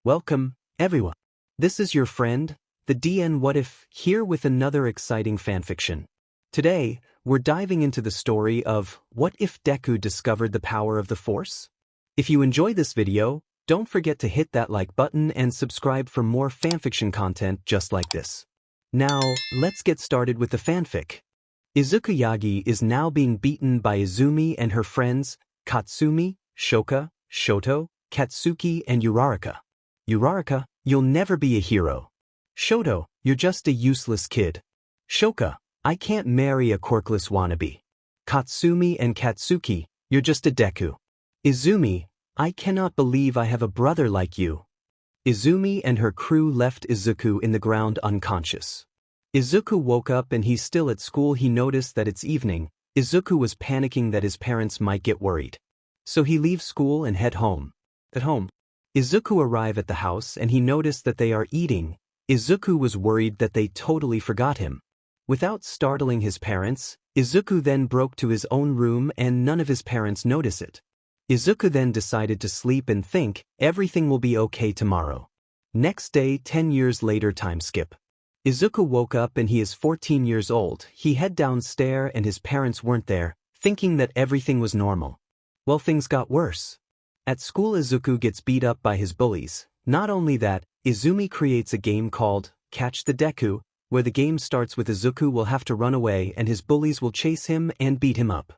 Welcome, everyone. This is your friend, the DN What If, here with another exciting fanfiction. Today, we're diving into the story of What If Deku Discovered the Power of the Force? If you enjoy this video, don't forget to hit that like button and subscribe for more fanfiction content just like this. Now, let's get started with the fanfic. Izuku Yagi is now being beaten by Izumi and her friends, Katsumi, Shoka, Shoto, Katsuki and Uraraka. Uraraka, you'll never be a hero. Shoto, you're just a useless kid. Shoka, I can't marry a Quirkless wannabe. Katsumi and Katsuki, you're just a Deku. Izumi, I cannot believe I have a brother like you. Izumi and her crew left Izuku in the ground unconscious. Izuku woke up and he's still at school. He noticed that it's evening. Izuku was panicking that his parents might get worried. So he leaves school and head home. At home, Izuku arrived at the house and he noticed that they are eating. Izuku was worried that they totally forgot him. Without startling his parents, Izuku then broke to his own room and none of his parents notice it. Izuku then decided to sleep and think, everything will be okay tomorrow. Next day, 10 years later, time skip. Izuku woke up and he is 14 years old. He head downstairs and his parents weren't there, thinking that everything was normal. Well, things got worse. At school, Izuku gets beat up by his bullies. Not only that, Izumi creates a game called Catch the Deku, where the game starts with Izuku will have to run away and his bullies will chase him and beat him up.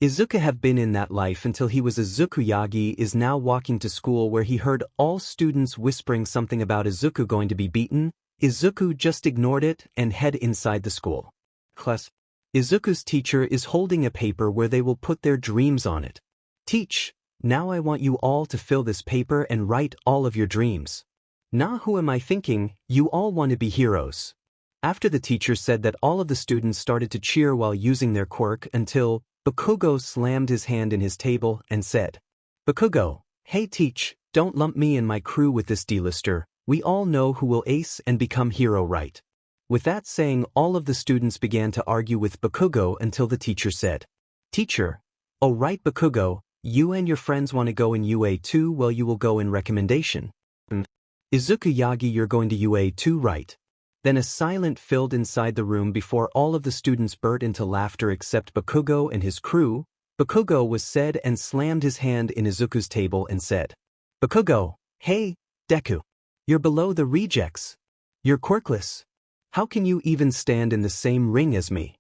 Izuku have been in that life until he was Izuku. Yagi is now walking to school where he heard all students whispering something about Izuku going to be beaten. Izuku just ignored it and head inside the school. Class. Izuku's teacher is holding a paper where they will put their dreams on it. Teach, now I want you all to fill this paper and write all of your dreams. Nah, who am I thinking? You all want to be heroes. After the teacher said that, all of the students started to cheer while using their quirk until Bakugo slammed his hand in his table and said, Bakugo, hey teach, don't lump me and my crew with this D-lister. We all know who will ace and become hero, right? With that saying, all of the students began to argue with Bakugo until the teacher said, Teacher, oh right Bakugo, you and your friends want to go in UA 2, well you will go in recommendation. Izuku Yagi, you're going to UA 2, right? Then a silence filled inside the room before all of the students burst into laughter except Bakugo and his crew. Bakugo was said and slammed his hand in Izuku's table and said, Bakugo, hey, Deku. You're below the rejects. You're quirkless. How can you even stand in the same ring as me?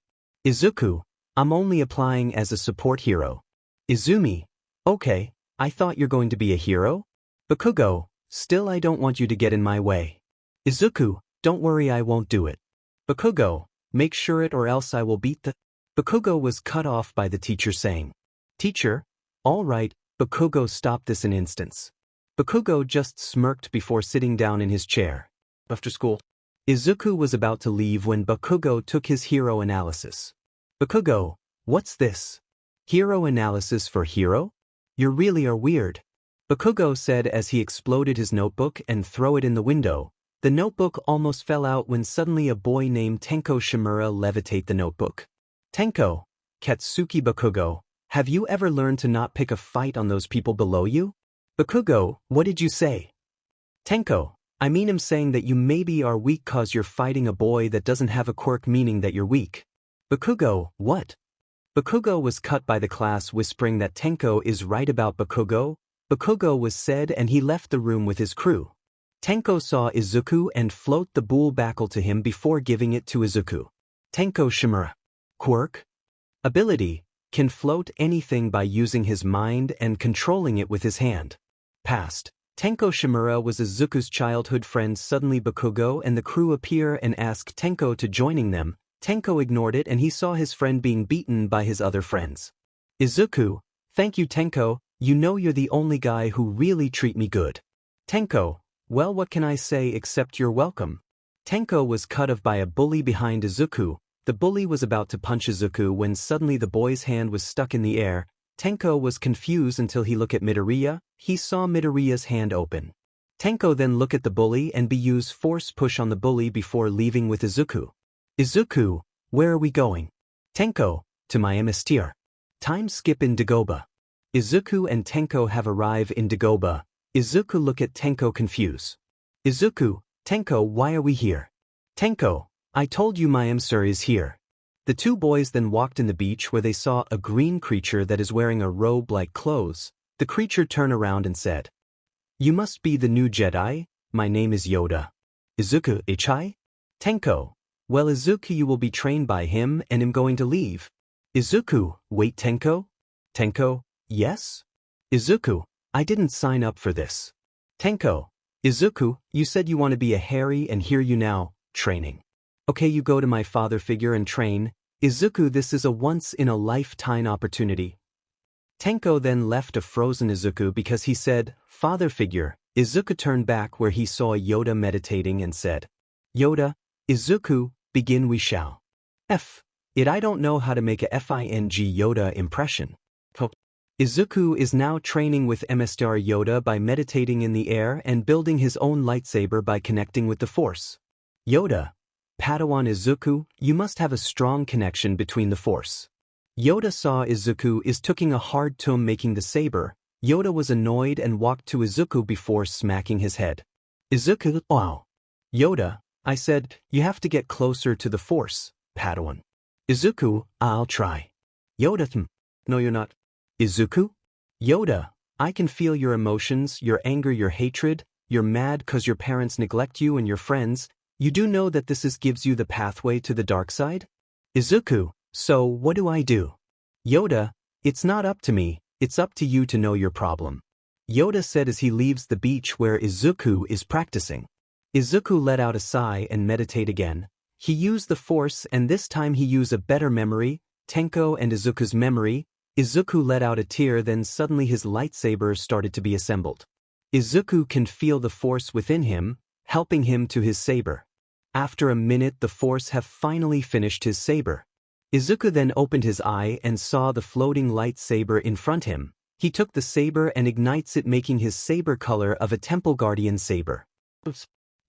Izuku, I'm only applying as a support hero. Izumi, okay, I thought you're going to be a hero? Bakugo, still I don't want you to get in my way. Izuku, don't worry, I won't do it. Bakugo, make sure it or else I will beat the... Bakugo was cut off by the teacher saying, Teacher, all right, Bakugo stopped this an instant. Bakugo just smirked before sitting down in his chair. After school, Izuku was about to leave when Bakugo took his hero analysis. Bakugo, what's this? Hero analysis for hero? You really are weird. Bakugo said as he exploded his notebook and threw it in the window. The notebook almost fell out when suddenly a boy named Tenko Shimura levitate the notebook. Tenko, Katsuki. Bakugo, have you ever learned to not pick a fight on those people below you? Bakugo, what did you say? Tenko, I mean I'm saying that you maybe are weak cause you're fighting a boy that doesn't have a quirk, meaning that you're weak. Bakugo, what? Bakugo was cut by the class whispering that Tenko is right about Bakugo. Bakugo was said and he left the room with his crew. Tenko saw Izuku and float the bull backle to him before giving it to Izuku. Tenko Shimura. Quirk? Ability, can float anything by using his mind and controlling it with his hand. Past. Tenko Shimura was Izuku's childhood friend. Suddenly Bakugo and the crew appear and ask Tenko to joining them. Tenko ignored it and he saw his friend being beaten by his other friends. Izuku, thank you Tenko, you know you're the only guy who really treat me good. Tenko, well what can I say except you're welcome. Tenko was cut off by a bully behind Izuku. The bully was about to punch Izuku when suddenly the boy's hand was stuck in the air. Tenko was confused until he looked at Midoriya. He saw Midoriya's hand open. Tenko then looked at the bully and used force push on the bully before leaving with Izuku. Izuku, where are we going? Tenko, to my MSTR. Time skip in Dagoba. Izuku and Tenko have arrived in Dagoba. Izuku look at Tenko confused. Izuku, Tenko, why are we here? Tenko, I told you my answer is here. The two boys then walked in the beach where they saw a green creature that is wearing a robe like clothes. The creature turned around and said, You must be the new Jedi, my name is Yoda. Izuku, Ichai? Tenko, well Izuku you will be trained by him and am going to leave. Izuku, wait Tenko? Tenko, yes? Izuku, I didn't sign up for this. Tenko, Izuku, you said you want to be a Harry and here you now, training. Okay you go to my father figure and train. Izuku this is a once-in-a-lifetime opportunity. Tenko then left a frozen Izuku because he said, Father figure. Izuku turned back where he saw Yoda meditating and said, Yoda, Izuku, begin we shall. I don't know how to make a FING Yoda impression. Izuku is now training with Mr. Yoda by meditating in the air and building his own lightsaber by connecting with the Force. Yoda, Padawan Izuku, you must have a strong connection between the Force. Yoda saw Izuku is taking a hard time making the saber. Yoda was annoyed and walked to Izuku before smacking his head. Izuku, wow. Yoda, I said, you have to get closer to the Force, Padawan. Izuku, I'll try. Yoda, no you're not. Izuku? Yoda, I can feel your emotions, your anger, your hatred, you're mad cause your parents neglect you and your friends. You do know that this gives you the pathway to the dark side? Izuku, so what do I do? Yoda, it's not up to me, it's up to you to know your problem. Yoda said as he leaves the beach where Izuku is practicing. Izuku let out a sigh and meditate again. He used the Force and this time he used a better memory, Tenko and Izuku's memory. Izuku let out a tear then suddenly his lightsaber started to be assembled. Izuku can feel the Force within him, helping him to his saber. After a minute the Force have finally finished his saber. Izuku then opened his eye and saw the floating lightsaber in front him. He took the saber and ignites it making his saber color of a Temple Guardian saber.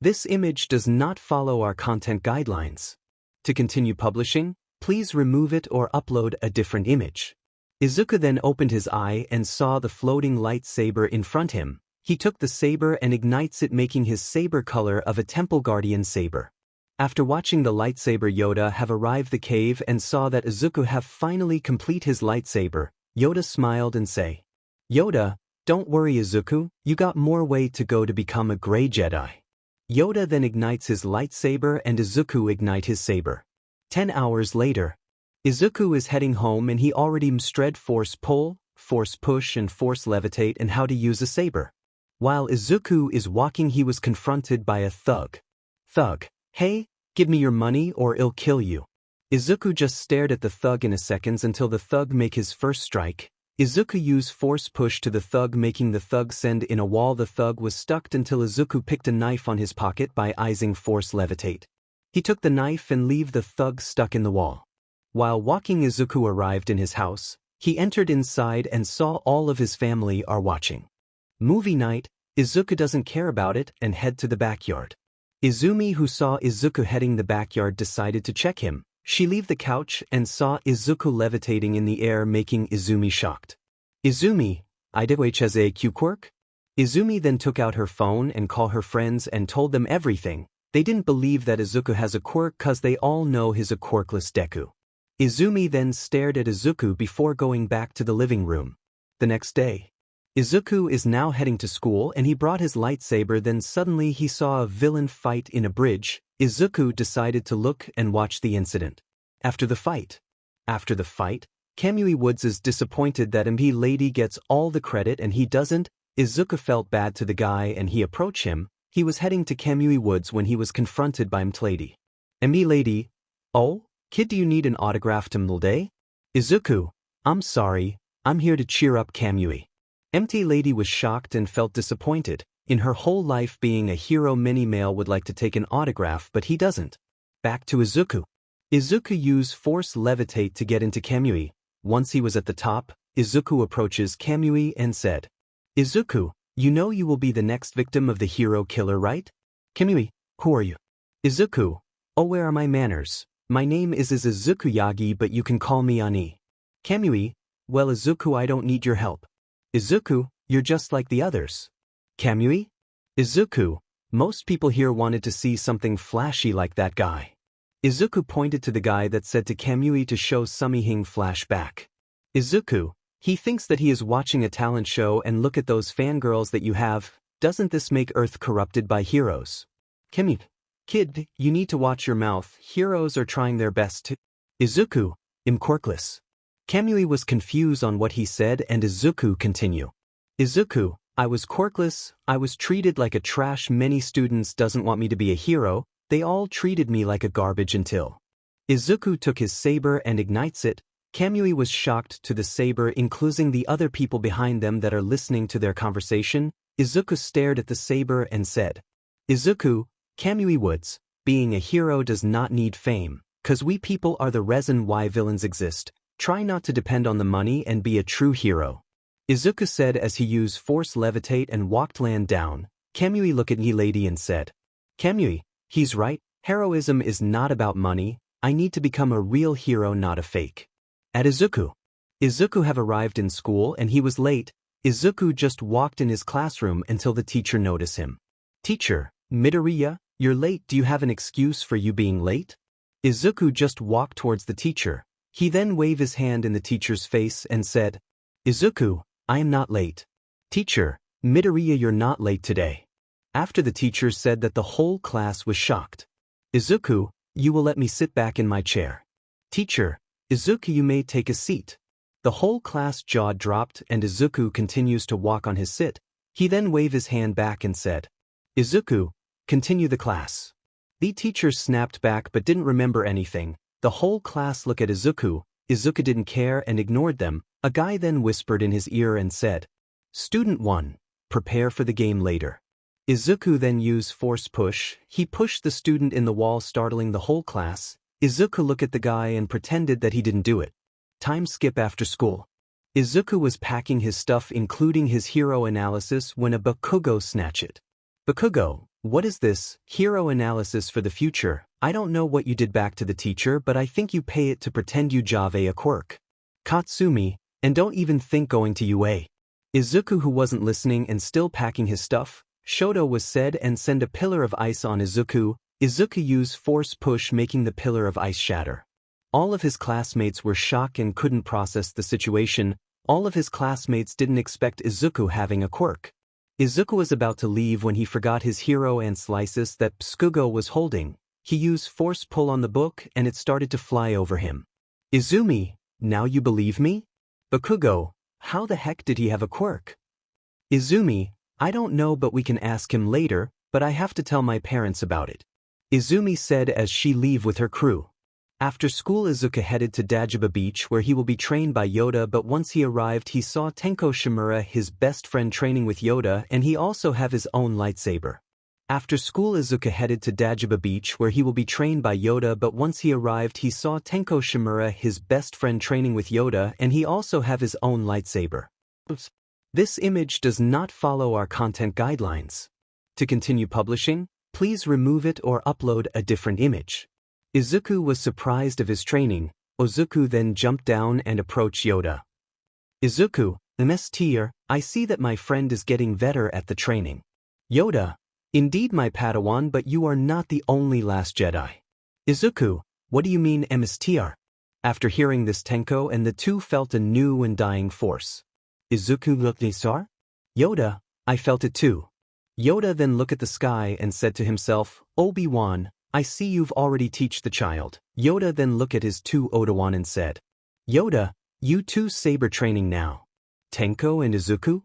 This image does not follow our content guidelines. To continue publishing, please remove it or upload a different image. Izuku then opened his eye and saw the floating lightsaber in front him. He took the saber and ignites it making his saber color of a Temple Guardian saber. After watching the lightsaber Yoda have arrived the cave and saw that Izuku have finally complete his lightsaber, Yoda smiled and say, Yoda, don't worry Izuku, you got more way to go to become a Grey Jedi. Yoda then ignites his lightsaber and Izuku ignite his saber. 10 hours later, Izuku is heading home and he already mstred Force pull, Force push and Force levitate and how to use a saber. While Izuku is walking he was confronted by a thug. Thug, hey, give me your money or I'll kill you. Izuku just stared at the thug in a second until the thug make his first strike. Izuku used Force push to the thug making the thug send in a wall. The thug was stuck until Izuku picked a knife on his pocket by using Force levitate. He took the knife and leave the thug stuck in the wall. While walking Izuku arrived in his house, he entered inside and saw all of his family are watching. Movie night, Izuku doesn't care about it and head to the backyard. Izumi who saw Izuku heading the backyard decided to check him. She leave the couch and saw Izuku levitating in the air making Izumi shocked. Izumi, IDWH has a Q quirk? Izumi then took out her phone and called her friends and told them everything. They didn't believe that Izuku has a quirk cause they all know he's a quirkless Deku. Izumi then stared at Izuku before going back to the living room. The next day, Izuku is now heading to school and he brought his lightsaber then suddenly he saw a villain fight in a bridge. Izuku decided to look and watch the incident. After the fight, Kamui Woods is disappointed that MP Lady gets all the credit and he doesn't. Izuku felt bad to the guy and he approached him. He was heading to Kamui Woods when he was confronted by MP Lady. MP Lady, oh? Kid, do you need an autograph to Mlday? Izuku, I'm sorry, I'm here to cheer up Kamui. MP Lady was shocked and felt disappointed. In her whole life being a hero many male would like to take an autograph but he doesn't. Back to Izuku. Izuku used Force levitate to get into Kamui. Once he was at the top, Izuku approaches Kamui and said, Izuku, you know you will be the next victim of the hero killer, right? Kamui, who are you? Izuku, oh where are my manners? My name is Izuku Yagi but you can call me Ani. Kamui, well Izuku I don't need your help. Izuku, you're just like the others. Kamui? Izuku, most people here wanted to see something flashy like that guy. Izuku pointed to the guy that said to Kamui to show Sumihing flashback. Izuku, he thinks that he is watching a talent show and look at those fangirls that you have, doesn't this make Earth corrupted by heroes? Kamui, kid, you need to watch your mouth, heroes are trying their best to… Izuku, I'm Quirkless. Kamui was confused on what he said and Izuku continue. Izuku, I was Quirkless, I was treated like a trash, many students doesn't want me to be a hero, they all treated me like a garbage until… Izuku took his saber and ignites it. Kamui was shocked to the saber including the other people behind them that are listening to their conversation. Izuku stared at the saber and said, Izuku, Kamui Woods, being a hero does not need fame, 'cause we people are the reason why villains exist. Try not to depend on the money and be a true hero. Izuku said as he used force levitate and walked land down. Kamui looked at the lady and said, Kamui, he's right, heroism is not about money, I need to become a real hero not a fake. At Izuku. Izuku have arrived in school and he was late. Izuku just walked in his classroom until the teacher noticed him. Teacher, Midoriya, you're late, do you have an excuse for you being late? Izuku just walked towards the teacher. He then waved his hand in the teacher's face and said, Izuku, I am not late. Teacher, Midoriya, you're not late today. After the teacher said that, the whole class was shocked. Izuku, you will let me sit back in my chair. Teacher, Izuku, you may take a seat. The whole class jaw dropped and Izuku continues to walk on his sit. He then waved his hand back and said, Izuku, continue the class. The teacher snapped back but didn't remember anything. The whole class looked at Izuku. Izuku didn't care and ignored them. A guy then whispered in his ear and said, Student 1, prepare for the game later. Izuku then used force push. He pushed the student in the wall, startling the whole class. Izuku looked at the guy and pretended that he didn't do it. Time skip after school. Izuku was packing his stuff including his hero analysis when a Bakugo snatched it. Bakugo, what is this? Hero analysis for the future. I don't know what you did back to the teacher, but I think you pay it to pretend you Jave a quirk. Katsumi, and don't even think going to UA. Izuku, who wasn't listening and still packing his stuff, Shoto was said and send a pillar of ice on Izuku. Izuku used force push making the pillar of ice shatter. All of his classmates were shocked and couldn't process the situation. All of his classmates didn't expect Izuku having a quirk. Izuku was about to leave when he forgot his hero and slices that Bakugo was holding. He used force pull on the book and it started to fly over him. Izumi, now you believe me? Bakugo, how the heck did he have a quirk? Izumi, I don't know, but we can ask him later, but I have to tell my parents about it. Izumi said as she leave with her crew. After school, Izuku headed to Dajiba Beach where he will be trained by Yoda, but once he arrived he saw Tenko Shimura, his best friend, training with Yoda, and he also have his own lightsaber. After school, Izuku headed to Dajiba Beach where he will be trained by Yoda, but once he arrived he saw Tenko Shimura, his best friend, training with Yoda, and he also have his own lightsaber. This image does not follow our content guidelines. To continue publishing, please remove it or upload a different image. Izuku was surprised of his training. Izuku then jumped down and approached Yoda. Izuku, Mr. I see that my friend is getting better at the training. Yoda, indeed my Padawan, but you are not the only last Jedi. Izuku, what do you mean Mr.? After hearing this, Tenko and the two felt a new and dying force. Izuku looked at Sar? Yoda, I felt it too. Yoda then looked at the sky and said to himself, Obi-Wan, I see you've already teach the child. Yoda then looked at his two Odawan and said, Yoda, you two saber training now. Tenko and Izuku?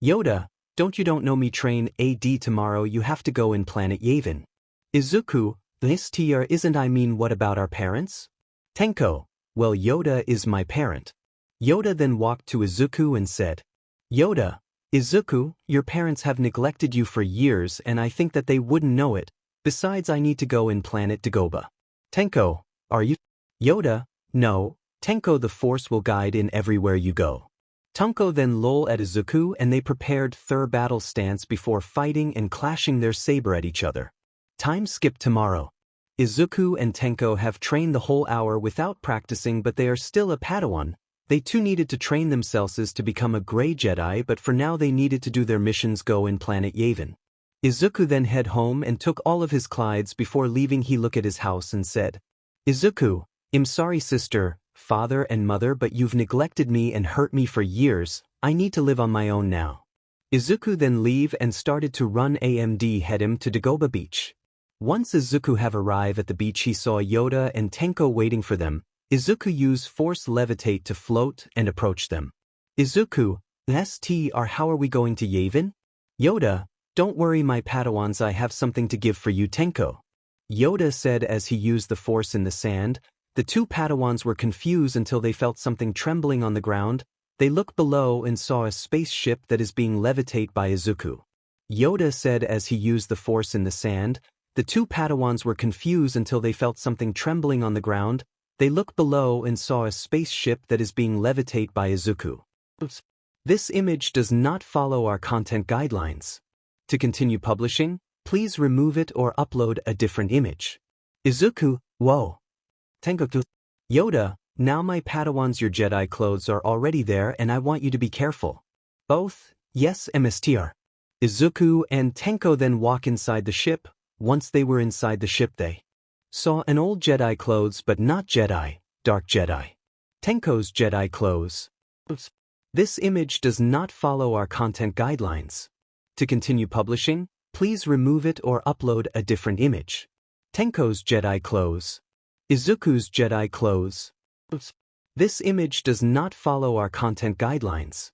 Yoda, don't know me train AD tomorrow, you have to go in planet Yavin. Izuku, this Mr. isn't, I mean what about our parents? Tenko, well Yoda is my parent. Yoda then walked to Izuku and said, Yoda, Izuku, your parents have neglected you for years and I think that they wouldn't know it. Besides, I need to go in planet Dagobah. Tenko, are you? Yoda, no, Tenko, the force will guide in everywhere you go. Tenko then lol at Izuku and they prepared their battle stance before fighting and clashing their saber at each other. Time skip tomorrow. Izuku and Tenko have trained the whole hour without practicing, but they are still a Padawan. They too needed to train themselves to become a gray Jedi, but for now they needed to do their missions go in planet Yavin. Izuku then head home and took all of his clothes. Before leaving he looked at his house and said, Izuku, I'm sorry sister, father and mother, but you've neglected me and hurt me for years. I need to live on my own now. Izuku then leave and started to run AMD head him to Dagobah Beach. Once Izuku have arrived at the beach he saw Yoda and Tenko waiting for them. Izuku used force levitate to float and approach them. Izuku, St. How are we going to Yavin? Yoda, don't worry my Padawans, I have something to give for you Tenko. Yoda said as he used the force in the sand. The two Padawans were confused until they felt something trembling on the ground. They looked below and saw a spaceship that is being levitated by Izuku. Yoda said as he used the force in the sand. The two Padawans were confused until they felt something trembling on the ground. They looked below and saw a spaceship that is being levitated by Izuku. This image does not follow our content guidelines. To continue publishing, please remove it or upload a different image. Izuku, whoa. Tengoku, Yoda, now my Padawans, your Jedi clothes are already there and I want you to be careful. Both, yes Mstr. Izuku and Tenko then walk inside the ship. Once they were inside the ship they saw an old Jedi clothes but not Jedi, dark Jedi. Tenko's Jedi clothes. This image does not follow our content guidelines. To continue publishing, please remove it or upload a different image. Tenko's Jedi clothes. Izuku's Jedi clothes. This image does not follow our content guidelines.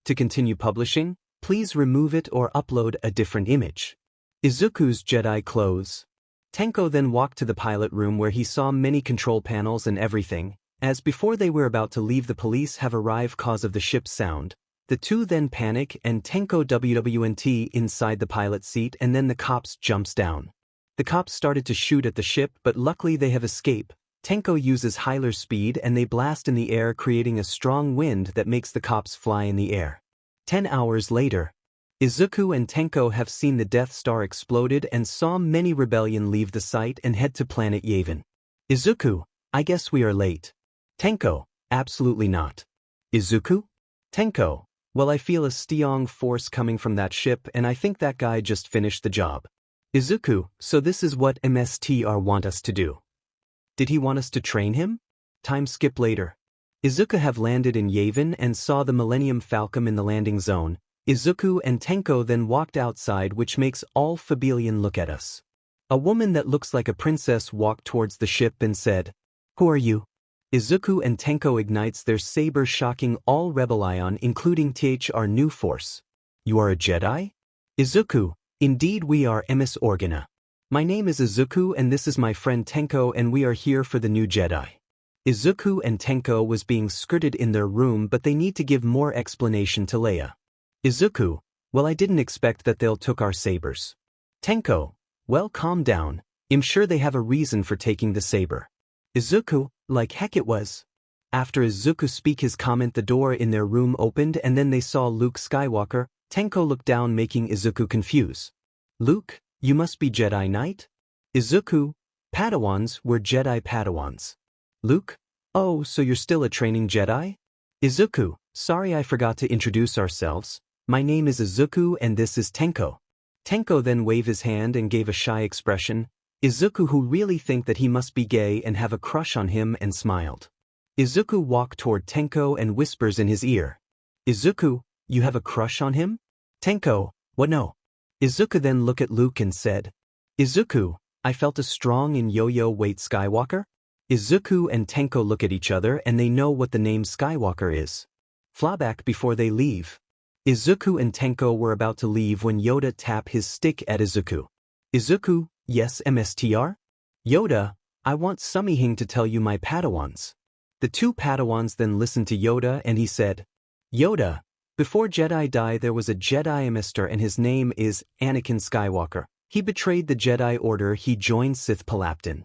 To continue publishing, please remove it or upload a different image. Izuku's Jedi clothes. Tenko then walked to the pilot room where he saw many control panels and everything. As before they were about to leave, the police have arrived cause of the ship's sound. The two then panic and Tenko WWNT inside the pilot seat and then the cops jumps down. The cops started to shoot at the ship but luckily they have escaped. Tenko uses higher speed and they blast in the air creating a strong wind that makes the cops fly in the air. 10 hours later, Izuku and Tenko have seen the Death Star exploded and saw many rebellion leave the site and head to planet Yavin. Izuku, I guess we are late. Tenko, absolutely not. Izuku? Tenko, well I feel a strong force coming from that ship and I think that guy just finished the job. Izuku, so this is what Mstr want us to do. Did he want us to train him? Time skip later. Izuku have landed in Yavin and saw the Millennium Falcon in the landing zone. Izuku and Tenko then walked outside which makes all Fabelian look at us. A woman that looks like a princess walked towards the ship and said, Who are you? Izuku and Tenko ignites their saber shocking all Rebellion including our new force. You are a Jedi? Izuku, indeed we are Ms. Organa. My name is Izuku and this is my friend Tenko and we are here for the new Jedi. Izuku and Tenko was being skirted in their room but they need to give more explanation to Leia. Izuku, well I didn't expect that they'll took our sabers. Tenko, well calm down, I'm sure they have a reason for taking the saber. Izuku, like heck it was. After Izuku speak his comment the door in their room opened and then they saw Luke Skywalker. Tenko looked down making Izuku confused. Luke, you must be Jedi Knight? Izuku, Padawans were Jedi Padawans. Luke, oh so you're still a training Jedi? Izuku, sorry I forgot to introduce ourselves. My name is Izuku and this is Tenko. Tenko then waved his hand and gave a shy expression. Izuku who really think that he must be gay and have a crush on him and smiled. Izuku walked toward Tenko and whispers in his ear. Izuku, you have a crush on him? Tenko, what no? Izuku then looked at Luke and said, Izuku, I felt a strong and yo-yo weight Skywalker? Izuku and Tenko look at each other and they know what the name Skywalker is. Flashback before they leave. Izuku and Tenko were about to leave when Yoda tapped his stick at Izuku. Izuku, yes Mstr? Yoda, I want Sumihing to tell you my Padawans. The two Padawans then listened to Yoda and he said, Yoda, before Jedi die there was a Jedi Mr. and his name is Anakin Skywalker. He betrayed the Jedi Order, he joined Sith Palpatine.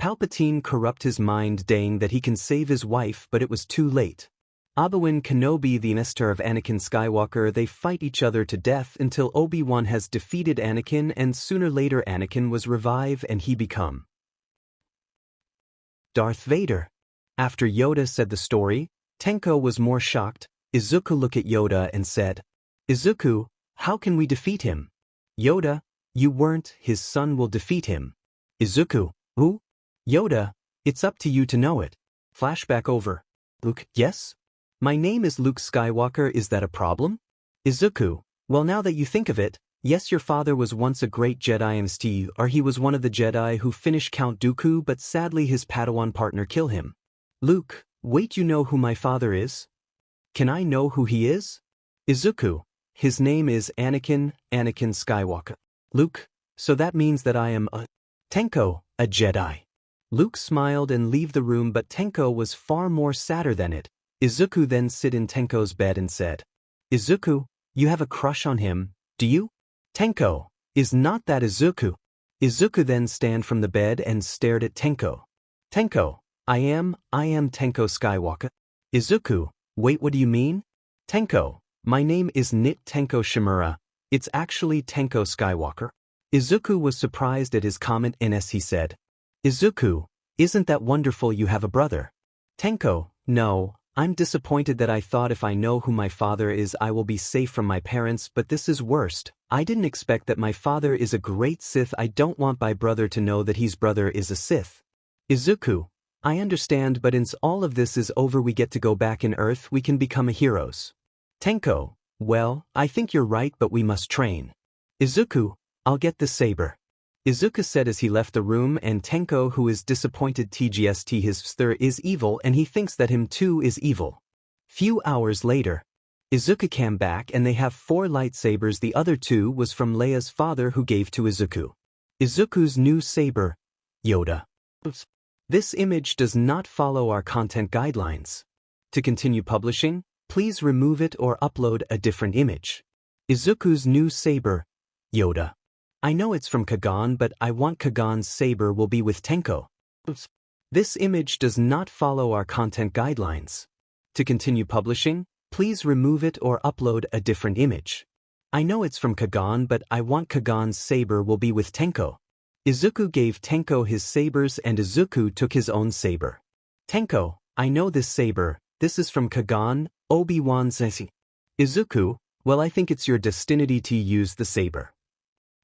Palpatine corrupt his mind saying that he can save his wife but it was too late. Obi-Wan Kenobi the Mr. of Anakin Skywalker they fight each other to death until Obi-Wan has defeated Anakin and sooner later Anakin was revived and he become Darth Vader. After Yoda said the story, Tenko was more shocked. Izuku looked at Yoda and said, Izuku, how can we defeat him? Yoda, you weren't, his son will defeat him. Izuku, who? Yoda, it's up to you to know it. Flashback over. Luke, yes? My name is Luke Skywalker, is that a problem? Izuku, well now that you think of it, yes, your father was once a great Jedi MST, or he was one of the Jedi who finished Count Dooku, but sadly his Padawan partner killed him. Luke, wait, you know who my father is? Can I know who he is? Izuku, his name is Anakin Skywalker. Luke, so that means that I am a Tenko, a Jedi. Luke smiled and leave the room, but Tenko was far more sadder than it. Izuku then sit in Tenko's bed and said, Izuku, you have a crush on him, do you? Tenko, is not that Izuku? Izuku then stand from the bed and stared at Tenko. Tenko, I am Tenko Skywalker. Izuku, wait, what do you mean? Tenko, my name is Nit Tenko Shimura, it's actually Tenko Skywalker. Izuku was surprised at his comment, and as he said, Izuku, isn't that wonderful you have a brother? Tenko, no, I'm disappointed that I thought if I know who my father is I will be safe from my parents, but this is worst. I didn't expect that my father is a great Sith. I don't want my brother to know that his brother is a Sith. Izuku, I understand, but once all of this is over we get to go back in Earth, we can become a heroes. Tenko, well, I think you're right, but we must train. Izuku, I'll get the saber. Izuku said as he left the room, and Tenko, who is disappointed TGST his sister is evil and he thinks that him too is evil. Few hours later, Izuku came back and they have 4 lightsabers. The other 2 was from Leia's father who gave to Izuku. Izuku's new saber, Yoda. Oops. This image does not follow our content guidelines. To continue publishing, please remove it or upload a different image. Izuku's new saber, Yoda. I know it's from Kagan, but I want Kagan's saber will be with Tenko. Oops. This image does not follow our content guidelines. To continue publishing, please remove it or upload a different image. I know it's from Kagan, but I want Kagan's saber will be with Tenko. Izuku gave Tenko his sabers and Izuku took his own saber. Tenko, I know this saber, this is from Kagan, Obi-Wan says. Izuku, well I think it's your destiny to use the saber.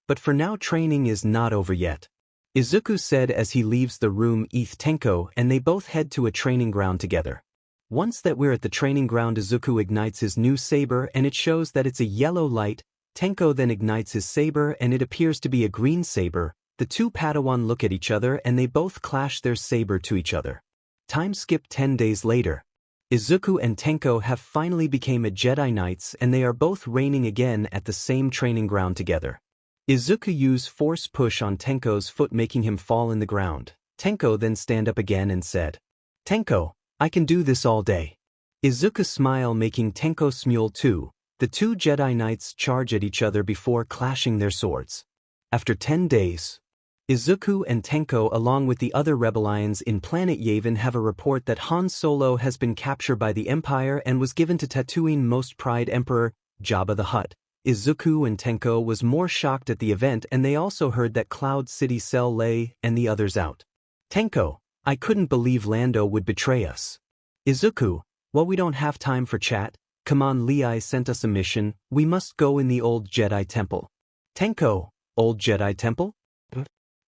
But for now training is not over yet. Izuku said as he leaves the room Tenko and they both head to a training ground together. Once that we're at the training ground, Izuku ignites his new saber and it shows that it's a yellow light. Tenko then ignites his saber and it appears to be a green saber. The 2 Padawan look at each other and they both clash their saber to each other. Time skip 10 days later. Izuku and Tenko have finally become a Jedi Knights and they are both reigning again at the same training ground together. Izuku use force push on Tenko's foot making him fall in the ground. Tenko then stand up again and said, Tenko, I can do this all day. Izuku smile making Tenko smile too. The 2 Jedi Knights charge at each other before clashing their swords. After 10 days, Izuku and Tenko along with the other rebellions in planet Yavin have a report that Han Solo has been captured by the Empire and was given to Tatooine Most Pride Emperor, Jabba the Hutt. Izuku and Tenko was more shocked at the event and they also heard that Cloud City sell Lei and the others out. Tenko, I couldn't believe Lando would betray us. Izuku, well we don't have time for chat, come on, Lei sent us a mission, we must go in the old Jedi Temple. Tenko, old Jedi Temple?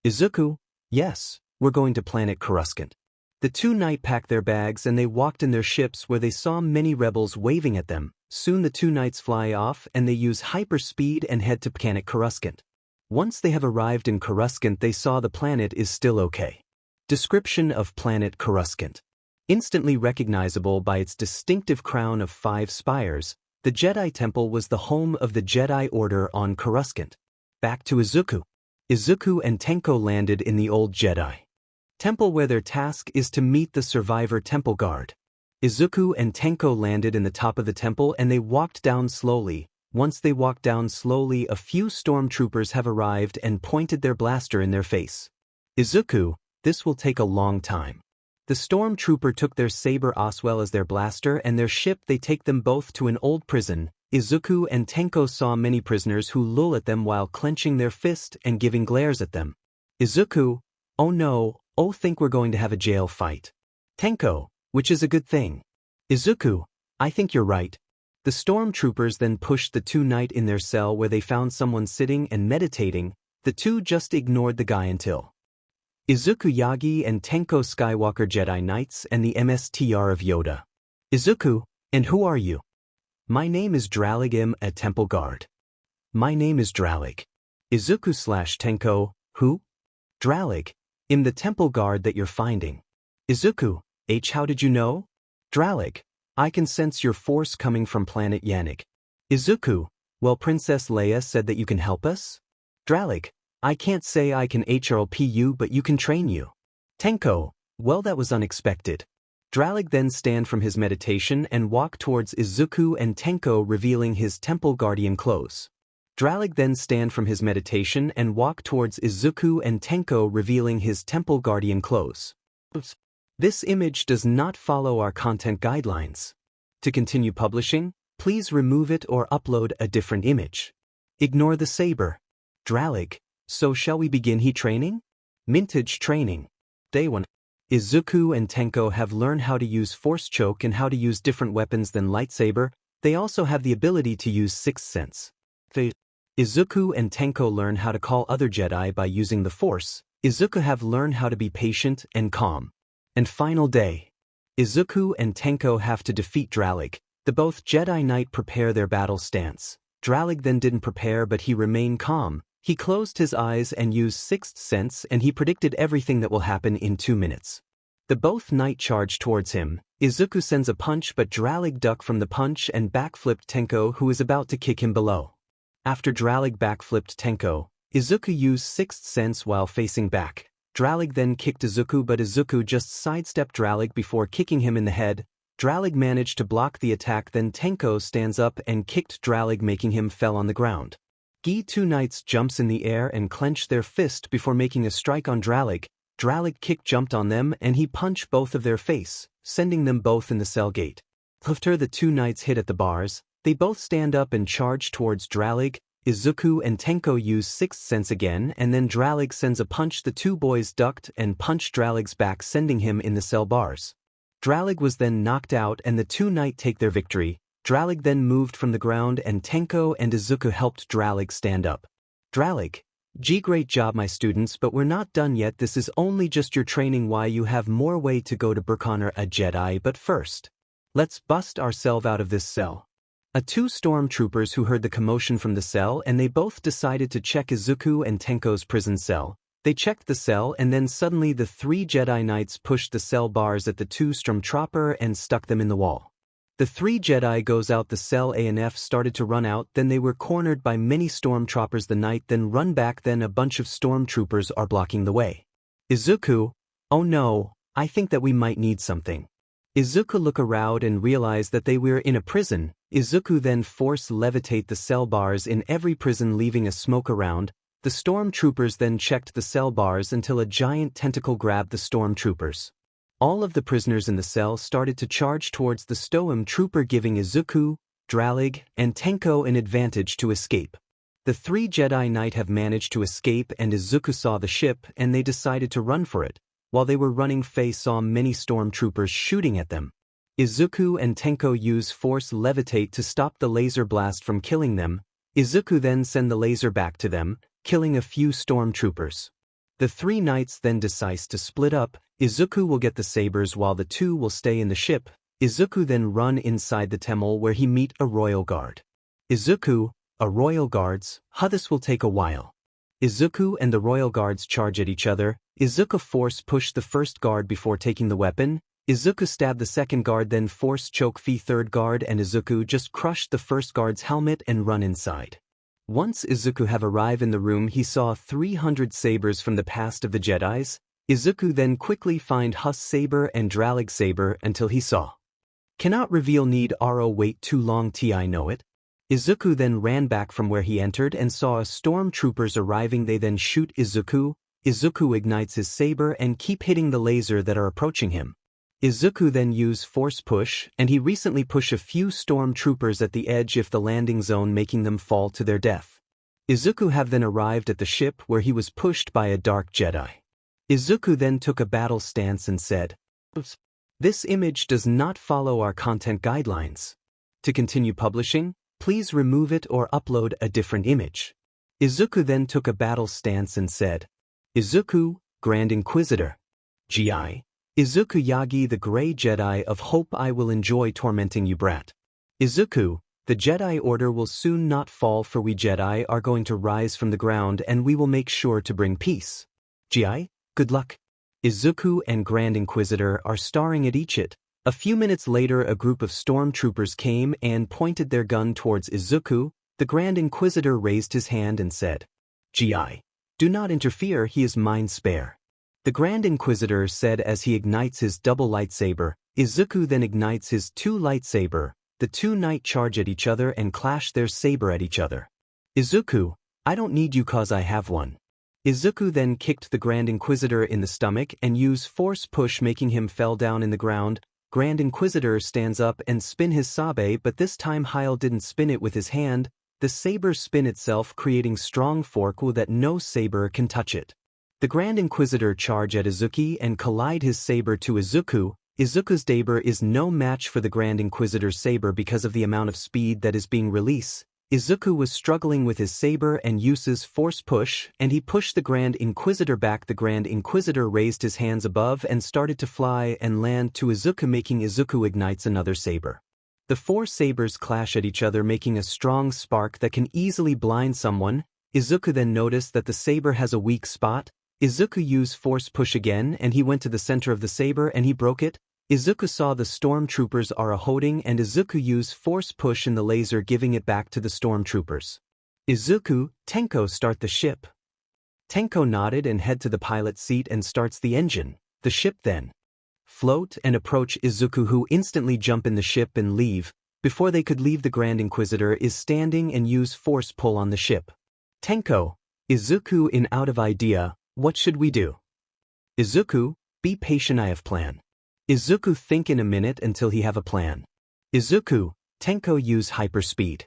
Izuku, yes, we're going to planet Coruscant. The 2 knights packed their bags and they walked in their ships where they saw many rebels waving at them. Soon the 2 knights fly off and they use hyperspeed and head to planet Coruscant. Once they have arrived in Coruscant they saw the planet is still okay. Description of planet Coruscant. Instantly recognizable by its distinctive crown of 5 spires, the Jedi Temple was the home of the Jedi Order on Coruscant. Back to Izuku. Izuku and Tenko landed in the old Jedi Temple where their task is to meet the survivor Temple Guard. Izuku and Tenko landed in the top of the temple and they walked down slowly. Once they walked down slowly, a few stormtroopers have arrived and pointed their blaster in their face. Izuku, this will take a long time. The stormtrooper took their saber as well as their blaster and their ship. They take them both to an old prison. Izuku and Tenko saw many prisoners who lull at them while clenching their fist and giving glares at them. Izuku, oh no, oh think we're going to have a jail fight. Tenko, which is a good thing. Izuku, I think you're right. The stormtroopers then pushed the two knight in their cell where they found someone sitting and meditating. The two just ignored the guy until Izuku Yagi and Tenko Skywalker Jedi Knights and the MSTR of Yoda. Izuku, and who are you? My name is Dralig. I'm a temple guard. My name is Dralig. Izuku/Tenko, who? Dralig, I'm the temple guard that you're finding. Izuku, how did you know? Dralig, I can sense your force coming from planet Yannick. Izuku, well, Princess Leia said that you can help us? Dralig, I can't say I can help you, but you can train you. Tenko, well, that was unexpected. Dralig then stand from his meditation and walk towards Izuku and Tenko, revealing his temple guardian clothes. Dralig then stand from his meditation and walk towards Izuku and Tenko, revealing his temple guardian clothes. This image does not follow our content guidelines. To continue publishing, please remove it or upload a different image. Ignore the saber. Dralig, so shall we begin training? Mintage training. Day 1. Izuku and Tenko have learned how to use force choke and how to use different weapons than lightsaber. They also have the ability to use sixth sense. Izuku and Tenko learn how to call other Jedi by using the force. Izuku have learned how to be patient and calm. And final day. Izuku and Tenko have to defeat Dralig. The both Jedi Knight prepare their battle stance. Dralig then didn't prepare, but he remained calm. He closed his eyes and used sixth sense, and he predicted everything that will happen in 2 minutes. The both knight charge towards him. Izuku sends a punch, but Dralig ducked from the punch and backflipped Tenko, who is about to kick him below. After Dralig backflipped Tenko, Izuku used sixth sense while facing back. Dralig then kicked Izuku, but Izuku just sidestepped Dralig before kicking him in the head. Dralig managed to block the attack, then Tenko stands up and kicked Dralig, making him fell on the ground. Two knights jumps in the air and clench their fist before making a strike on Dralig. Dralig kick jumped on them and he punched both of their face, sending them both in the cell gate. After the two knights hit at the bars, they both stand up and charge towards Dralig. Izuku and Tenko use sixth sense again, and then Dralig sends a punch. The two boys ducked and punched Dralig's back, sending him in the cell bars. Dralig was then knocked out and the two knights take their victory. Dralig then moved from the ground and Tenko and Izuku helped Dralig stand up. Dralig, great job my students, but we're not done yet. This is only just your training. Why you have more way to go to become a Jedi, but first, let's bust ourselves out of this cell. Two stormtroopers who heard the commotion from the cell, and they both decided to check Izuku and Tenko's prison cell. They checked the cell, and then suddenly the 3 Jedi Knights pushed the cell bars at the 2 stormtroopers and stuck them in the wall. The 3 Jedi goes out the cell and started to run out, then they were cornered by many stormtroopers. The knight then run back, then a bunch of stormtroopers are blocking the way. Izuku, oh no, I think that we might need something. Izuku look around and realize that they were in a prison. Izuku then force levitate the cell bars in every prison, leaving a smoke around. The stormtroopers then checked the cell bars until a giant tentacle grabbed the stormtroopers. All of the prisoners in the cell started to charge towards the stormtrooper, giving Izuku, Dralig, and Tenko an advantage to escape. The 3 Jedi Knight have managed to escape, and Izuku saw the ship and they decided to run for it. While they were running, Faye saw many stormtroopers shooting at them. Izuku and Tenko use force levitate to stop the laser blast from killing them. Izuku then send the laser back to them, killing a few stormtroopers. The 3 knights then decide to split up. Izuku will get the sabers while the 2 will stay in the ship. Izuku then run inside the temple where he meet a royal guard. Izuku, a royal guards, this will take a while. Izuku and the royal guards charge at each other. Izuku force push the first guard before taking the weapon. Izuku stab the second guard, then force choke the third guard, and Izuku just crushed the first guard's helmet and run inside. Once Izuku have arrived in the room, he saw 300 sabers from the past of the Jedis. Izuku then quickly find Hus saber and Dralig saber until he saw. Cannot reveal, need RO wait too long ti know it. Izuku then ran back from where he entered and saw a stormtroopers arriving. They then shoot Izuku. Izuku ignites his saber and keep hitting the laser that are approaching him. Izuku then use force push, and he recently push a few stormtroopers at the edge of the landing zone, making them fall to their death. Izuku have then arrived at the ship where he was pushed by a dark Jedi. Izuku then took a battle stance and said, This image does not follow our content guidelines. To continue publishing, please remove it or upload a different image. Izuku then took a battle stance and said, Izuku, Grand Inquisitor. Gi. Izuku Yagi the Grey Jedi of Hope, I will enjoy tormenting you, brat. Izuku, the Jedi Order will soon not fall, for we Jedi are going to rise from the ground and we will make sure to bring peace. Gi, good luck. Izuku and Grand Inquisitor are staring at each other. A few minutes later, a group of stormtroopers came and pointed their gun towards Izuku. The Grand Inquisitor raised his hand and said, Gi, do not interfere, he is mine spare. The Grand Inquisitor said as he ignites his double lightsaber. Izuku then ignites his two lightsaber. The two knight charge at each other and clash their saber at each other. Izuku, I don't need you cause I have one. Izuku then kicked the Grand Inquisitor in the stomach and used force push, making him fell down in the ground. Grand Inquisitor stands up and spin his sabe, but this time Heil didn't spin it with his hand. The saber spin itself, creating strong force that no saber can touch it. The Grand Inquisitor charge at Izuku and collide his saber to Izuku. Izuku's saber is no match for the Grand Inquisitor's saber because of the amount of speed that is being released. Izuku was struggling with his saber and uses force push, and he pushed the Grand Inquisitor back. The Grand Inquisitor raised his hands above and started to fly and land to Izuku, making Izuku ignites another saber. The four sabers clash at each other, making a strong spark that can easily blind someone. Izuku then noticed that the saber has a weak spot. Izuku used force push again and he went to the center of the saber and he broke it. Izuku saw the stormtroopers are holding and Izuku used force push in the laser, giving it back to the stormtroopers. Izuku, Tenko, start the ship. Tenko nodded and head to the pilot seat and starts the engine. The ship then float and approach Izuku, who instantly jump in the ship and leave. Before they could leave, the Grand Inquisitor is standing and use force pull on the ship. Tenko, Izuku in out of idea, what should we do? Izuku, be patient, I have plan. Izuku think in a minute until he have a plan. Izuku, Tenko use hyperspeed.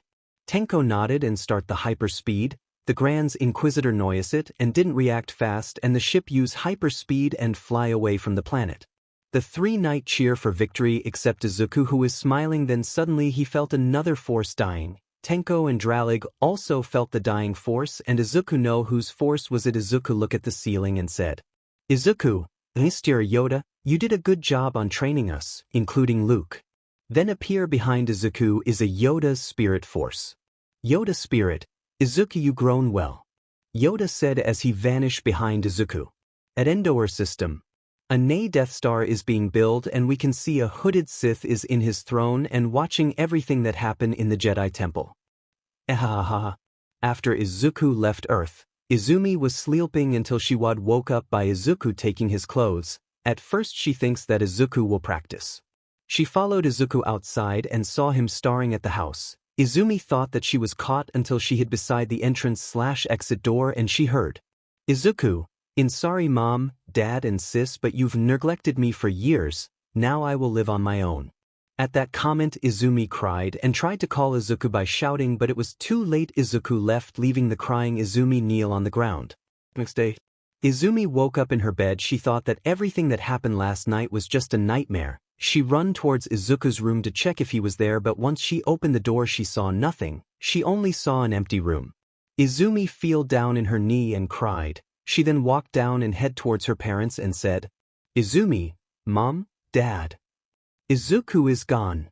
Tenko nodded and start the hyperspeed. The Grand Inquisitor noticed it and didn't react fast, and the ship use hyperspeed and fly away from the planet. The three knight cheer for victory except Izuku, who is smiling. Then suddenly he felt another force dying. Tenko and Dralig also felt the dying force, and Izuku know whose force was it. Izuku looked at the ceiling and said, Izuku, Mr. Yoda, you did a good job on training us, including Luke. Then appear behind Izuku is a Yoda's spirit force. Yoda spirit, Izuku, you grown well. Yoda said as he vanished behind Izuku. At Endor system, a new Death Star is being built, and we can see a hooded Sith is in his throne and watching everything that happened in the Jedi Temple. After Izuku left Earth, Izumi was sleeping until she woke up by Izuku taking his clothes. At first she thinks that Izuku will practice. She followed Izuku outside and saw him staring at the house. Izumi thought that she was caught until she hid beside the entrance/exit door and she heard, Izuku, in sorry mom, dad and sis, but you've neglected me for years, now I will live on my own. At that comment Izumi cried and tried to call Izuku by shouting, but it was too late. Izuku left, leaving the crying Izumi kneel on the ground. Next day, Izumi woke up in her bed. She thought that everything that happened last night was just a nightmare. She ran towards Izuku's room to check if he was there, but once she opened the door she saw nothing. She only saw an empty room. Izumi fell down in her knee and cried. She then walked down and head towards her parents and said, Izumi, Mom, Dad. Izuku is gone.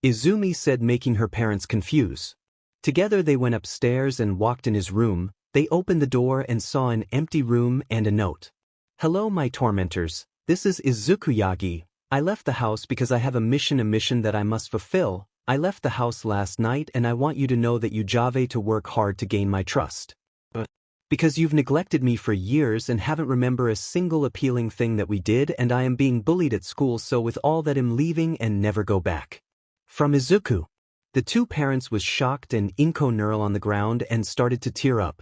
Izumi said, making her parents confused. Together they went upstairs and walked in his room. They opened the door and saw an empty room and a note. Hello my tormentors, this is Izuku Yagi. I left the house because I have a mission that I must fulfill. I left the house last night and I want you to know that you Jave to work hard to gain my trust. But because you've neglected me for years and haven't remember a single appealing thing that we did, and I am being bullied at school, so with all that I'm leaving and never go back. From Izuku. The two parents was shocked and Inko knelt on the ground and started to tear up.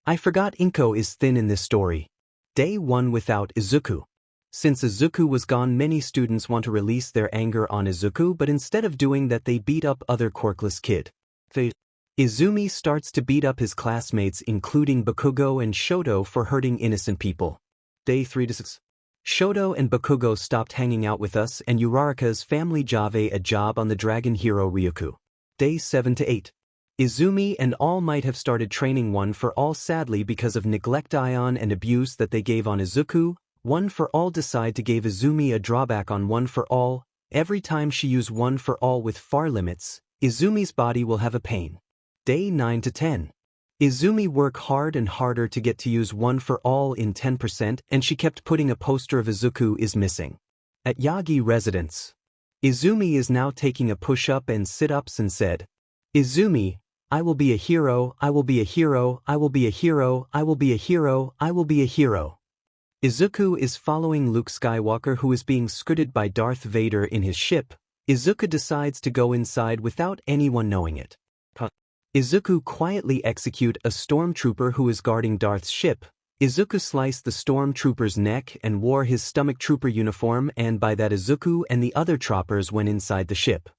I forgot Inko is thin in this story. Day 1 without Izuku. Since Izuku was gone, many students want to release their anger on Izuku, but instead of doing that they beat up other Quirkless kid. Izumi starts to beat up his classmates including Bakugo and Shoto for hurting innocent people. Day 3 to 6. Shoto and Bakugo stopped hanging out with us and Uraraka's family Jave a job on the Dragon Hero Ryuku. Days 7 to 8. Izumi and All Might have started training One for All sadly because of neglect Ion and abuse that they gave on Izuku. One for All decide to give Izumi a drawback on One for All. Every time she use One for All with far limits, Izumi's body will have a pain. Day 9 to 10. Izumi work hard and harder to get to use One for All in 10% and she kept putting a poster of Izuku is missing. At Yagi residence. Izumi is now taking a push-up and sit-ups and said, Izumi, I will be a hero, I will be a hero, I will be a hero, I will be a hero, I will be a hero. Izuku is following Luke Skywalker who is being scouted by Darth Vader in his ship. Izuku decides to go inside without anyone knowing it. Izuku quietly execute a stormtrooper who is guarding Darth's ship. Izuku sliced the stormtrooper's neck and wore his stomach trooper uniform and by that Izuku and the other troopers went inside the ship.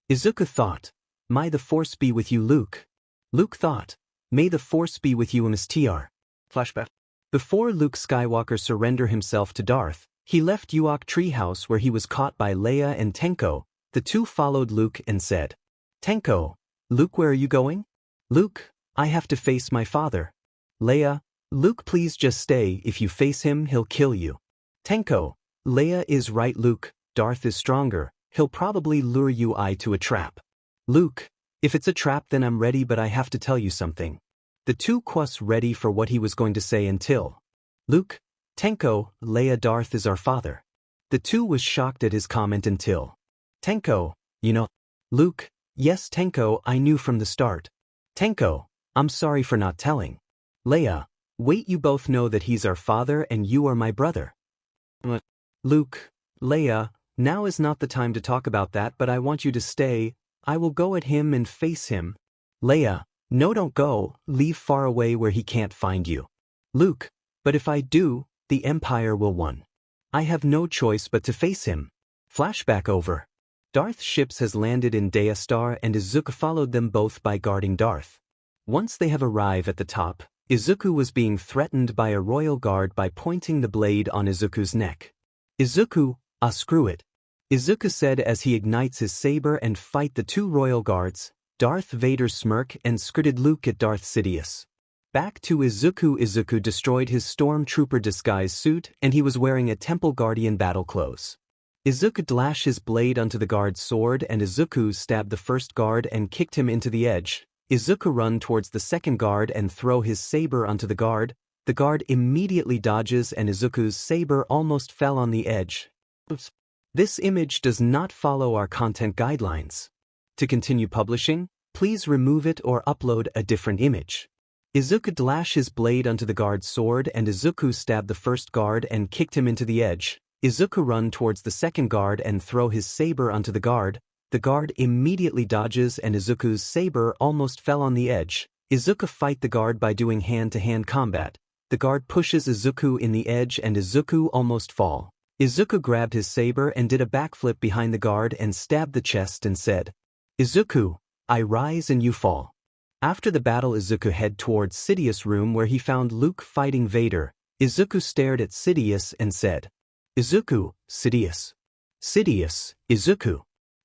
Izuku thought, May the Force be with you Luke. Luke thought, May the Force be with you Mstr. Flashback. Before Luke Skywalker surrender himself to Darth, he left Uok Treehouse where he was caught by Leia and Tenko. The two followed Luke and said, Tenko, Luke where are you going? Luke, I have to face my father. Leia, Luke please just stay, if you face him he'll kill you. Tenko, Leia is right Luke, Darth is stronger, he'll probably lure you to a trap. Luke, if it's a trap then I'm ready but I have to tell you something. The two was ready for what he was going to say until. Luke, Tenko, Leia Darth is our father. The two was shocked at his comment until. Tenko, you know. Luke, yes Tenko I knew from the start. Tenko, I'm sorry for not telling. Leia, wait you both know that he's our father and you are my brother. Luke, Leia, now is not the time to talk about that but I want you to stay, I will go at him and face him. Leia, no don't go, leave far away where he can't find you. Luke, but if I do, the Empire will win. I have no choice but to face him. Flashback over. Darth's ships has landed in Daystar and Izuku followed them both by guarding Darth. Once they have arrived at the top, Izuku was being threatened by a royal guard by pointing the blade on Izuku's neck. Izuku, screw it. Izuku said as he ignites his saber and fight the two royal guards. Darth Vader smirk and skirted Luke at Darth Sidious. Back to Izuku. Izuku destroyed his stormtrooper disguise suit and he was wearing a Temple Guardian battle clothes. Izuku dashed his blade onto the guard's sword and Izuku stabbed the first guard and kicked him into the edge. Izuku run towards the second guard and throw his saber onto the guard. The guard immediately dodges and Izuku's saber almost fell on the edge. Oops. This image does not follow our content guidelines. To continue publishing, please remove it or upload a different image. Izuku dashed his blade onto the guard's sword and Izuku stabbed the first guard and kicked him into the edge. Izuku run towards the second guard and throw his saber onto the guard. The guard immediately dodges and Izuku's saber almost fell on the edge. Izuku fight the guard by doing hand-to-hand combat. The guard pushes Izuku in the edge and Izuku almost fall. Izuku grabbed his saber and did a backflip behind the guard and stabbed the chest and said, Izuku, I rise and you fall. After the battle Izuku head towards Sidious' room where he found Luke fighting Vader. Izuku stared at Sidious and said, Izuku, Sidious. Sidious, Izuku.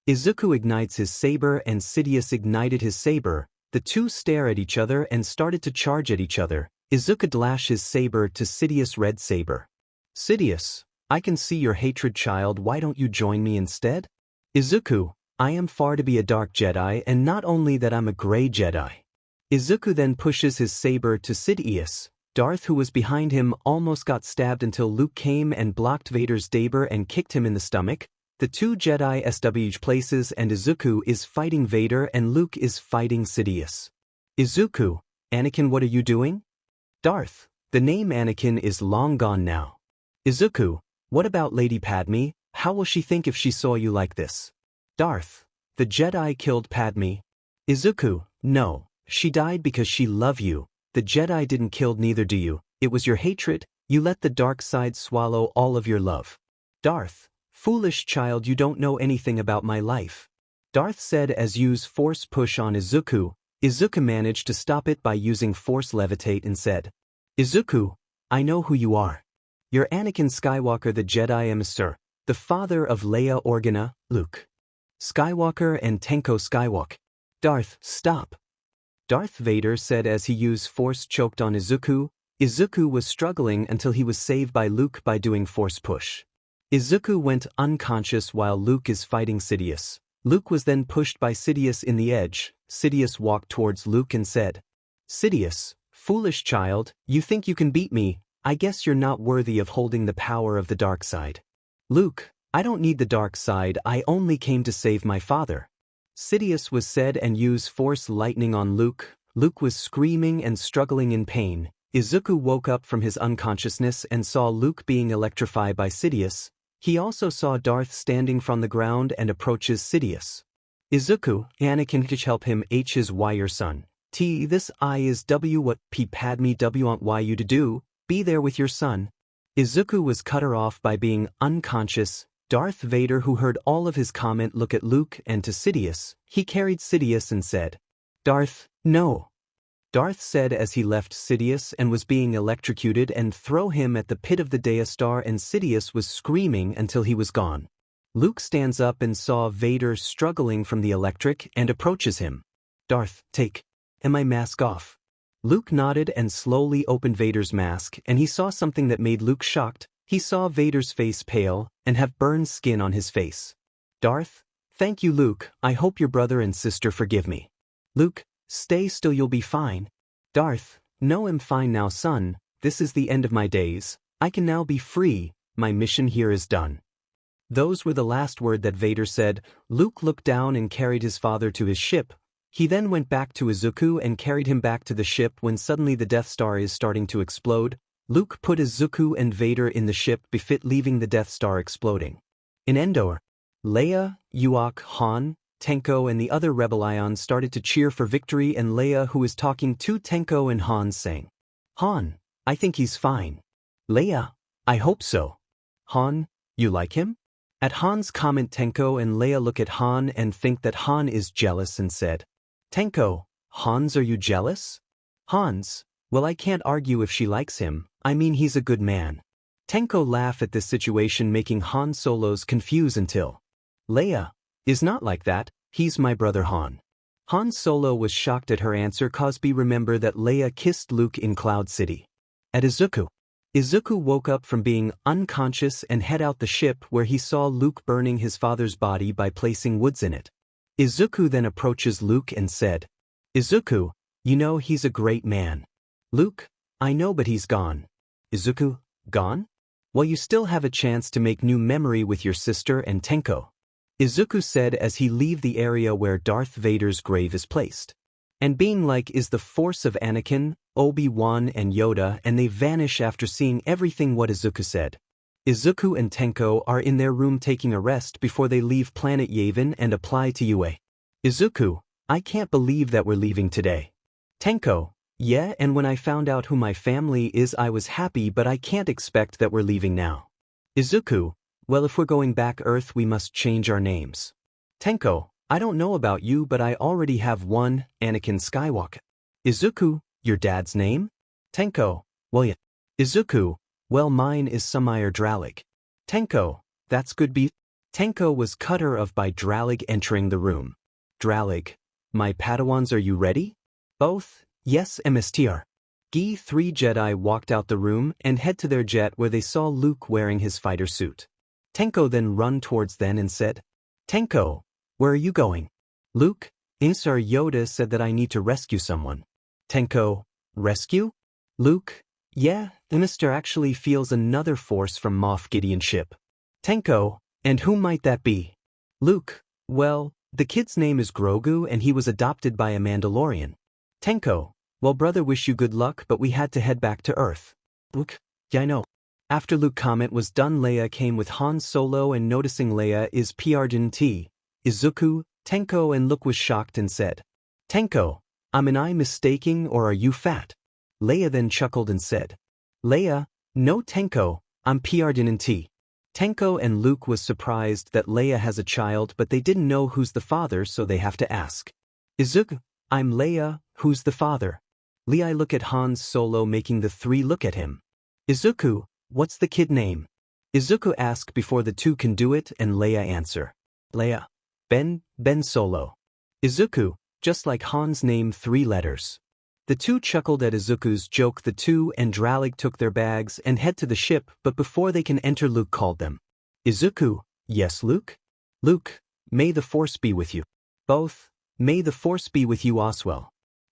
Izuku ignites his saber and Sidious ignited his saber. The two stare at each other and started to charge at each other. Izuku dashed his saber to Sidious' red saber. Sidious, I can see your hatred child, why don't you join me instead? Izuku, I am far to be a dark Jedi and not only that I'm a gray Jedi. Izuku then pushes his saber to Sidious. Darth who was behind him almost got stabbed until Luke came and blocked Vader's saber and kicked him in the stomach. The two Jedi switch places and Izuku is fighting Vader and Luke is fighting Sidious. Izuku, Anakin what are you doing? Darth, the name Anakin is long gone now. Izuku, what about Lady Padme, how will she think if she saw you like this? Darth, the Jedi killed Padme. Izuku, no, she died because she loved you. The Jedi didn't kill neither do you, it was your hatred, you let the dark side swallow all of your love. Darth, foolish child you don't know anything about my life. Darth said as use force push on Izuku. Izuku managed to stop it by using force levitate and said, Izuku, I know who you are. You're Anakin Skywalker, the Jedi emissary, the father of Leia Organa, Luke Skywalker and Tenko Skywalker. Darth, stop. Darth Vader said as he used Force choked on Izuku. Izuku was struggling until he was saved by Luke by doing Force push. Izuku went unconscious while Luke is fighting Sidious. Luke was then pushed by Sidious in the edge. Sidious walked towards Luke and said, Sidious, foolish child, you think you can beat me? I guess you're not worthy of holding the power of the dark side. Luke, I don't need the dark side, I only came to save my father. Sidious was said and used Force lightning on Luke. Luke was screaming and struggling in pain. Izuku woke up from his unconsciousness and saw Luke being electrified by Sidious. He also saw Darth standing from the ground and approaches Sidious. Izuku, Anakin can help him H is why your son. T this I is W what P Padme W want why you to do, be there with your son. Izuku was cut her off by being unconscious. Darth Vader, who heard all of his comment, look at Luke and to Sidious. He carried Sidious and said, Darth, no. Darth said as he left Sidious and was being electrocuted and throw him at the pit of the Death Star, and Sidious was screaming until he was gone. Luke stands up and saw Vader struggling from the electric and approaches him. Darth, take my mask off. Luke nodded and slowly opened Vader's mask, and he saw something that made Luke shocked. He saw Vader's face pale and have burned skin on his face. Darth, thank you Luke, I hope your brother and sister forgive me. Luke, stay still, you'll be fine. Darth, no, I'm fine now son, this is the end of my days, I can now be free, my mission here is done. Those were the last word that Vader said. Luke looked down and carried his father to his ship. He then went back to Izuku and carried him back to the ship when suddenly the Death Star is starting to explode. Luke put Izuku and Vader in the ship befit leaving the Death Star exploding. In Endor, Leia, Ewok, Han, Tenko and the other rebel ions started to cheer for victory, and Leia, who is talking to Tenko and Han, saying, Han, I think he's fine. Leia, I hope so. Han, you like him? At Han's comment, Tenko and Leia look at Han and think that Han is jealous and said, Tenko, Hans, are you jealous? Hans, well, I can't argue if she likes him, I mean he's a good man. Tenko laughed at this situation, making Han Solo's confused until Leia, is not like that, he's my brother Han. Han Solo was shocked at her answer. Cosby remember that Leia kissed Luke in Cloud City. At Izuku. Izuku woke up from being unconscious and head out the ship where he saw Luke burning his father's body by placing woods in it. Izuku then approaches Luke and said, Izuku, you know he's a great man. Luke, I know, but he's gone. Izuku, gone? Well, you still have a chance to make new memory with your sister and Tenko. Izuku said as he leave the area where Darth Vader's grave is placed. And being like is the force of Anakin, Obi-Wan and Yoda, and they vanish after seeing everything what Izuku said. Izuku and Tenko are in their room taking a rest before they leave planet Yavin and apply to UA. Izuku, I can't believe that we're leaving today. Tenko, yeah, and when I found out who my family is I was happy, but I can't expect that we're leaving now. Izuku, well, if we're going back Earth we must change our names. Tenko, I don't know about you, but I already have one, Anakin Skywalker. Izuku, your dad's name? Tenko, well yeah. Izuku, well mine is Sumire Dralig. Tenko, that's good beef. Tenko was cut her of by Dralig entering the room. Dralig, my Padawans, are you ready? Both, yes MSTR. Gi 3 Jedi walked out the room and head to their jet where they saw Luke wearing his fighter suit. Tenko then run towards them and said, Tenko, where are you going? Luke, Insar Yoda said that I need to rescue someone. Tenko, rescue? Luke, yeah, Mr. actually feels another force from Moff Gideon's ship. Tenko, and who might that be? Luke, well, the kid's name is Grogu and he was adopted by a Mandalorian. Tenko, well brother, wish you good luck, but we had to head back to Earth. Luke, yeah I know. After Luke comment was done, Leia came with Han Solo, and noticing Leia is PRDNT, Izuku, Tenko and Luke was shocked and said, Tenko, am I mistaking or are you fat? Leia then chuckled and said, Leia, no Tenko, I'm PRDNT. Tenko and Luke was surprised that Leia has a child, but they didn't know who's the father, so they have to ask. Izuku, I'm Leia, who's the father? Leia look at Han Solo, making the three look at him. Izuku, What's the kid name? Izuku asks before the two can do it and Leia answer. Leia. Ben Solo. Izuku, just like Han's name 3 letters. The two chuckled at Izuku's joke. The two and Dralig took their bags and head to the ship, but before they can enter Luke called them. Izuku, yes Luke? Luke, may the Force be with you. Both, may the Force be with you Oswell.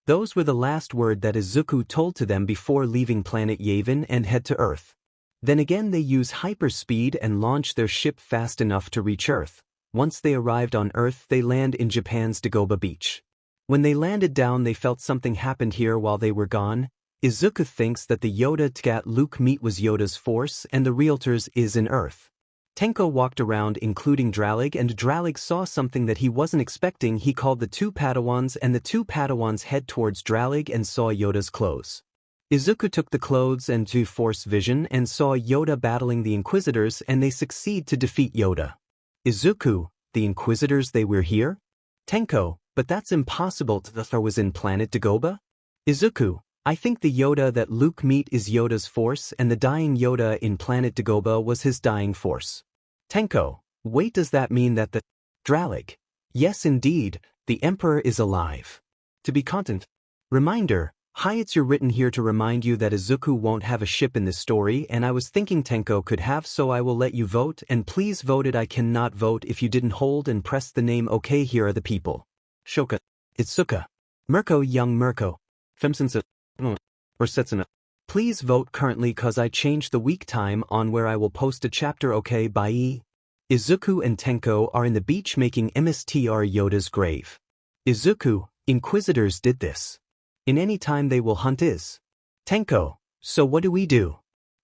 Those were the last word that Izuku told to them before leaving planet Yavin and head to Earth. Then again they use hyperspeed and launch their ship fast enough to reach Earth. Once they arrived on Earth they land in Japan's Dagoba Beach. When they landed down they felt something happened here while they were gone. Izuku thinks that the Yoda Tgat Luke meet was Yoda's Force and the realtors is in Earth. Tenko walked around including Dralig and Dralig saw something that he wasn't expecting. He called the two Padawans and the two Padawans head towards Dralig and saw Yoda's clothes. Izuku took the clothes and to Force vision and saw Yoda battling the Inquisitors and they succeed to defeat Yoda. Izuku, the Inquisitors they were here? Tenko, but that's impossible. Thor was in planet Dagoba? Izuku, I think the Yoda that Luke meet is Yoda's Force and the dying Yoda in planet Dagoba was his dying Force. Tenko, wait, does that mean that the Dralig? Yes indeed, the Emperor is alive. To be content. Reminder, hi, it's your written here to remind you that Izuku won't have a ship in this story and I was thinking Tenko could have, so I will let you vote and please vote it. I cannot vote if you didn't hold and press the name. Okay, here are the people. Shoka, Itsuka, Mirko, young Mirko, Femsensa, or Setsuna. Please vote currently cause I changed the week time on where I will post a chapter. Okay, bye. Izuku and Tenko are in the beach making MSTR Yoda's grave. Izuku, Inquisitors did this. In any time they will hunt is. Tenko, so what do we do?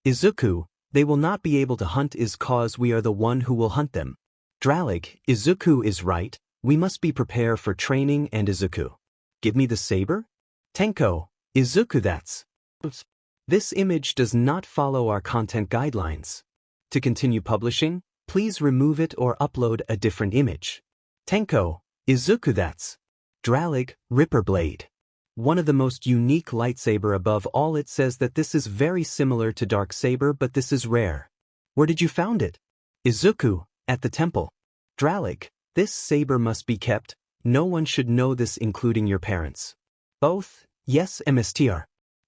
Izuku, they will not be able to hunt is cause we are the one who will hunt them. Dralig, Izuku is right, we must be prepared for training and Izuku. Give me the saber? Tenko, Izuku that's. Oops. This image does not follow our content guidelines. To continue publishing, please remove it or upload a different image. Tenko, Izuku that's. Dralig, Ripper Blade. One of the most unique lightsaber. Above all it says that this is very similar to Dark Saber but this is rare. Where did you found it? Izuku, at the temple. Dralig, this saber must be kept, no one should know this including your parents. Both, yes MSTR.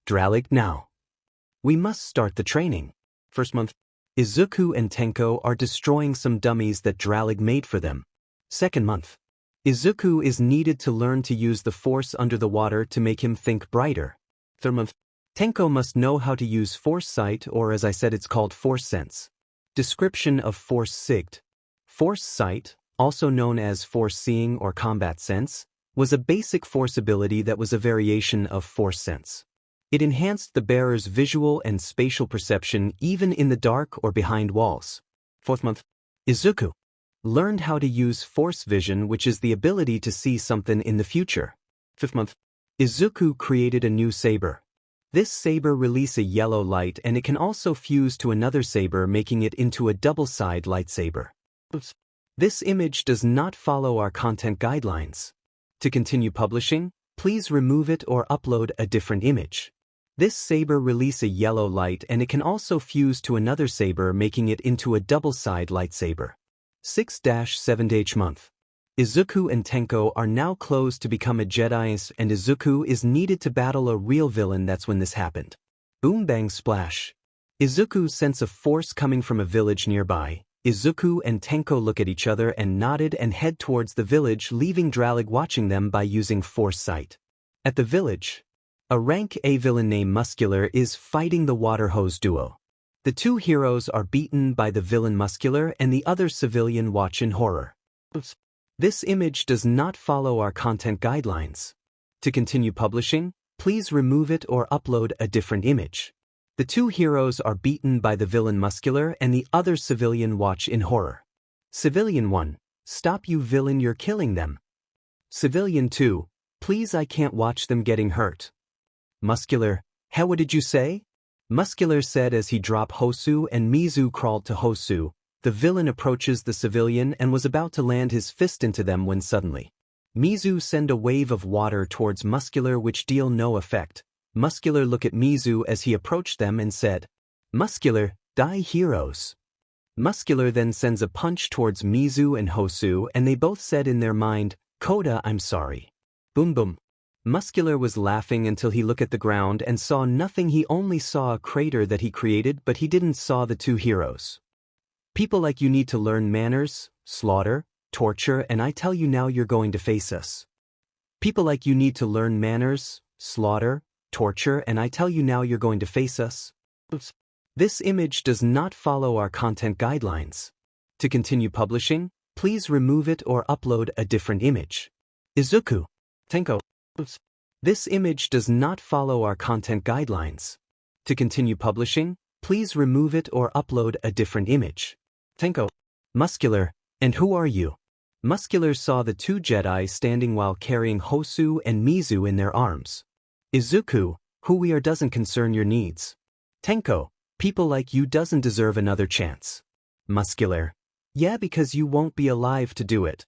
Dralig, now. We must start the training. First month. Izuku and Tenko are destroying some dummies that Dralig made for them. Second month. Izuku is needed to learn to use the Force under the water to make him think brighter. Third month. Tenko must know how to use Force Sight, or as I said it's called Force Sense. Description of Force Sight. Force Sight, also known as Force Seeing or Combat Sense, was a basic Force ability that was a variation of Force Sense. It enhanced the bearer's visual and spatial perception even in the dark or behind walls. Fourth month. Izuku learned how to use Force Vision, which is the ability to see something in the future. Fifth month. Izuku created a new saber. This saber releases a yellow light and it can also fuse to another saber, making it into a double-side lightsaber. Oops. This image does not follow our content guidelines. To continue publishing, please remove it or upload a different image. This saber releases a yellow light and it can also fuse to another saber, making it into a double-side lightsaber. 6-7 month. Izuku and Tenko are now close to become a Jedi and Izuku is needed to battle a real villain. That's when this happened. Boom bang splash. Izuku sense a force coming from a village nearby. Izuku and Tenko look at each other and nodded and head towards the village, leaving Dralig watching them by using Force Sight. At the village, a rank A villain named Muscular is fighting the water hose duo. The two heroes are beaten by the villain Muscular and the other civilian watch in horror. Oops. This image does not follow our content guidelines. To continue publishing, please remove it or upload a different image. The two heroes are beaten by the villain Muscular and the other civilian watch in horror. Civilian 1, stop you villain, you're killing them. Civilian 2, please, I can't watch them getting hurt. Muscular, how, what did you say? Muscular said as he dropped Hosu and Mizu crawled to Hosu. The villain approaches the civilian and was about to land his fist into them when suddenly Mizu send a wave of water towards Muscular which deal no effect. Muscular look at Mizu as he approached them and said, Muscular, Die heroes. Muscular then sends a punch towards Mizu and Hosu and they both said in their mind, Koda, I'm sorry. Boom boom. Muscular was laughing until he looked at the ground and saw nothing. He only saw a crater that he created, but he didn't saw the two heroes. People like you need to learn manners, slaughter, torture, and I tell you now you're going to face us. People like you need to learn manners, slaughter, torture, and I tell you now you're going to face us. Oops. This image does not follow our content guidelines. To continue publishing, please remove it or upload a different image. Izuku. Tenko. Oops. This image does not follow our content guidelines. To continue publishing, please remove it or upload a different image. Tenko. Muscular. And who are you? Muscular saw the two Jedi standing while carrying Hosu and Mizu in their arms. Izuku, who we are doesn't concern your needs. Tenko. People like you doesn't deserve another chance. Muscular. Yeah, because you won't be alive to do it.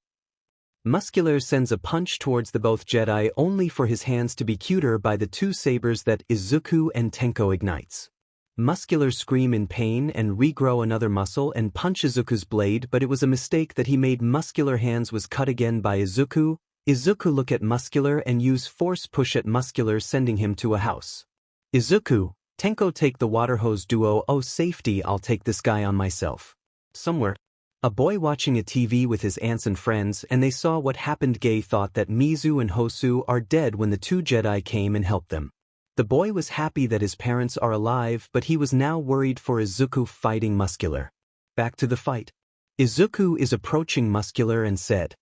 Muscular sends a punch towards the both Jedi only for his hands to be cuter by the two sabers that Izuku and Tenko ignites. Muscular scream in pain and regrow another muscle and punch Izuku's blade, but it was a mistake that he made. Muscular hands was cut again by Izuku. Izuku look at Muscular and use force push at Muscular, sending him to a house. Izuku, Tenko take the water hose duo. Oh safety, I'll take this guy on myself. Somewhere. A boy watching a TV with his aunts and friends and they saw what happened. Gay thought that Mizu and Hosu are dead when the two Jedi came and helped them. The boy was happy that his parents are alive, but he was now worried for Izuku fighting Muscular. Back to the fight. Izuku is approaching Muscular and said,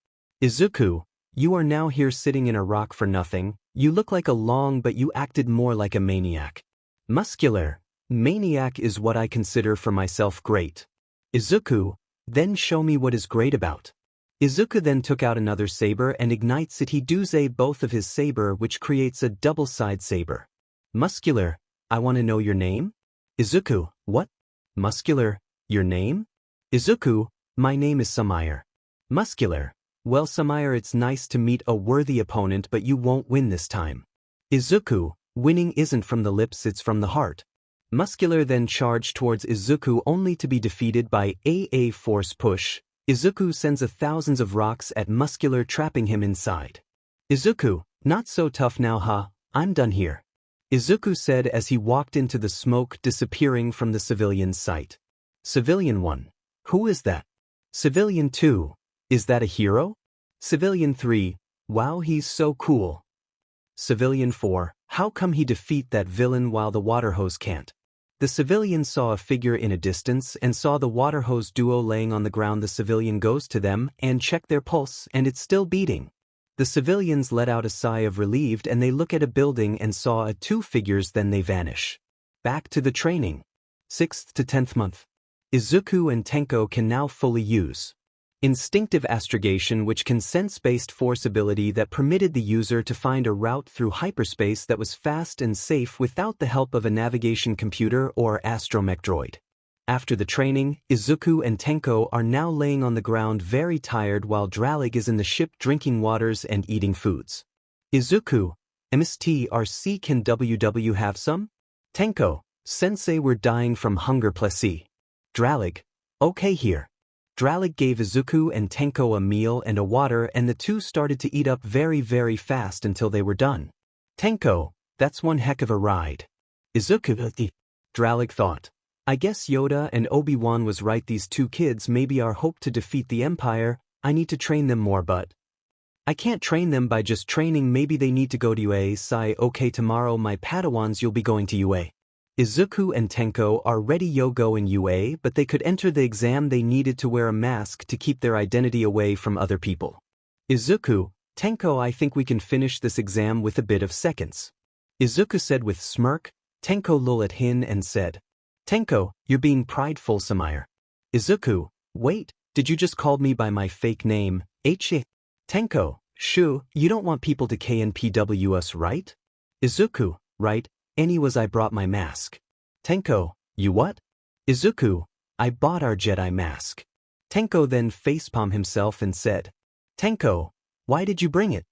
Izuku, you are now here sitting in a rock for nothing. You look like a long but you acted more like a maniac. Muscular, maniac is what I consider for myself great. Izuku, then show me what is great about. Izuku then took out another saber and ignites it. He does both of his saber, which creates a double-side saber. Muscular, I want to know your name? Izuku, what? Muscular, your name? Izuku, my name is Samire. Muscular, well Samire, it's nice to meet a worthy opponent, but you won't win this time. Izuku, winning isn't from the lips, it's from the heart. Muscular then charged towards Izuku only to be defeated by a force push. Izuku sends thousands of rocks at Muscular, trapping him inside. Izuku, not so tough now, huh? I'm done here. Izuku said as he walked into the smoke, disappearing from the civilian's sight. Civilian 1. Who is that? Civilian 2. Is that a hero? Civilian 3. Wow, he's so cool. Civilian 4. How come he defeat that villain while the water hose can't? The civilian saw a figure in a distance and saw the water hose duo laying on the ground. The civilian goes to them and check their pulse and it's still beating. The civilians let out a sigh of relieved and they look at a building and saw two figures, then they vanish. Back to the training. 6th to 10th month. Izuku and Tenko can now fully use instinctive astrogation, which can sense-based force ability that permitted the user to find a route through hyperspace that was fast and safe without the help of a navigation computer or astromech droid. After the training, Izuku and Tenko are now laying on the ground very tired while Dralig is in the ship drinking waters and eating foods. Izuku, MSTRC, can WW have some? Tenko, Sensei, we're dying from hunger plessis. Dralig, okay here. Dralig gave Izuku and Tenko a meal and a water and the two started to eat up very fast until they were done. Tenko, that's one heck of a ride. Izuku, Dralig thought. I guess Yoda and Obi-Wan was right, these two kids may be our hope to defeat the Empire. I need to train them more, but I can't train them by just training. Maybe they need to go to UA. Sai, okay, tomorrow my Padawans, you'll be going to UA. Izuku and Tenko are ready to go in UA, but they could enter the exam. They needed to wear a mask to keep their identity away from other people. Izuku, Tenko, I think we can finish this exam with a bit of seconds. Izuku said with smirk. Tenko looked at him and said, Tenko, you're being prideful, Samire. Izuku, wait, did you just call me by my fake name, H? Tenko, shoo, you don't want people to KNPW us, right? Izuku, right. Anyways, I brought my mask. Tenko, you what? Izuku, I bought our Jedi mask. Tenko then facepalmed himself and said, Tenko, why did you bring it?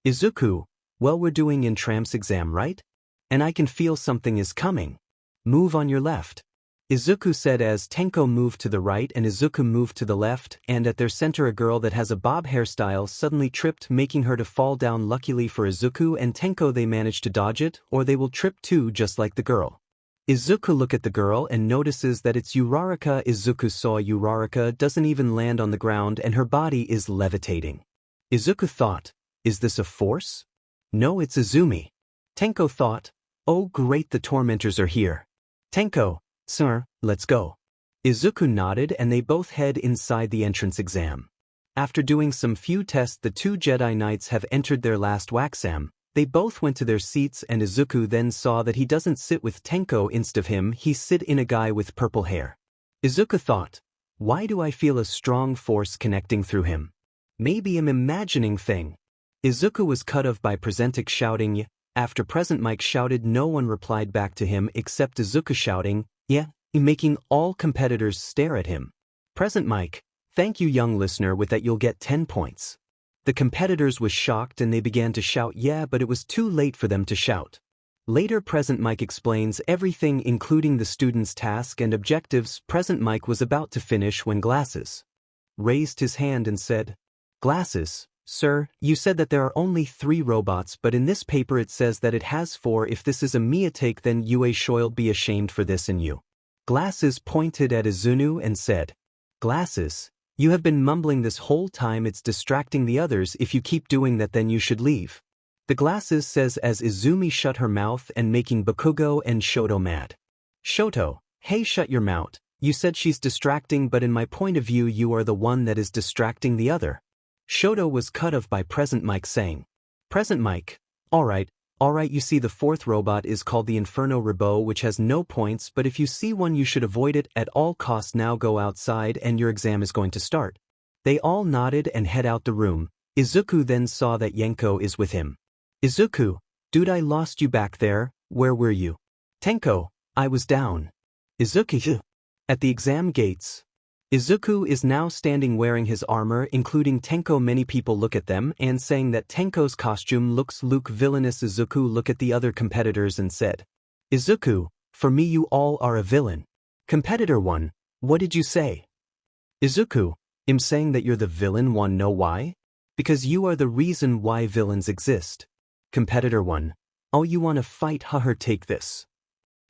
Izuku, well, we're doing entrance exam, right? And I can feel something is coming. Move on your left. Izuku said as Tenko moved to the right and Izuku moved to the left, and at their center a girl that has a bob hairstyle suddenly tripped, making her to fall down. Luckily for Izuku and Tenko they managed to dodge it, or they will trip too just like the girl. Izuku look at the girl and notices that it's Uraraka. Izuku saw Uraraka doesn't even land on the ground and her body is levitating. Izuku thought, is this a force? No, it's Izumi. Tenko thought, oh great, the tormentors are here. Tenko, sir, let's go. Izuku nodded and they both head inside the entrance exam. After doing some few tests, the two Jedi Knights have entered their last waxam. They both went to their seats and Izuku then saw that he doesn't sit with Tenko instead of him, he sit in a guy with purple hair. Izuku thought, why do I feel a strong force connecting through him? Maybe I'm imagining thing. Izuku was cut off by Presentic shouting, after Present Mike shouted no one replied back to him except Izuku shouting, yeah, making all competitors stare at him. Present Mike, thank you young listener, with that you'll get 10 points. The competitors was shocked and they began to shout yeah, but it was too late for them to shout. Later Present Mike explains everything including the students' task and objectives. Present Mike was about to finish when Glasses raised his hand and said, Glasses, sir, you said that there are only 3 robots, but in this paper it says that it has 4. If this is a mistake, then you should be ashamed for this. And you. Glasses pointed at Izunu and said, Glasses, you have been mumbling this whole time, it's distracting the others. If you keep doing that then you should leave. The Glasses says as Izumi shut her mouth and making Bakugo and Shoto mad. Shoto, hey, shut your mouth. You said she's distracting, but in my point of view you are the one that is distracting the other. Shoto was cut off by Present Mike saying, Present Mike, alright, you see the 4th robot is called the Inferno Robot, which has no points, but if you see one you should avoid it at all costs. Now go outside and your exam is going to start. They all nodded and head out the room. Izuku then saw that Yenko is with him. Izuku, dude, I lost you back there, where were you? Tenko, I was down. Izuku, at the exam gates. Izuku is now standing wearing his armor including Tenko. Many people look at them and saying that Tenko's costume looks villainous. Izuku look at the other competitors and said, Izuku, for me you all are a villain. Competitor 1, what did you say? Izuku, I'm saying that you're the villain. Want know why? Because you are the reason why villains exist. Competitor 1, oh you wanna fight? Haha, take this.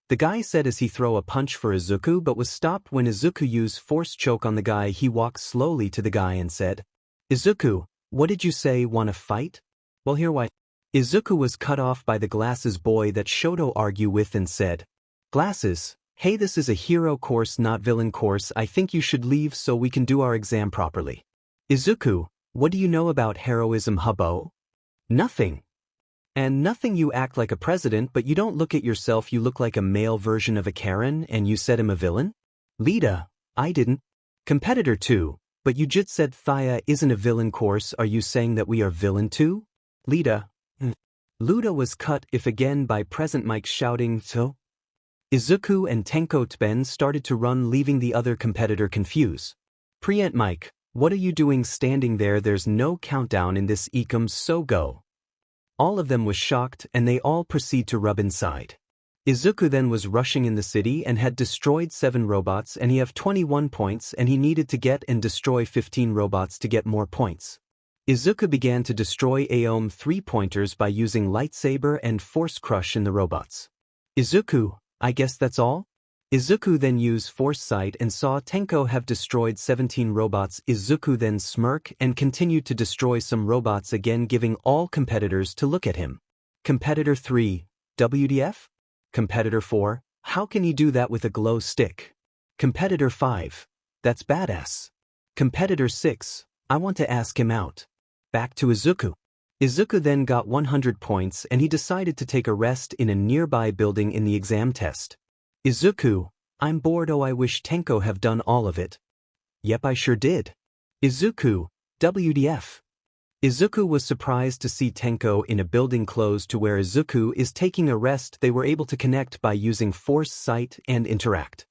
The guy said as he throw a punch for Izuku but was stopped when Izuku used force choke on the guy. He walked slowly to the guy and said, Izuku, what did you say, wanna fight? Well, here why. Izuku was cut off by the Glasses boy that Shoto argue with and said, Glasses, hey, this is a hero course not villain course. I think you should leave so we can do our exam properly. Izuku, what do you know about heroism, hubbo? Nothing. And nothing. You act like a president but you don't look at yourself, you look like a male version of a Karen, and you said him a villain? Lita, I didn't. Competitor 2, but you just said Thea isn't a villain course. Are you saying that we are villain too? Lita, Luda was cut if again by Present Mike shouting so. Izuku and Tenko Tben started to run, leaving the other competitor confused. Present Mike, what are you doing standing there? There's no countdown in this ecom, so go. All of them was shocked and they all proceed to rub inside. Izuku then was rushing in the city and had destroyed 7 robots and he have 21 points and he needed to get and destroy 15 robots to get more points. Izuku began to destroy Aom 3-pointers by using lightsaber and force crush in the robots. Izuku, I guess that's all? Izuku then used force sight and saw Tenko have destroyed 17 robots. Izuku then smirked and continued to destroy some robots again, giving all competitors to look at him. Competitor 3, WDF? Competitor 4, how can he do that with a glow stick? Competitor 5, that's badass. Competitor 6, I want to ask him out. Back to Izuku. Izuku then got 100 points and he decided to take a rest in a nearby building in the exam test. Izuku, I'm bored. Oh, I wish Tenko have done all of it. Yep, I sure did. Izuku, WDF. Izuku was surprised to see Tenko in a building close to where Izuku is taking a rest. They were able to connect by using force sight and interact.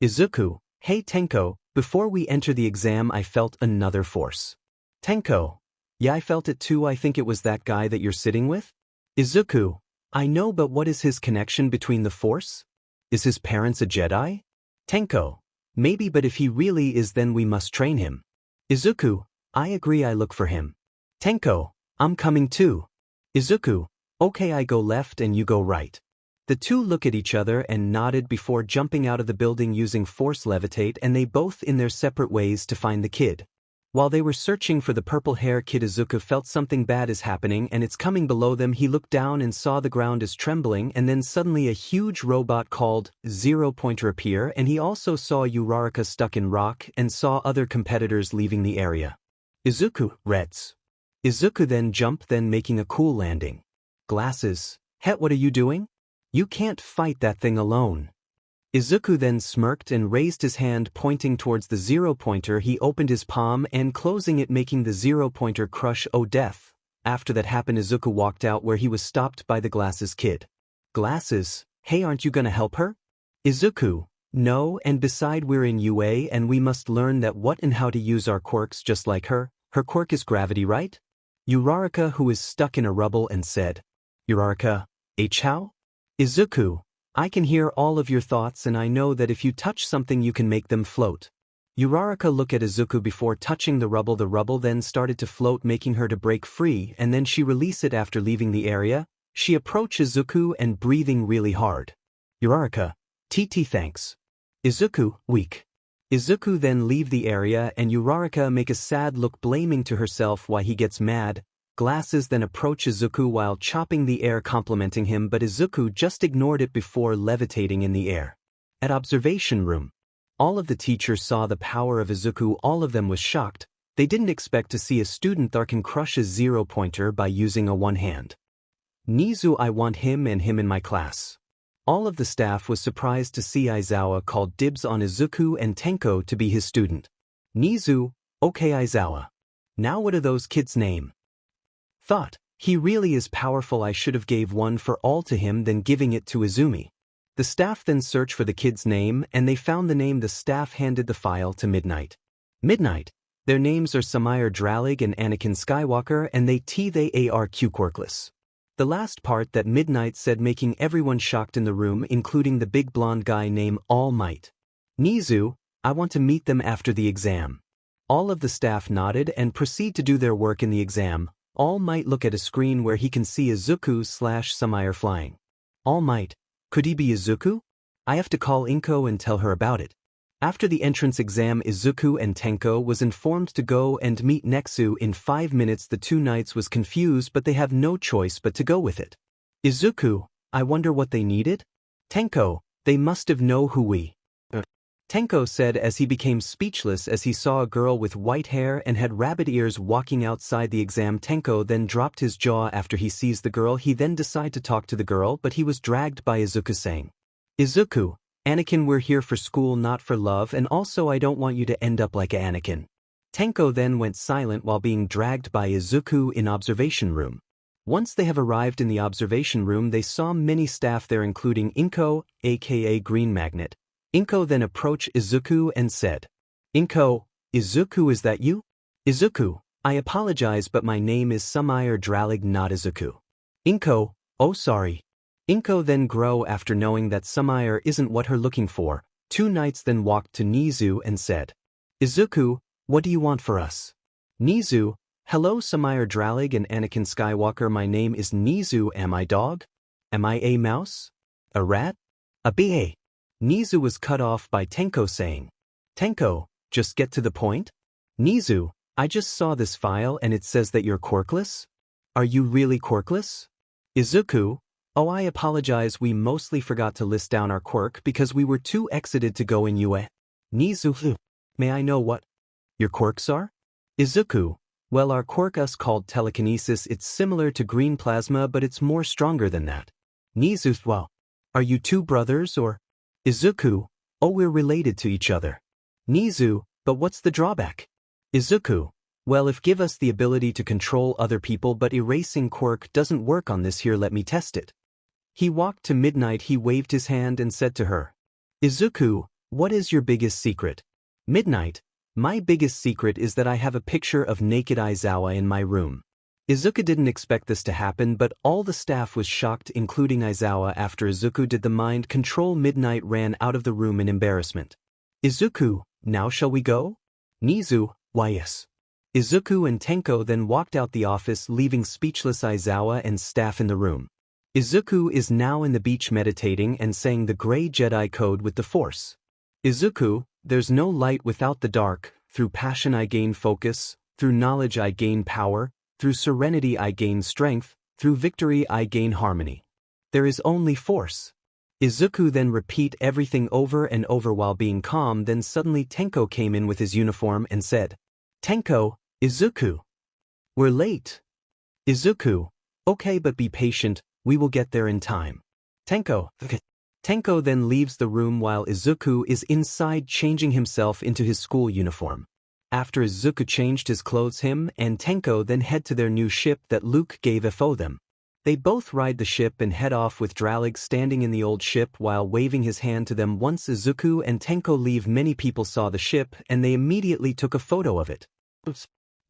Izuku, hey Tenko, before we enter the exam I felt another force. Tenko, yeah, I felt it too. I think it was that guy that you're sitting with. Izuku, I know, but what is his connection between the force? Is his parents a Jedi? Tenko. Maybe, but if he really is, then we must train him. Izuku. I agree, I look for him. Tenko. I'm coming too. Izuku. Okay, I go left and you go right. The two look at each other and nodded before jumping out of the building using force levitate, and they both in their separate ways to find the kid. While they were searching for the purple hair kid, Izuku felt something bad is happening and it's coming below them. He looked down and saw the ground is trembling, and then suddenly a huge robot called Zero Pointer appear, and he also saw Uraraka stuck in rock and saw other competitors leaving the area. Izuku, Reds. Izuku then jumped, then making a cool landing. Glasses. Het, what are you doing? You can't fight that thing alone. Izuku then smirked and raised his hand pointing towards the Zero Pointer. He opened his palm and closing it, making the Zero Pointer crush. Oh death. After that happened, Izuku walked out where he was stopped by the Glasses kid. Glasses, hey, aren't you gonna help her? Izuku, no, and beside we're in UA and we must learn that what and how to use our quirks just like her. Her quirk is gravity, right? Uraraka, who is stuck in a rubble, and said. Uraraka, how? Izuku, I can hear all of your thoughts and I know that if you touch something you can make them float. Uraraka looked at Izuku before touching the rubble then started to float, making her to break free, and then she released it after leaving the area. She approached Izuku and breathing really hard. Uraraka, TT thanks. Izuku, weak. Izuku then leave the area and Uraraka make a sad look, blaming to herself why he gets mad. Glasses then approach Izuku while chopping the air, complimenting him, but Izuku just ignored it before levitating in the air. At observation room, all of the teachers saw the power of Izuku. All of them was shocked. They didn't expect to see a student that can crush a Zero Pointer by using a one hand. Nizu, I want him and him in my class. All of the staff was surprised to see Aizawa called dibs on Izuku and Tenko to be his student. Nizu, okay Aizawa. Now what are those kids' name? Thought, he really is powerful, I should have gave one for all to him than giving it to Izumi. The staff then searched for the kid's name and they found the name. The staff handed the file to Midnight. Midnight, their names are Samire Dralig and Anakin Skywalker, and they ARQ Quirkless. The last part that Midnight said, making everyone shocked in the room, including the big blonde guy named All Might. Nizu, I want to meet them after the exam. All of the staff nodded and proceed to do their work in the exam. All Might look at a screen where he can see Izuku/Samire flying. All Might, could he be Izuku? I have to call Inko and tell her about it. After the entrance exam, Izuku and Tenko was informed to go and meet Nexu in 5 minutes. The two knights was confused, but they have no choice but to go with it. Izuku, I wonder what they needed? Tenko, they must have know who we. Tenko said as he became speechless as he saw a girl with white hair and had rabbit ears walking outside the exam. Tenko then dropped his jaw after he sees the girl. He then decided to talk to the girl, but he was dragged by Izuku saying, Izuku, Anakin, we're here for school, not for love, and also I don't want you to end up like Anakin. Tenko then went silent while being dragged by Izuku in observation room. Once they have arrived in the observation room, they saw many staff there including Inko, aka Green Magnet. Inko then approached Izuku and said, Inko, Izuku, is that you? Izuku, I apologize but my name is Samire Dralig, not Izuku. Inko, oh sorry. Inko then grew after knowing that Samire isn't what her looking for. Two knights then walked to Nizu and said, Izuku, what do you want for us? Nizu, hello Samire Dralig and Anakin Skywalker, my name is Nizu. Am I dog? Am I a mouse? A rat? A ba? Nizu was cut off by Tenko saying, Tenko, just get to the point? Nizu, I just saw this file and it says that you're quirkless? Are you really quirkless? Izuku, oh I apologize, we mostly forgot to list down our quirk because we were too excited to go in UA. Nizu, may I know what your quirks are? Izuku, well our quirk is called telekinesis. It's similar to green plasma but it's more stronger than that. Nizu, well, are you two brothers or? Izuku, oh we're related to each other. Nizu, but what's the drawback? Izuku, well if give us the ability to control other people but erasing quirk doesn't work on this here, let me test it. He walked to Midnight, he waved his hand and said to her, Izuku, what is your biggest secret? Midnight, my biggest secret is that I have a picture of naked Aizawa in my room. Izuku didn't expect this to happen, but all the staff was shocked, including Aizawa. After Izuku did the mind control, Midnight ran out of the room in embarrassment. Izuku, now shall we go? Nizu, why yes. Izuku and Tenko then walked out the office, leaving speechless Aizawa and staff in the room. Izuku is now in the beach meditating and saying the Grey Jedi Code with the Force. Izuku, there's no light without the dark. Through passion I gain focus, through knowledge I gain power, through serenity I gain strength, through victory I gain harmony. There is only force. Izuku then repeat everything over and over while being calm. Then suddenly Tenko came in with his uniform and said, Tenko, Izuku. We're late. Izuku, okay, but be patient, we will get there in time. Tenko. Tenko then leaves the room while Izuku is inside changing himself into his school uniform. After Izuku changed his clothes, him and Tenko then head to their new ship that Luke gave FO them. They both ride the ship and head off with Dralig standing in the old ship while waving his hand to them. Once Izuku and Tenko leave, many people saw the ship and they immediately took a photo of it.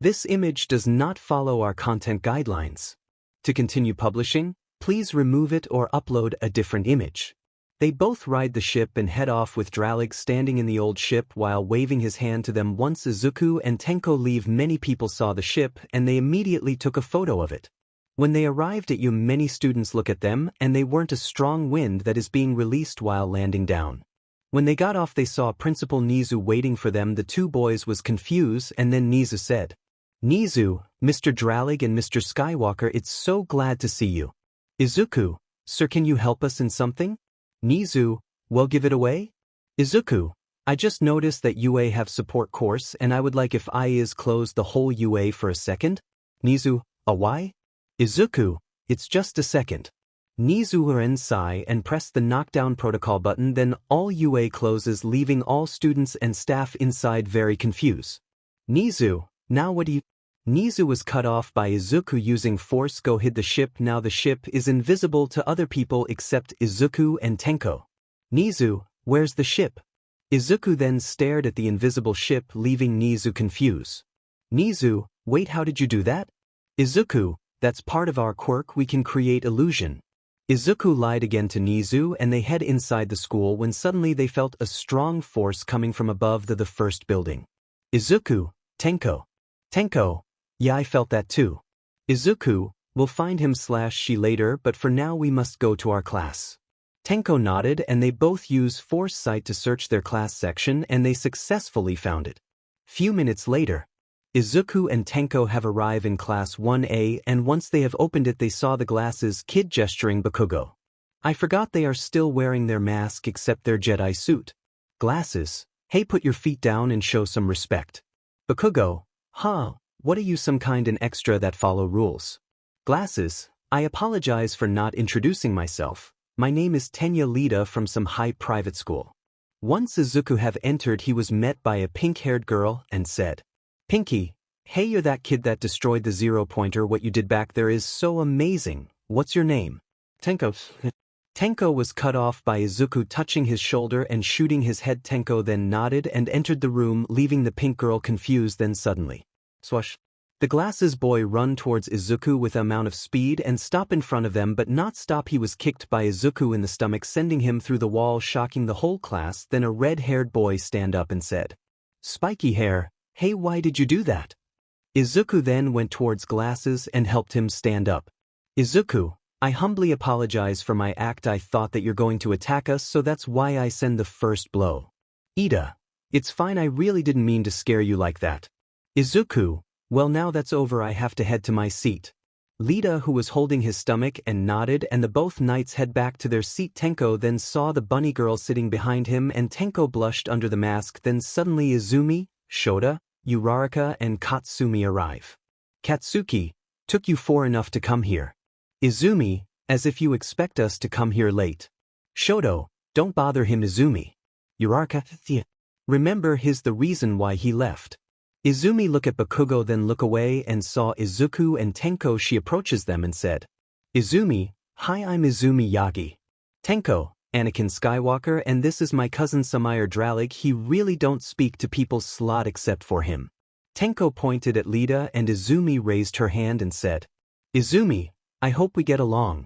This image does not follow our content guidelines. To continue publishing, please remove it or upload a different image. They both ride the ship and head off with Dralig standing in the old ship while waving his hand to them. Once Izuku and Tenko leave, many people saw the ship and they immediately took a photo of it. When they arrived at Yu, many students look at them and they weren't a strong wind that is being released while landing down. When they got off, they saw Principal Nizu waiting for them. The two boys was confused and then Nizu said, Nizu, Mr. Dralig and Mr. Skywalker, it's so glad to see you. Izuku, sir, can you help us in something? Nizu, well, give it away? Izuku, I just noticed that UA have support course and I would like if I is close the whole UA for a second. Nizu, a why? Izuku, it's just a second. Nizu sigh and press the knockdown protocol button, then all UA closes, leaving all students and staff inside very confused. Nizu, now what do you... Nizu was cut off by Izuku using force. Go hid the ship. Now the ship is invisible to other people except Izuku and Tenko. Nizu, where's the ship? Izuku then stared at the invisible ship, leaving Nizu confused. Nizu, wait, how did you do that? Izuku, that's part of our quirk, we can create illusion. Izuku lied again to Nizu and they head inside the school when suddenly they felt a strong force coming from above the first building. Izuku, Tenko. Tenko, yeah, I felt that too. Izuku, we'll find him/she later, but for now we must go to our class. Tenko nodded and they both use force sight to search their class section and they successfully found it. Few minutes later, Izuku and Tenko have arrived in class 1A and once they have opened it they saw the glasses kid gesturing Bakugo. I forgot they are still wearing their mask except their Jedi suit. Glasses, hey, put your feet down and show some respect. Bakugo, huh, what are you, some kind an extra that follow rules? Glasses, I apologize for not introducing myself. My name is Tenya Lida from some high private school. Once Izuku have entered he was met by a pink-haired girl and said, Pinky, hey, you're that kid that destroyed the zero-pointer. What you did back there is so amazing. What's your name? Tenko. Tenko was cut off by Izuku touching his shoulder and shooting his head. Tenko then nodded and entered the room, leaving the pink girl confused. Then suddenly, swash. The glasses boy run towards Izuku with an amount of speed and stop in front of them, but not stop. He was kicked by Izuku in the stomach, sending him through the wall, shocking the whole class. Then a red-haired boy stand up and said, Spiky hair, hey, why did you do that? Izuku then went towards glasses and helped him stand up. Izuku, I humbly apologize for my act. I thought that you're going to attack us, so that's why I send the first blow. Ida, it's fine, I really didn't mean to scare you like that. Izuku, well, now that's over, I have to head to my seat. Lida, who was holding his stomach, and nodded, and the both knights head back to their seat. Tenko then saw the bunny girl sitting behind him and Tenko blushed under the mask. Then suddenly Izumi, Shota, Uraraka and Katsumi arrive. Katsuki, took you far enough to come here. Izumi, as if you expect us to come here late. Shoto, don't bother him. Izumi. Uraraka, remember he's the reason why he left. Izumi look at Bakugo then look away and saw Izuku and Tenko. She approaches them and said, Izumi, hi, I'm Izumi Yagi. Tenko, Anakin Skywalker, and this is my cousin Samir Dralig. He really don't speak to people slot except for him. Tenko pointed at Lida and Izumi raised her hand and said, Izumi, I hope we get along.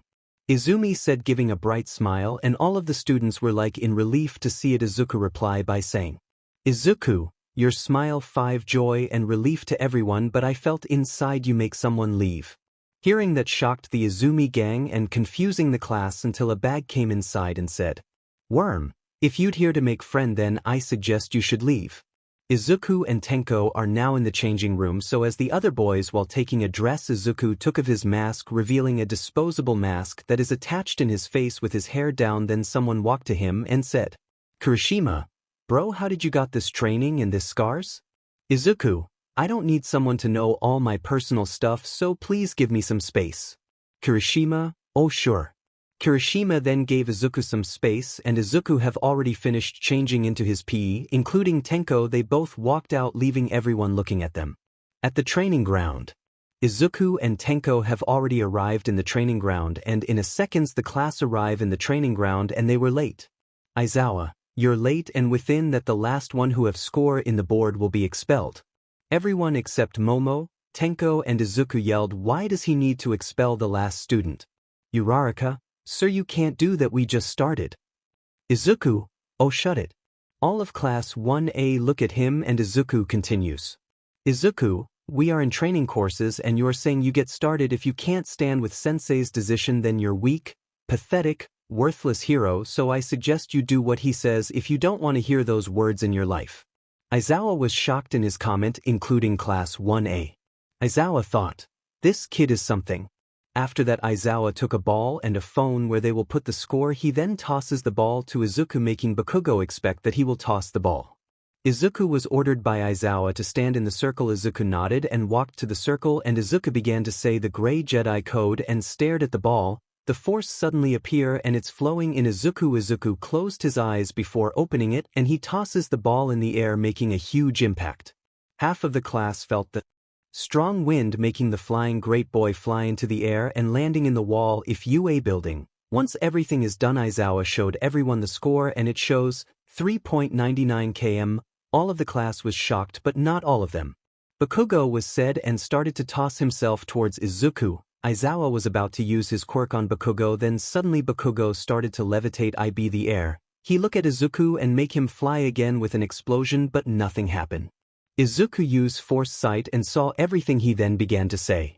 Izumi said, giving a bright smile, and all of the students were like in relief to see it. Izuku reply by saying, Izuku, your smile 5 joy and relief to everyone, but I felt inside you make someone leave. Hearing that shocked the Izumi gang and confusing the class until a bag came inside and said, Worm, if you'd here to make friend then I suggest you should leave. Izuku and Tenko are now in the changing room, so as the other boys while taking a dress, Izuku took off his mask, revealing a disposable mask that is attached in his face with his hair down. Then someone walked to him and said, Kirishima, bro, how did you got this training and this scars? Izuku, I don't need someone to know all my personal stuff, so please give me some space. Kirishima, oh sure. Kirishima then gave Izuku some space, and Izuku have already finished changing into his PE, including Tenko. They both walked out, leaving everyone looking at them. At the training ground. Izuku and Tenko have already arrived in the training ground, and in a seconds the class arrive in the training ground, and they were late. Aizawa, you're late, and within that the last one who have score in the board will be expelled. Everyone except Momo, Tenko and Izuku yelled, why does he need to expel the last student? Uraraka, sir, you can't do that, we just started. Izuku, oh shut it. All of class 1A look at him, and Izuku continues. Izuku, we are in training courses and you're saying you get started. If you can't stand with sensei's decision then you're weak, pathetic, worthless hero, so I suggest you do what he says if you don't want to hear those words in your life. Aizawa was shocked in his comment, including class 1A. Aizawa thought, this kid is something. After that Aizawa took a ball and a phone where they will put the score. He then tosses the ball to Izuku, making Bakugo expect that he will toss the ball. Izuku was ordered by Aizawa to stand in the circle. Izuku nodded and walked to the circle, and Izuku began to say the Grey Jedi Code and stared at the ball. The force suddenly appear and it's flowing in Izuku. Izuku closed his eyes before opening it, and he tosses the ball in the air, making a huge impact. Half of the class felt the strong wind, making the flying great boy fly into the air and landing in the wall if UA building. Once everything is done, Aizawa showed everyone the score, and it shows 3.99 km. All of the class was shocked, but not all of them. Bakugo was said and started to toss himself towards Izuku. Aizawa was about to use his quirk on Bakugo, then suddenly Bakugo started to levitate IB the air. He looked at Izuku and make him fly again with an explosion, but nothing happened. Izuku used force sight and saw everything. He then began to say,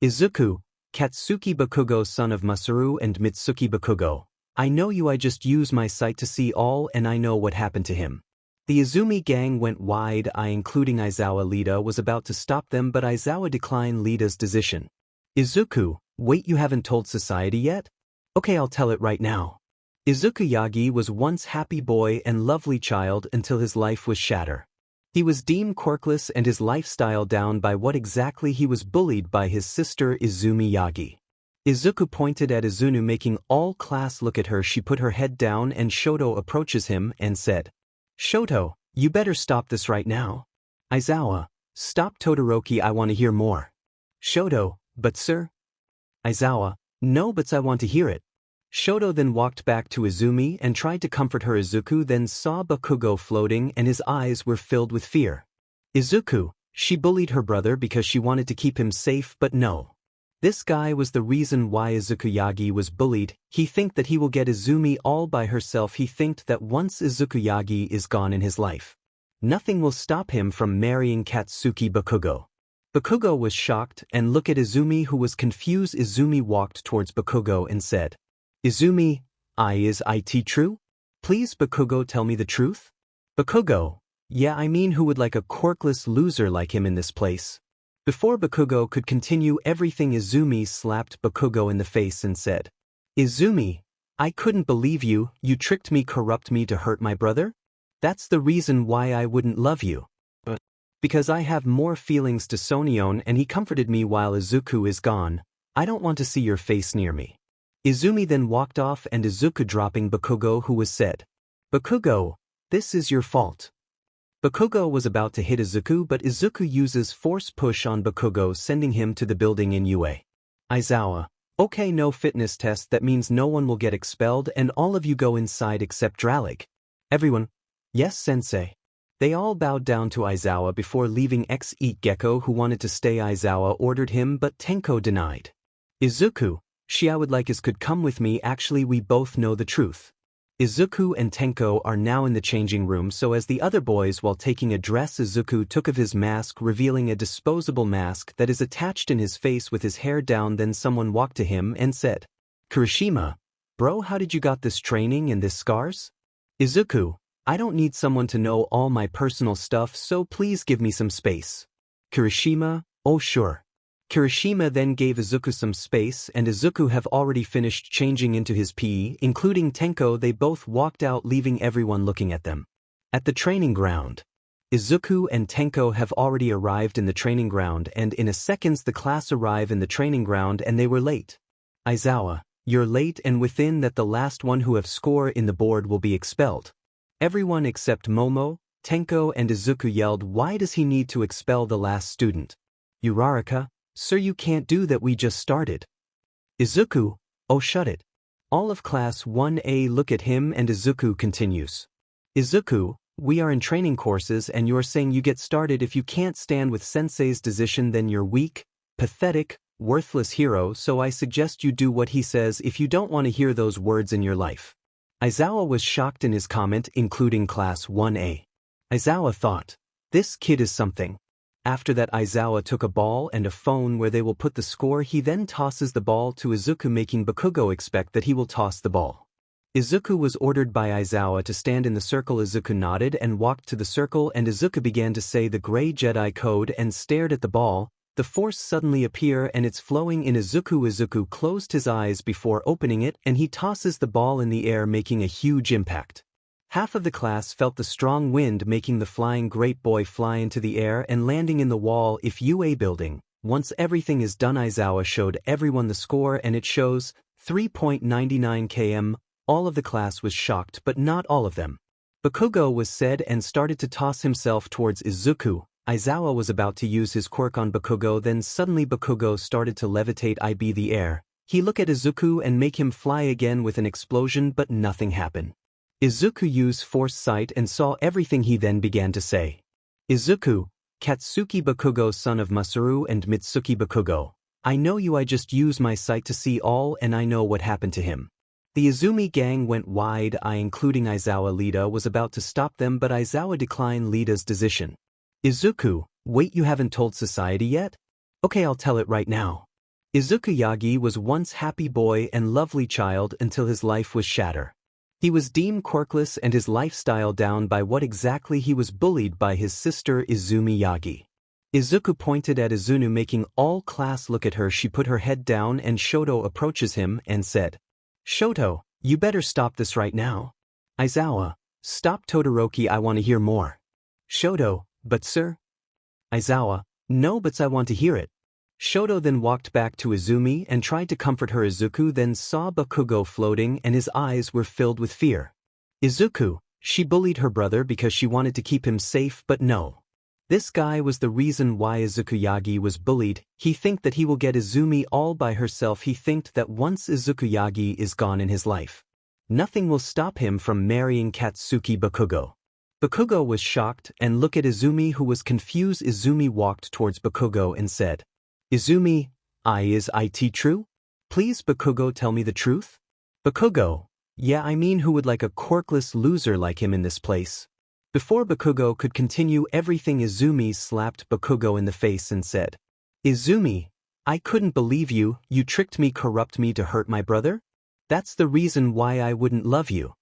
Izuku, Katsuki Bakugo, son of Masaru and Mitsuki Bakugo. I know you, I just use my sight to see all, and I know what happened to him. The Izumi gang went wide-eye, including Aizawa. Lida was about to stop them, but Aizawa declined Lida's decision. Izuku, wait, you haven't told society yet? Okay, I'll tell it right now. Izuku Yagi was once happy boy and lovely child until his life was shattered. He was deemed quirkless and his lifestyle down by what exactly he was bullied by his sister Izumi Yagi. Izuku pointed at Izunu, making all class look at her. She put her head down and Shoto approaches him and said, Shoto, you better stop this right now. Aizawa, stop Todoroki, I want to hear more. Shoto, but sir? Aizawa, no buts, I want to hear it. Shoto then walked back to Izumi and tried to comfort her. Izuku then saw Bakugo floating and his eyes were filled with fear. Izuku, she bullied her brother because she wanted to keep him safe, but no. This guy was the reason why Izuku Yagi was bullied. He think that he will get Izumi all by herself. He think that once Izuku Yagi is gone in his life, nothing will stop him from marrying Katsuki Bakugo. Bakugo was shocked and looked at Izumi, who was confused. Izumi walked towards Bakugo and said, Izumi, is it true? Please Bakugo, tell me the truth? Bakugo, yeah, I mean, who would like a quirkless loser like him in this place? Before Bakugo could continue everything, Izumi slapped Bakugo in the face and said, Izumi, I couldn't believe you, you tricked me, corrupt me to hurt my brother? That's the reason why I wouldn't love you. But because I have more feelings to Sonyeon and he comforted me while Izuku is gone, I don't want to see your face near me. Izumi then walked off and Izuku dropping Bakugo, who was said, Bakugo, this is your fault. Bakugo was about to hit Izuku, but Izuku uses force push on Bakugo, sending him to the building in UA. Aizawa, okay, no fitness test, that means no one will get expelled and all of you go inside except Dralik. Everyone, yes sensei. They all bowed down to Aizawa before leaving eat Gecko who wanted to stay. Aizawa ordered him but Tenko denied. Izuku, she I would like is could come with me, actually we both know the truth. Izuku and Tenko are now in the changing room, so as the other boys while taking a dress, Izuku took of his mask, revealing a disposable mask that is attached in his face with his hair down. Then someone walked to him and said, Kirishima, bro, how did you got this training and this scars? Izuku, I don't need someone to know all my personal stuff, so please give me some space. Kirishima, oh sure. Kirishima then gave Izuku some space, and Izuku have already finished changing into his PE, including Tenko. They both walked out, leaving everyone looking at them. At the training ground. Izuku and Tenko have already arrived in the training ground, and in a seconds the class arrive in the training ground and they were late. Aizawa, you're late, and within that the last one who have score in the board will be expelled. Everyone except Momo, Tenko and Izuku yelled, why does he need to expel the last student? Uraraka, sir, you can't do that, we just started. Izuku, oh shut it. All of class 1A look at him and Izuku continues. Izuku, we are in training courses and you're saying you get started. If you can't stand with sensei's decision then you're weak, pathetic, worthless hero, so I suggest you do what he says if you don't want to hear those words in your life. Aizawa was shocked in his comment, including class 1A. Aizawa thought, this kid is something. After that Aizawa took a ball and a phone where they will put the score. He then tosses the ball to Izuku, making Bakugo expect that he will toss the ball. Izuku was ordered by Aizawa to stand in the circle. Izuku nodded and walked to the circle, and Izuku began to say the Grey Jedi Code and stared at the ball. The force suddenly appear and it's flowing in Izuku. Izuku closed his eyes before opening it and he tosses the ball in the air, making a huge impact. Half of the class felt the strong wind, making the flying great boy fly into the air and landing in the wall if UA building. Once everything is done, Aizawa showed everyone the score and it shows 3.99 km. All of the class was shocked, but not all of them. Bakugo was said and started to toss himself towards Izuku. Aizawa was about to use his quirk on Bakugo, then suddenly Bakugo started to levitate IB the air. He looked at Izuku and make him fly again with an explosion, but nothing happened. Izuku used force sight and saw everything. He then began to say, Izuku, Katsuki Bakugo, son of Masaru and Mitsuki Bakugo. I know you, I just use my sight to see all and I know what happened to him. The Izumi gang went wide-eye, including Aizawa. Lida was about to stop them, but Aizawa declined Lida's decision. Izuku, wait, you haven't told society yet? Okay, I'll tell it right now. Izuku Yagi was once happy boy and lovely child until his life was shattered. He was deemed quirkless and his lifestyle down by what exactly he was bullied by his sister Izumi Yagi. Izuku pointed at Izunu, making all class look at her. She put her head down and Shoto approaches him and said, Shoto, you better stop this right now. Aizawa, stop Todoroki, I want to hear more. Shoto, but sir? Aizawa, no, but I want to hear it. Shoto then walked back to Izumi and tried to comfort her. Izuku then saw Bakugo floating and his eyes were filled with fear. Izuku, she bullied her brother because she wanted to keep him safe, but no. This guy was the reason why Izuku Yagi was bullied. He think that he will get Izumi all by herself. He think that once Izuku Yagi is gone in his life, nothing will stop him from marrying Katsuki Bakugo. Bakugo was shocked and looked at Izumi, who was confused. Izumi walked towards Bakugo and said, Izumi, is it true? Please Bakugo, tell me the truth? Bakugo, yeah, I mean, who would like a quirkless loser like him in this place? Before Bakugo could continue everything, Izumi slapped Bakugo in the face and said, Izumi, I couldn't believe you, you tricked me, corrupt me to hurt my brother? That's the reason why I wouldn't love you.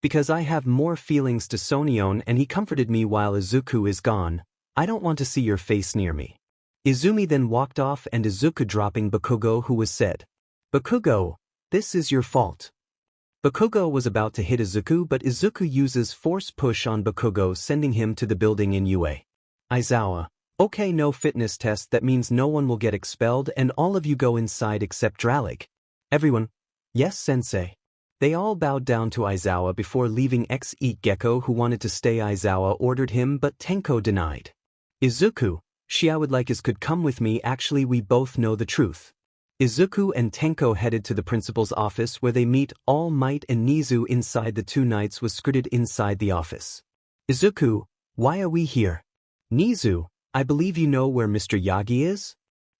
Because I have more feelings to Sonyeon and he comforted me while Izuku is gone. I don't want to see your face near me. Izumi then walked off and Izuku dropping Bakugo, who was said, Bakugo, this is your fault. Bakugo was about to hit Izuku, but Izuku uses force push on Bakugo, sending him to the building in UA. Aizawa, okay, no fitness test, that means no one will get expelled and all of you go inside except Dralig. Everyone, yes sensei. They all bowed down to Aizawa before leaving eat Gecko, who wanted to stay. Aizawa ordered him but Tenko denied. Izuku, she I would like is could come with me, actually we both know the truth. Izuku and Tenko headed to the principal's office where they meet All Might and Nizu. Inside, the two knights was skirted inside the office. Izuku, Why are we here? Nizu, I believe you know where Mr. Yagi is?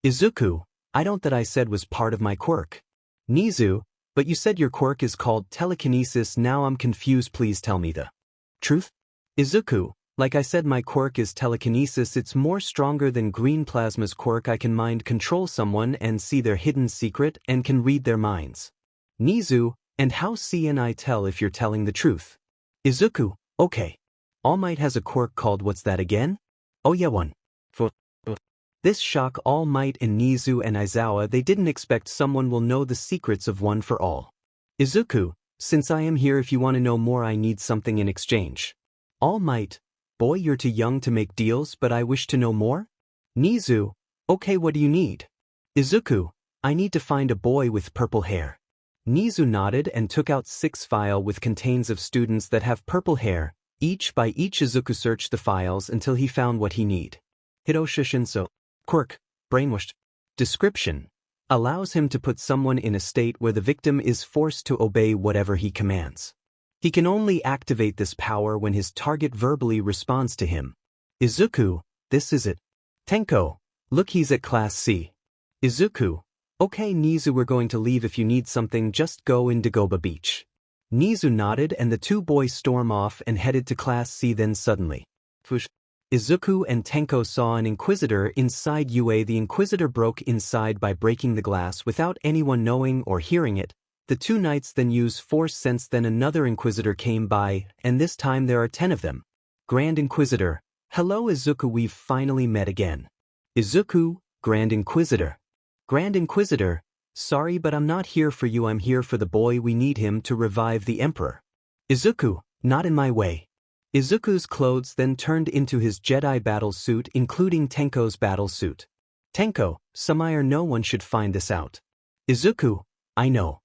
Izuku, I don't that I said was part of my quirk. Nizu, but you said your quirk is called telekinesis. Now I'm confused, please tell me the truth. Izuku, like I said, my quirk is telekinesis. It's more stronger than Green Plasma's quirk. I can mind control someone and see their hidden secret and can read their minds. Nizu, and how can I tell if you're telling the truth? Izuku, okay. All Might has a quirk called what's that again? Oh yeah, one. For this shock All Might and Nizu and Aizawa. They didn't expect someone will know the secrets of One for All. Izuku, since I am here, if you want to know more, I need something in exchange. All Might, boy, you're too young to make deals, but I wish to know more? Nizu, okay, what do you need? Izuku, I need to find a boy with purple hair. Nizu nodded and took out 6 files with contains of students that have purple hair. Each by each Izuku searched the files until he found what he need. Hitosha Shinso. Quirk, brainwashed. Description. Allows him to put someone in a state where the victim is forced to obey whatever he commands. He can only activate this power when his target verbally responds to him. Izuku, this is it. Tenko, look, he's at Class C. Izuku, okay Nizu, we're going to leave. If you need something, just go in Dagoba Beach. Nizu nodded and the 2 boys storm off and headed to Class C. Then suddenly, Izuku and Tenko saw an Inquisitor inside UA. The Inquisitor broke inside by breaking the glass without anyone knowing or hearing it. The 2 knights then used Force Sense. Then another Inquisitor came by, and this time there are 10 of them. Grand Inquisitor, hello Izuku, we've finally met again. Izuku, Grand Inquisitor. Grand Inquisitor, sorry but I'm not here for you, I'm here for the boy. We need him to revive the Emperor. Izuku, not in my way. Izuku's clothes then turned into his Jedi battle suit, including Tenko's battle suit. Tenko, Samire, no one should find this out. Izuku, I know.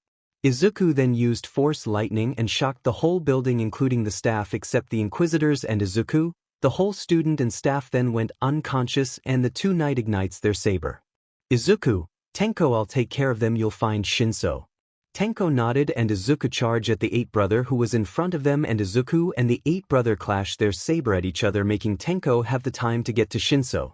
Izuku then used Force Lightning and shocked the whole building, including the staff except the Inquisitors and Izuku. The whole student and staff then went unconscious and the 2 knight ignites their saber. Izuku, Tenko, I'll take care of them, you'll find Shinso. Tenko nodded and Izuku charged at the 8th brother who was in front of them, and Izuku and the 8th brother clashed their saber at each other, making Tenko have the time to get to Shinso.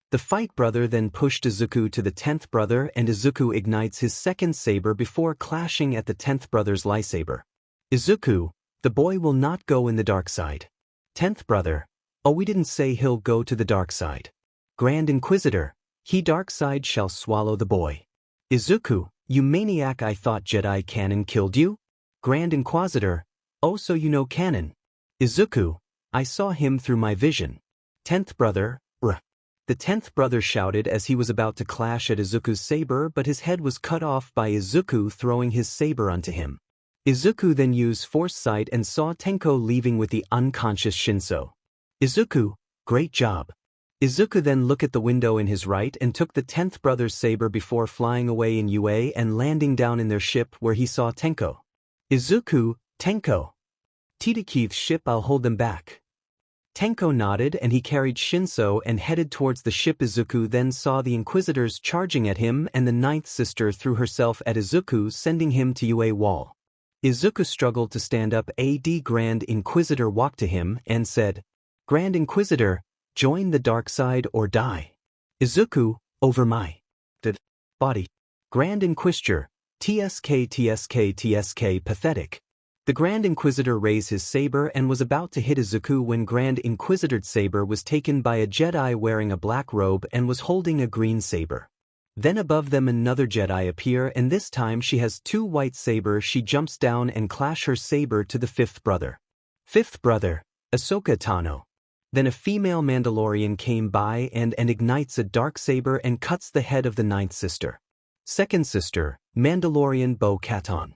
The fight brother then pushed Izuku to the 10th brother and Izuku ignites his 2nd saber before clashing at the 10th brother's lightsaber. Izuku, the boy will not go in the dark side. 10th brother, oh, we didn't say he'll go to the dark side. Grand Inquisitor, he dark side shall swallow the boy. Izuku, you maniac, I thought Jedi Canon killed you? Grand Inquisitor, oh, so you know Canon. Izuku, I saw him through my vision. 10th brother, The 10th brother shouted as he was about to clash at Izuku's saber, but his head was cut off by Izuku throwing his saber onto him. Izuku then used Force Sight and saw Tenko leaving with the unconscious Shinso. Izuku, great job. Izuku then looked at the window in his right and took the 10th brother's saber before flying away in UA and landing down in their ship where he saw Tenko. Izuku, Tenko. Titakeith's ship, I'll hold them back. Tenko nodded and he carried Shinso and headed towards the ship. Izuku then saw the Inquisitors charging at him and the 9th sister threw herself at Izuku, sending him to UA wall. Izuku struggled to stand up. AD Grand Inquisitor walked to him and said, Grand Inquisitor, join the dark side or die. Izuku, over my dead body. Grand Inquisitor, TSK, pathetic. The Grand Inquisitor raised his saber and was about to hit Izuku when Grand Inquisitor's saber was taken by a Jedi wearing a black robe and was holding a green saber. Then above them another Jedi appear, and this time she has 2 white sabers. She jumps down and clash her saber to the 5th brother. 5th brother, Ahsoka Tano. Then a female Mandalorian came by and ignites a dark saber and cuts the head of the 9th sister. 2nd sister, Mandalorian Bo-Katan.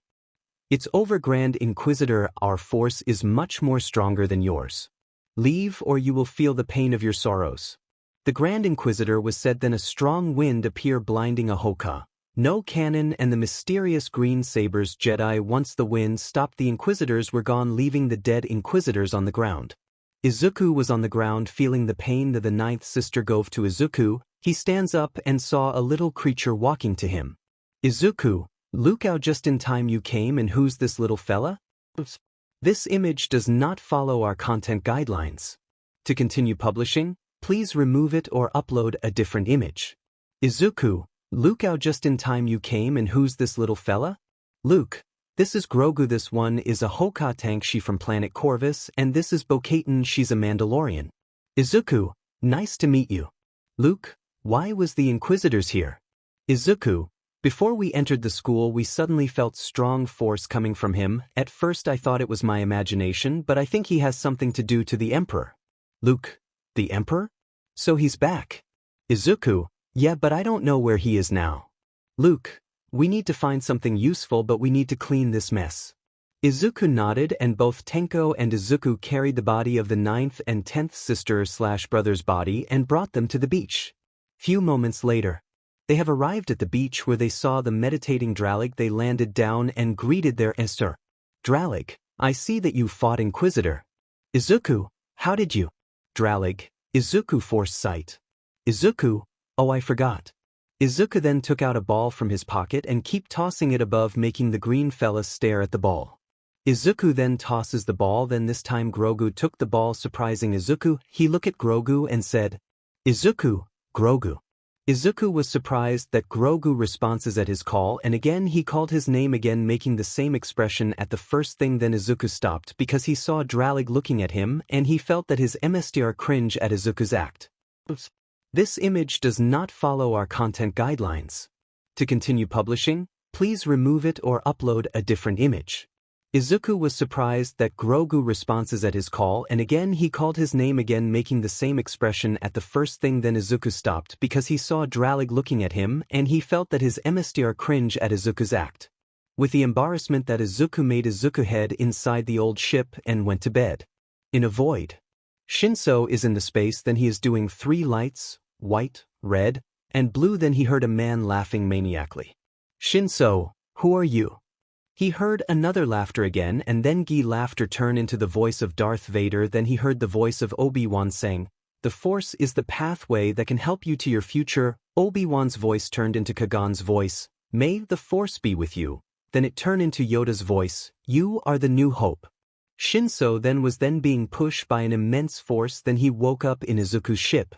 It's over, Grand Inquisitor, our force is much more stronger than yours. Leave or you will feel the pain of your sorrows. The Grand Inquisitor was said. Then a strong wind appeared blinding Ahoka, no cannon and the mysterious green sabers Jedi. Once the wind stopped, the Inquisitors were gone, leaving the dead Inquisitors on the ground. Izuku was on the ground feeling the pain that the 9th sister gave to Izuku. He stands up and saw a little creature walking to him. Izuku, look out, just in time you came, and who's this little fella? Oops. This image does not follow our content guidelines. To continue publishing, please remove it or upload a different image. Izuku, Luke, out just in time you came, and who's this little fella? Luke, this is Grogu, this one is a Hoka tank, she from planet Corvus, and this is Bo-Katan, she's a Mandalorian. Izuku, nice to meet you. Luke, why was the Inquisitors here? Izuku, before we entered the school we suddenly felt strong force coming from him. At first I thought it was my imagination, but I think he has something to do to the Emperor. Luke, the Emperor? So he's back. Izuku, yeah, but I don't know where he is now. Luke, we need to find something useful, but we need to clean this mess. Izuku nodded, and both Tenko and Izuku carried the body of the 9th and 10th sister/brother's body and brought them to the beach. Few moments later, they have arrived at the beach where they saw the meditating Dralig. They landed down and greeted their Esther. Dralig, I see that you fought Inquisitor. Izuku, how did you? Dralig, Izuku forced sight. Izuku, oh, I forgot. Izuku then took out a ball from his pocket and kept tossing it above, making the green fella stare at the ball. Izuku then tosses the ball, then this time Grogu took the ball, surprising Izuku. He looked at Grogu and said, Izuku, Grogu. Izuku was surprised that Grogu responses at his call, and again he called his name again, making the same expression at the first thing. Then Izuku stopped because he saw Dralig looking at him, and he felt that his MSTR cringe at Izuku's act. This image does not follow our content guidelines. To continue publishing, please remove it or upload a different image. Izuku was surprised that Grogu responses at his call, and again he called his name again, making the same expression at the first thing. Then Izuku stopped because he saw Dralig looking at him, and he felt that his MSTR cringe at Izuku's act. With the embarrassment that Izuku made, Izuku hid inside the old ship and went to bed. In a void. Shinso is in the space, then he is doing 3 lights, white, red, and blue. Then he heard a man laughing maniacally. Shinso, who are you? He heard another laughter again, and then Gi laughter turned into the voice of Darth Vader. Then he heard the voice of Obi-Wan saying, the Force is the pathway that can help you to your future. Obi-Wan's voice turned into Kagan's voice, may the Force be with you. Then it turned into Yoda's voice, you are the new hope. Shinso then was being pushed by an immense force. Then he woke up in Izuku's ship.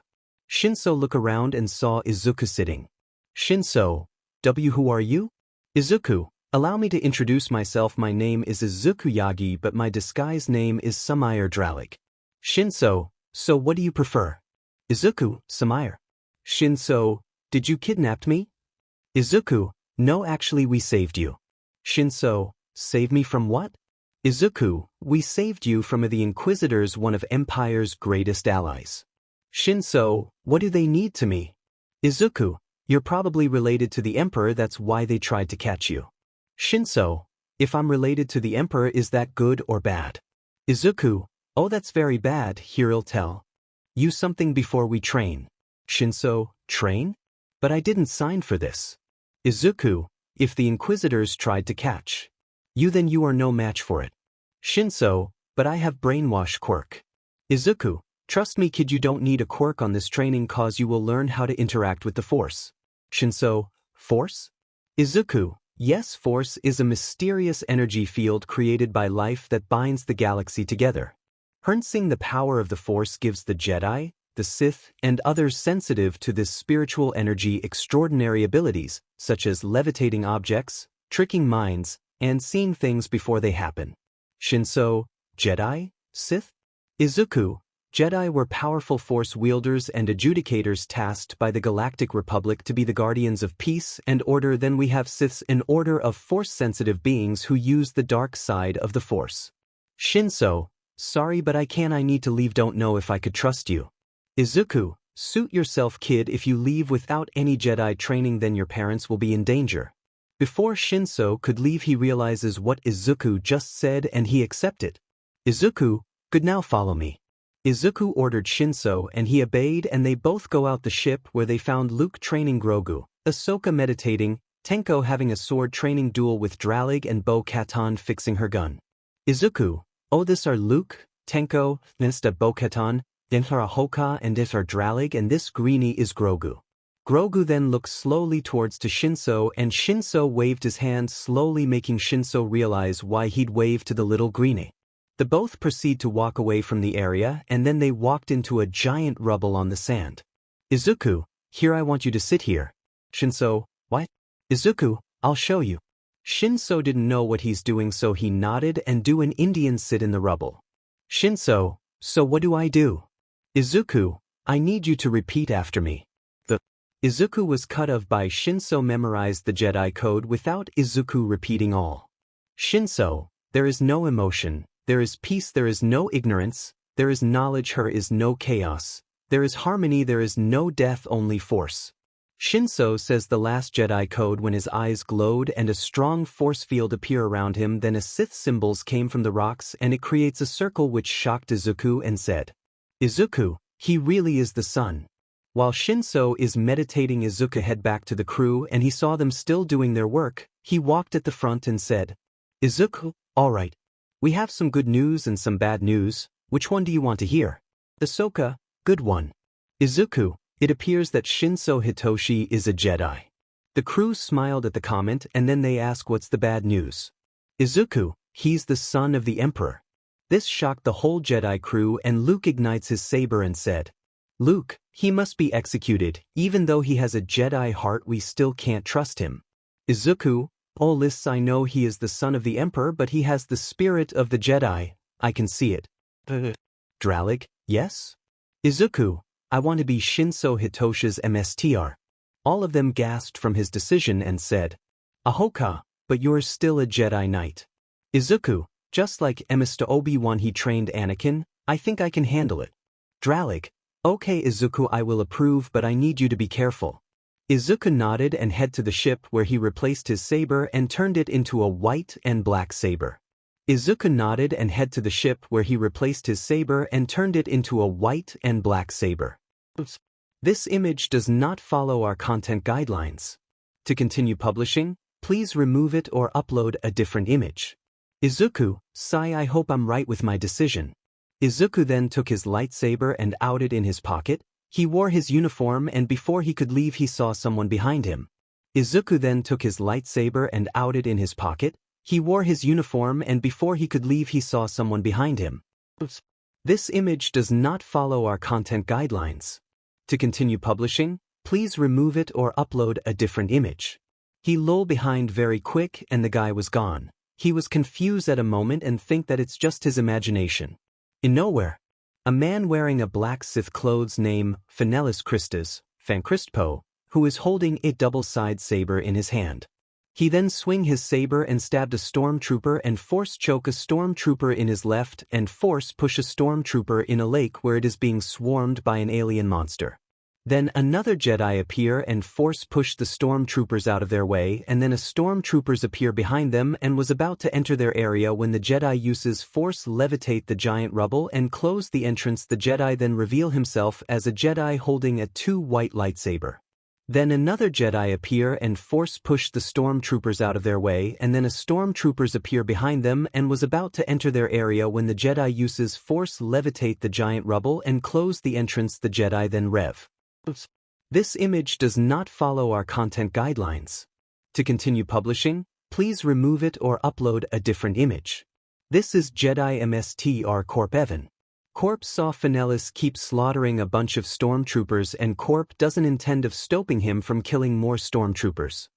Shinso looked around and saw Izuku sitting. Shinso, who are you? Izuku, allow me to introduce myself. My name is Izuku Yagi, but my disguise name is Samire Dralig. Shinso, so what do you prefer? Izuku, Samire. Shinso, did you kidnap me? Izuku, no, actually we saved you. Shinso, save me from what? Izuku, we saved you from the Inquisitors, one of Empire's greatest allies. Shinso, what do they need to me? Izuku, you're probably related to the Emperor, that's why they tried to catch you. Shinso, if I'm related to the Emperor, is that good or bad? Izuku, oh, that's very bad. Here'll tell you something before we train. Shinso, train? But I didn't sign for this. Izuku, if the Inquisitors tried to catch you, then you are no match for it. Shinso, but I have brainwash quirk. Izuku, trust me kid, you don't need a quirk on this training, cause you will learn how to interact with the Force. Shinso, Force? Izuku, yes, Force is a mysterious energy field created by life that binds the galaxy together. Harnessing the power of the Force gives the Jedi, the Sith, and others sensitive to this spiritual energy extraordinary abilities, such as levitating objects, tricking minds, and seeing things before they happen. Shinso, Jedi, Sith? Izuku, Jedi were powerful Force wielders and adjudicators tasked by the Galactic Republic to be the guardians of peace and order. Then we have Siths, an order of Force-sensitive beings who use the dark side of the Force. Shinso, sorry but I need to leave, don't know if I could trust you. Izuku, suit yourself kid, if you leave without any Jedi training then your parents will be in danger. Before Shinso could leave he realizes what Izuku just said and he accepted. Izuku, good, now follow me. Izuku ordered Shinso and he obeyed, and they both go out the ship where they found Luke training Grogu, Ahsoka meditating, Tenko having a sword training duel with Dralig, and Bo-Katan fixing her gun. Izuku, oh, this are Luke, Tenko, Nesta Bo-Katan, Denhara Hoka, and this are Dralig, and this greenie is Grogu. Grogu then looked slowly towards to Shinso, and Shinso waved his hand slowly, making Shinso realize why he'd waved to the little greenie. The both proceed to walk away from the area and then they walked into a giant rubble on the sand. Izuku, here I want you to sit here. Shinso, what? Izuku, I'll show you. Shinso didn't know what he's doing so he nodded and do an Indian sit in the rubble. Shinso, so what do I do? Izuku, I need you to repeat after me. The Izuku was cut off by Shinso memorized the Jedi code without Izuku repeating all. Shinso, there is no emotion, there is peace, there is no ignorance, there is knowledge, there is no chaos, there is harmony, there is no death, only force. Shinso says the last Jedi code when his eyes glowed and a strong force field appear around him, then a Sith symbols came from the rocks and it creates a circle which shocked Izuku and said, Izuku, he really is the sun. While Shinso is meditating, Izuku head back to the crew and he saw them still doing their work. He walked at the front and said, Izuku, alright. We have some good news and some bad news. Which one do you want to hear? Ahsoka, good one. Izuku, it appears that Shinso Hitoshi is a Jedi. The crew smiled at the comment and then they ask what's the bad news. Izuku, he's the son of the Emperor. This shocked the whole Jedi crew and Luke ignites his saber and said, Luke, he must be executed, even though he has a Jedi heart we still can't trust him. Izuku, oh lists, I know he is the son of the Emperor but he has the spirit of the Jedi, I can see it. Dralik, yes? Izuku, I want to be Shinso Hitoshi's MSTR. All of them gasped from his decision and said, Ahoka, but you're still a Jedi Knight. Izuku, just like Mr. Obi-Wan he trained Anakin, I think I can handle it. Dralik, okay Izuku, I will approve but I need you to be careful. Izuku nodded and head to the ship where he replaced his saber and turned it into a white and black saber. Izuku nodded and head to the ship where he replaced his saber and turned it into a white and black saber. This image does not follow our content guidelines. To continue publishing, please remove it or upload a different image. Izuku, sigh, I hope I'm right with my decision. Izuku then took his lightsaber and out it in his pocket. He wore his uniform and before he could leave he saw someone behind him. Izuku then took his lightsaber and out it in his pocket. He wore his uniform and before he could leave he saw someone behind him. This image does not follow our content guidelines. To continue publishing, please remove it or upload a different image. He lol behind very quick and the guy was gone. He was confused at a moment and think that it's just his imagination. In nowhere, a man wearing a black Sith clothes name fanchrist, who is holding a double-sided saber in his hand. He then swing his saber and stabbed a stormtrooper and force choke a stormtrooper in his left and force push a stormtrooper in a lake where it is being swarmed by an alien monster. Then another Jedi appear and force push the stormtroopers out of their way and then a stormtroopers appear behind them and was about to enter their area when the Jedi uses force levitate the giant rubble and close the entrance. The Jedi then reveal himself as a Jedi holding a two white lightsaber. Then another Jedi appear and force push the stormtroopers out of their way and then a stormtroopers appear behind them and was about to enter their area when the Jedi uses force levitate the giant rubble and close the entrance. The Jedi then rev. This image does not follow our content guidelines. To continue publishing, please remove it or upload a different image. This is Jedi MSTR Corp Evan. Corp saw Fanelis keep slaughtering a bunch of stormtroopers and Corp doesn't intend of stopping him from killing more stormtroopers.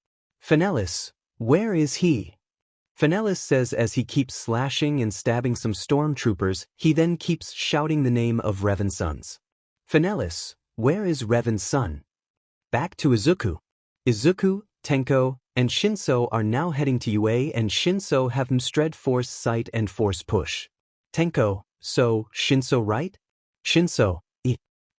Fanelis, where is he? Fanelis says as he keeps slashing and stabbing some stormtroopers, he then keeps shouting the name of Revan's sons. Fanelis, where is Revan's son? Back to Izuku. Izuku, Tenko, and Shinso are now heading to UA and Shinso have Mstred force sight and force push. Tenko, so, Shinso right? Shinso,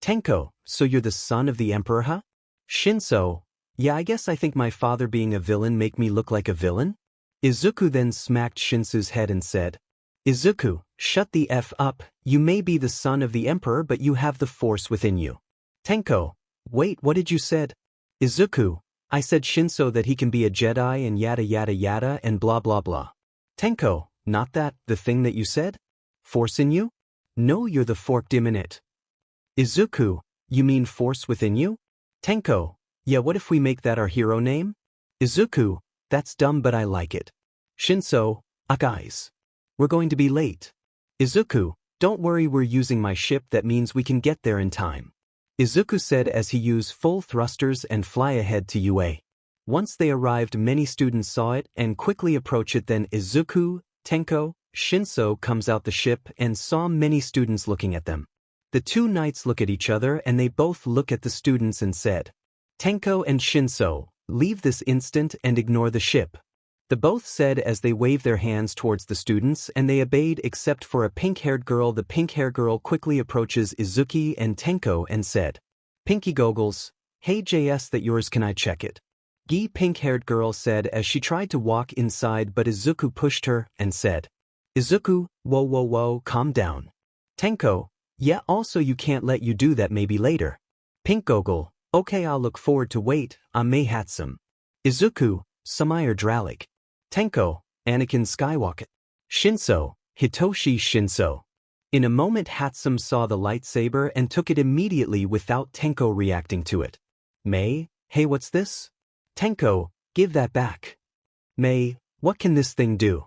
Tenko, so you're the son of the Emperor, huh? Shinso, yeah, I guess I think my father being a villain make me look like a villain? Izuku then smacked Shinsu's head and said, Izuku, shut the F up, you may be the son of the Emperor but you have the force within you. Tenko, wait, what did you said? Izuku, I said Shinso that he can be a Jedi and yada yada yada and blah blah blah. Tenko, not that, the thing that you said? Force in you? No, you're the forked in it. Izuku, you mean force within you? Tenko, yeah, what if we make that our hero name? Izuku, that's dumb but I like it. Shinso, guys. We're going to be late. Izuku, don't worry, we're using my ship, that means we can get there in time. Izuku said as he used full thrusters and fly ahead to UA. Once they arrived, many students saw it and quickly approached it. Then Izuku, Tenko, Shinso comes out the ship and saw many students looking at them. The two knights look at each other and they both look at the students and said, Tenko and Shinso, leave this instant and ignore the ship. The both said as they waved their hands towards the students and they obeyed except for a pink-haired girl. The pink-haired girl quickly approaches Izuki and Tenko and said, Pinky goggles, hey JS, that yours, can I check it? Gi, pink-haired girl said as she tried to walk inside, but Izuku pushed her and said, Izuku, whoa, calm down. Tenko, yeah, also you can't let you do that, maybe later. Pink goggle, okay, I'll look forward to wait, I may hatsum. Izuku, Samayer Dralik. Tenko, Anakin Skywalker. Shinso, Hitoshi Shinso. In a moment Hatsum saw the lightsaber and took it immediately without Tenko reacting to it. May, hey, what's this? Tenko, give that back. May, what can this thing do?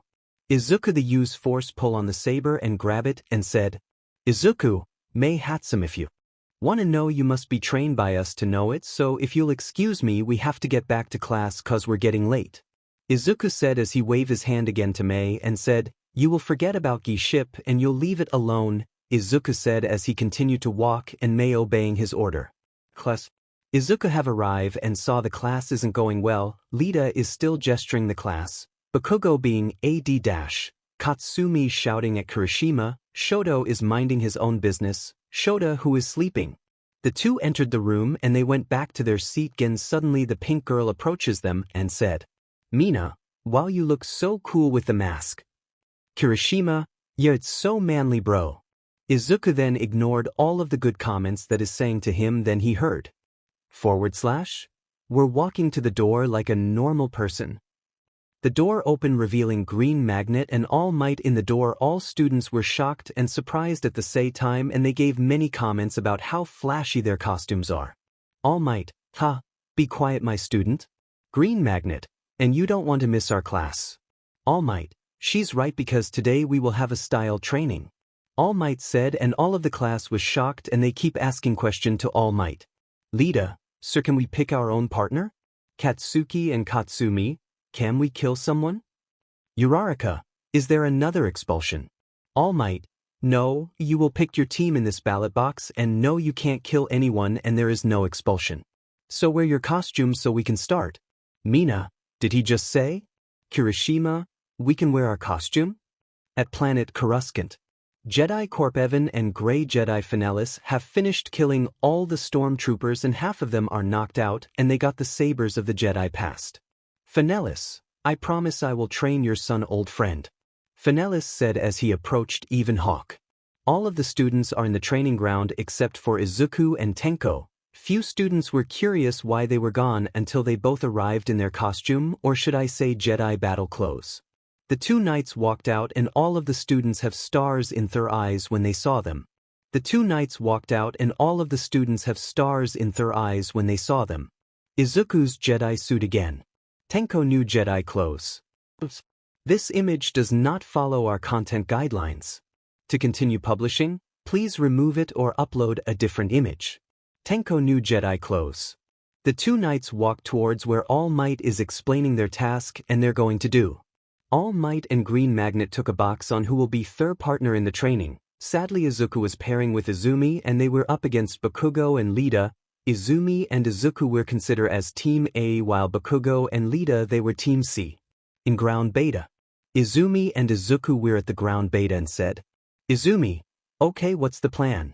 Izuku the use force pull on the saber and grab it and said, Izuku, May Hatsum, if you want to know, you must be trained by us to know it, so if you'll excuse me, we have to get back to class cause we're getting late. Izuku said as he waved his hand again to May and said, you will forget about Gi's ship and you'll leave it alone, Izuku said as he continued to walk and May obeying his order. Class. Izuku have arrived and saw the class isn't going well. Lita is still gesturing the class, Bakugo being AD-, Katsumi shouting at Kirishima, Shoto is minding his own business, Shota who is sleeping. The two entered the room and they went back to their seat. Again, suddenly the pink girl approaches them and said, Mina, wow, you look so cool with the mask. Kirishima, yeah, it's so manly, bro. Izuku then ignored all of the good comments that is saying to him. Then he heard, / we're walking to the door like a normal person. The door opened revealing Green Magnet and All Might in the door. All students were shocked and surprised at the same time and they gave many comments about how flashy their costumes are. All Might, be quiet my student. Green Magnet, and you don't want to miss our class. All Might, she's right because today we will have a style training. All Might said and all of the class was shocked and they keep asking question to All Might. Lita, sir, can we pick our own partner? Katsuki and Katsumi, can we kill someone? Uraraka, is there another expulsion? All Might, no, you will pick your team in this ballot box and no, you can't kill anyone and there is no expulsion. So wear your costumes so we can start. Mina, did he just say? Kirishima, we can wear our costume? At planet Coruscant, Jedi Corp-Evan and Grey Jedi Finalis have finished killing all the stormtroopers and half of them are knocked out and they got the sabers of the Jedi past. Finalis, I promise I will train your son, old friend. Finalis said as he approached Evenhawk. All of the students are in the training ground except for Izuku and Tenko. Few students were curious why they were gone until they both arrived in their costume, or should I say Jedi battle clothes. The two knights walked out and all of the students have stars in their eyes when they saw them. The two knights walked out and all of the students have stars in their eyes when they saw them. Izuku's Jedi suit again. Tenko new Jedi clothes. This image does not follow our content guidelines. To continue publishing, please remove it or upload a different image. Tenko new Jedi clothes. The two knights walk towards where All Might is explaining their task and they're going to do. All Might and Green Magnet took a box on who will be their partner in the training. Sadly Izuku was pairing with Izumi and they were up against Bakugo and Lita. Izumi and Izuku were considered as Team A while Bakugo and Lita they were Team C. In ground beta, Izumi and Izuku were at the ground beta and said, Izumi, okay, what's the plan?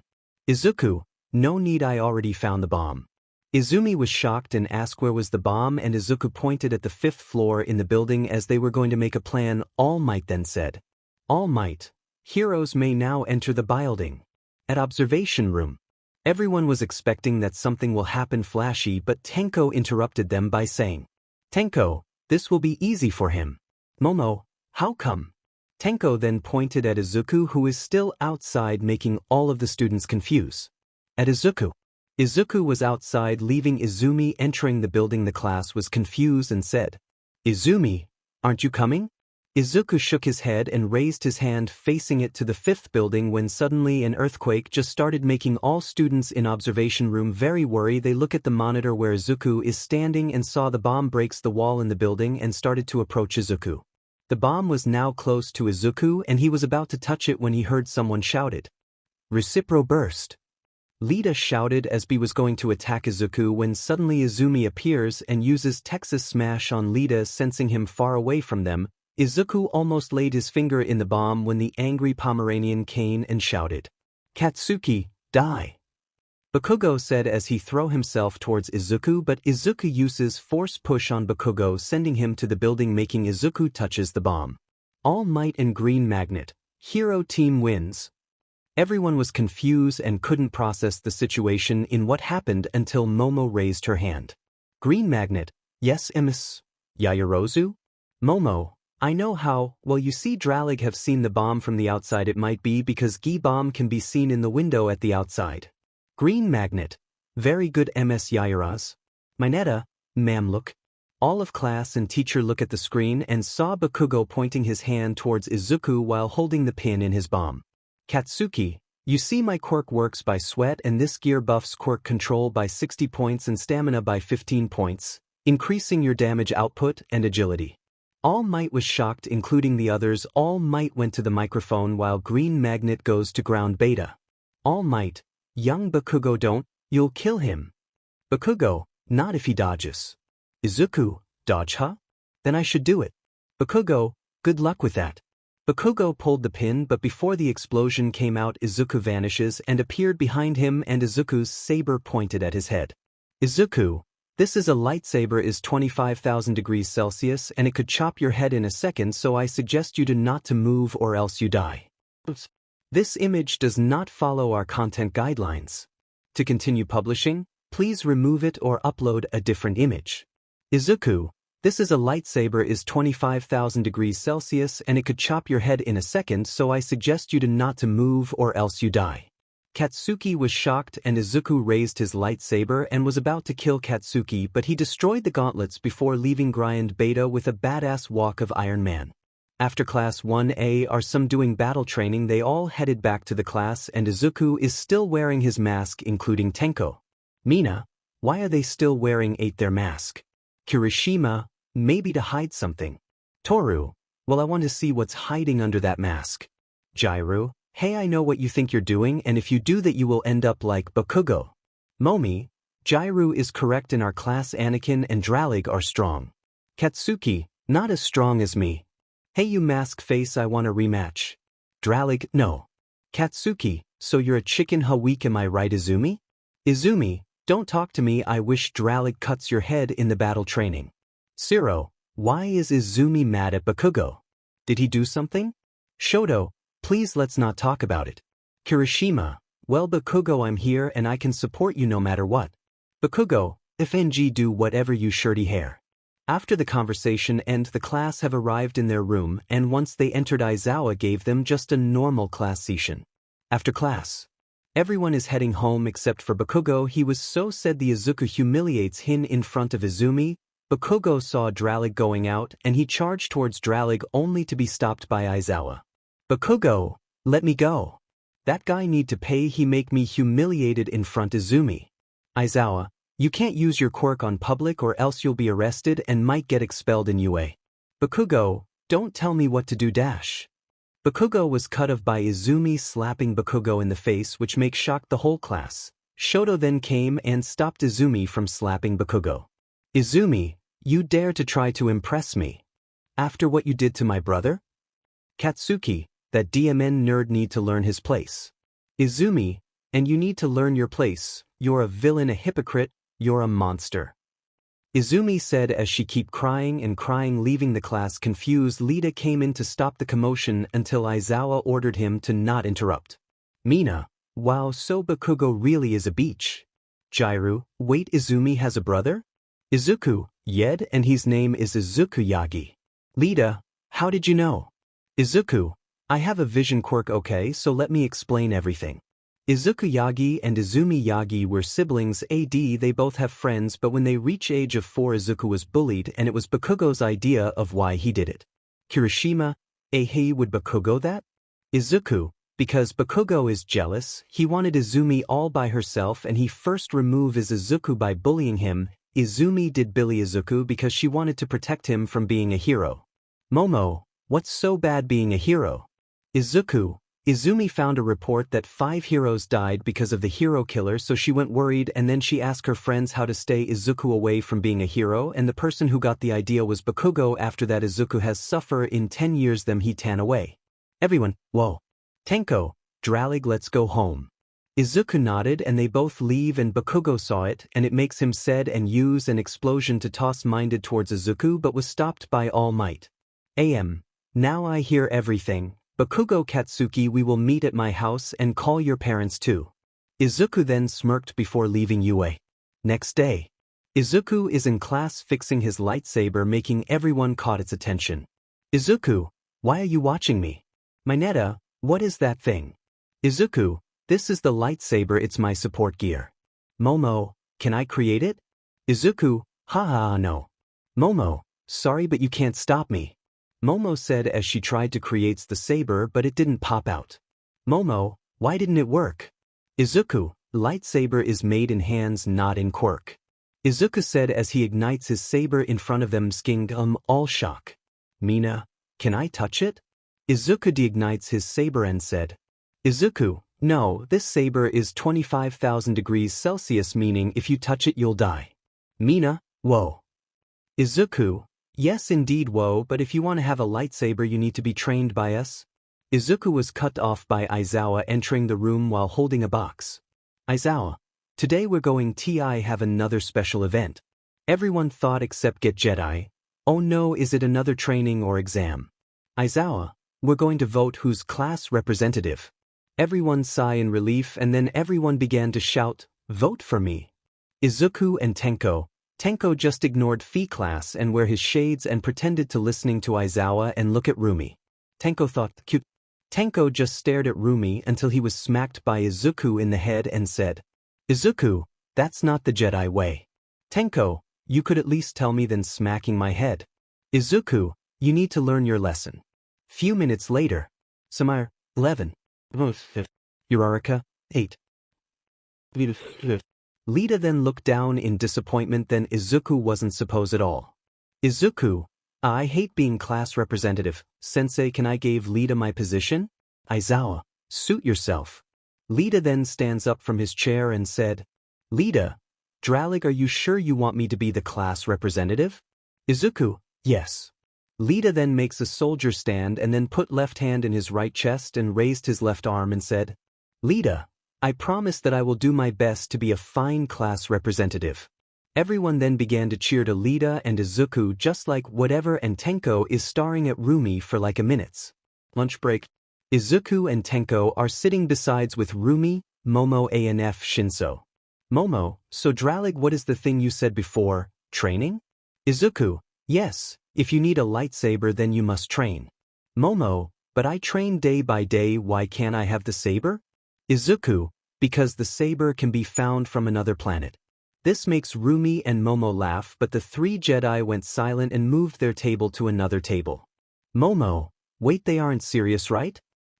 Izuku, no need, I already found the bomb. Izumi was shocked and asked where was the bomb and Izuku pointed at the 5th floor in the building as they were going to make a plan. All Might then said, All Might, heroes may now enter the building. At observation room, everyone was expecting that something will happen flashy but Tenko interrupted them by saying, Tenko, this will be easy for him. Momo, how come? Tenko then pointed at Izuku who is still outside making all of the students confused. At Izuku. Izuku was outside leaving Izumi entering the building. The class was confused and said, Izumi, aren't you coming? Izuku shook his head and raised his hand facing it to the 5th building when suddenly an earthquake just started making all students in observation room very worried. They look at the monitor where Izuku is standing and saw the bomb breaks the wall in the building and started to approach Izuku. The bomb was now close to Izuku and he was about to touch it when he heard someone shouted. Recipro burst. Lita shouted as B was going to attack Izuku when suddenly Izumi appears and uses Texas Smash on Lita, sensing him far away from them. Izuku almost laid his finger in the bomb when the angry Pomeranian came and shouted, Katsuki, die! Bakugo said as he threw himself towards Izuku, but Izuku uses force push on Bakugo, sending him to the building, making Izuku touches the bomb. All Might and Green Magnet. Hero team wins. Everyone was confused and couldn't process the situation in what happened until Momo raised her hand. Green Magnet, yes Ms. Yayarozu? Momo, I know how. Well, you see, Dralig have seen the bomb from the outside. It might be because Gi bomb can be seen in the window at the outside. Green Magnet, very good Ms. Yayaraz. Mineta, ma'am, look. All of class and teacher look at the screen and saw Bakugo pointing his hand towards Izuku while holding the pin in his bomb. Katsuki, you see my quirk works by sweat, and this gear buffs quirk control by 60 points and stamina by 15 points, increasing your damage output and agility. All Might was shocked, including the others. All Might went to the microphone while Green Magnet goes to ground beta. All Might, young Bakugo, don't, you'll kill him. Bakugo, not if he dodges. Izuku, dodge huh? Then I should do it. Bakugo, good luck with that. Bakugo pulled the pin, but before the explosion came out, Izuku vanishes and appeared behind him and Izuku's saber pointed at his head. Izuku, this is a lightsaber, is 25,000 degrees Celsius and it could chop your head in a second, so I suggest you do not to move or else you die. This image does not follow our content guidelines. To continue publishing, please remove it or upload a different image. Izuku, this is a lightsaber, is 25,000 degrees Celsius and it could chop your head in a second, so I suggest you do not to move or else you die. Katsuki was shocked and Izuku raised his lightsaber and was about to kill Katsuki, but he destroyed the gauntlets before leaving Grind Beta with a badass walk of Iron Man. After Class 1A are some doing battle training, they all headed back to the class and Izuku is still wearing his mask, including Tenko. Mina, why are they still wearing their mask? Kirishima, maybe to hide something. Toru, well, I want to see what's hiding under that mask. Jairu, hey, I know what you think you're doing, and if you do that you will end up like Bakugo. Momi, Jairu is correct, in our class Anakin and Dralig are strong. Katsuki, not as strong as me. Hey you mask face, I want a rematch. Dralig, no. Katsuki, so you're a chicken, how weak am I right? Izumi? Izumi, don't talk to me, I wish Dralig cuts your head in the battle training. Siro, why is Izumi mad at Bakugo? Did he do something? Shoto, please let's not talk about it. Kirishima, well Bakugo, I'm here and I can support you no matter what. Bakugo, if NG, do whatever you shirty hair. After the conversation end, the class have arrived in their room, and once they entered Aizawa gave them just a normal class session. After class, everyone is heading home except for Bakugo. He was so sad the Izuku humiliates him in front of Izumi. Bakugo saw Dralig going out and he charged towards Dralig only to be stopped by Aizawa. Bakugo, let me go. That guy need to pay, he make me humiliated in front Izumi. Aizawa, you can't use your quirk on public or else you'll be arrested and might get expelled in UA. Bakugo, don't tell me what to do dash. Bakugo was cut off by Izumi slapping Bakugo in the face, which make shocked the whole class. Shoto then came and stopped Izumi from slapping Bakugo. Izumi, you dare to try to impress me? After what you did to my brother? Katsuki, that DMN nerd need to learn his place. Izumi, and you need to learn your place, you're a villain, a hypocrite, you're a monster. Izumi said as she kept crying and crying, leaving the class confused. Lita came in to stop the commotion until Aizawa ordered him to not interrupt. Mina, wow, so Bakugo really is a beach. Jairu, wait, Izumi has a brother? Izuku, Yed, and his name is Izuku Yagi. Lita, how did you know? Izuku, I have a vision quirk, okay, so let me explain everything. Izuku Yagi and Izumi Yagi were siblings. They both have friends, but when they reach age of 4 Izuku was bullied and it was Bakugo's idea of why he did it. Kirishima, hey, would Bakugo that? Izuku, because Bakugo is jealous, he wanted Izumi all by herself and he first remove Izuku by bullying him. Izumi did bully Izuku because she wanted to protect him from being a hero. Momo, what's so bad being a hero? Izuku, Izumi found a report that 5 heroes died because of the hero killer, so she went worried and then she asked her friends how to stay Izuku away from being a hero, and the person who got the idea was Bakugo. After that Izuku has suffer in 10 years them he tan away. Everyone, whoa. Tenko, Dralig, let's go home. Izuku nodded and they both leave and Bakugo saw it and it makes him said and use an explosion to toss minded towards Izuku but was stopped by All Might. Now I hear everything. Bakugo Katsuki, we will meet at my house and call your parents too. Izuku then smirked before leaving Yue. Next day. Izuku is in class fixing his lightsaber, making everyone caught its attention. Izuku, why are you watching me? Mineta, what is that thing? Izuku, this is the lightsaber, it's my support gear. Momo, can I create it? Izuku, haha no. Momo, sorry but you can't stop me. Momo said as she tried to create the saber but it didn't pop out. Momo, why didn't it work? Izuku, lightsaber is made in hands not in quirk. Izuku said as he ignites his saber in front of them, skinged all shock. Mina, can I touch it? Izuku deignites his saber and said. Izuku, no, this saber is 25,000 degrees Celsius, meaning if you touch it you'll die. Mina, whoa. Izuku, yes indeed whoa, but if you want to have a lightsaber you need to be trained by us. Izuku was cut off by Aizawa entering the room while holding a box. Aizawa, today we're going to have another special event. Everyone thought except Get Jedi. Oh no, is it another training or exam? Aizawa, we're going to vote who's class representative. Everyone sighed in relief and then everyone began to shout, vote for me. Izuku and Tenko. Tenko just ignored Phi class and wear his shades and pretended to listening to Aizawa and look at Rumi. Tenko thought, cute. Tenko just stared at Rumi until he was smacked by Izuku in the head and said, Izuku, that's not the Jedi way. Tenko, you could at least tell me than smacking my head. Izuku, you need to learn your lesson. Few minutes later. Samire, 11. Uraraka, 8. Lita then looked down in disappointment, then Izuku wasn't supposed at all. Izuku, I hate being class representative. Sensei, can I give Lita my position? Aizawa, suit yourself. Lita then stands up from his chair and said, Lita, Dralig, are you sure you want me to be the class representative? Izuku, yes. Lita then makes a soldier stand and then put left hand in his right chest and raised his left arm and said, Lita, I promise that I will do my best to be a fine class representative. Everyone then began to cheer to Lita and Izuku just like whatever, and Tenko is staring at Rumi for like a minute. Lunch break. Izuku and Tenko are sitting besides with Rumi, Momo and Shinso. Momo, so Dralig, what is the thing you said before, training? Izuku, yes, if you need a lightsaber then you must train. Momo, but I train day by day, why can't I have the saber? Izuku, because the saber can be found from another planet. This makes Rumi and Momo laugh, but the 3 Jedi went silent and moved their table to another table. Momo, wait, they aren't serious, right?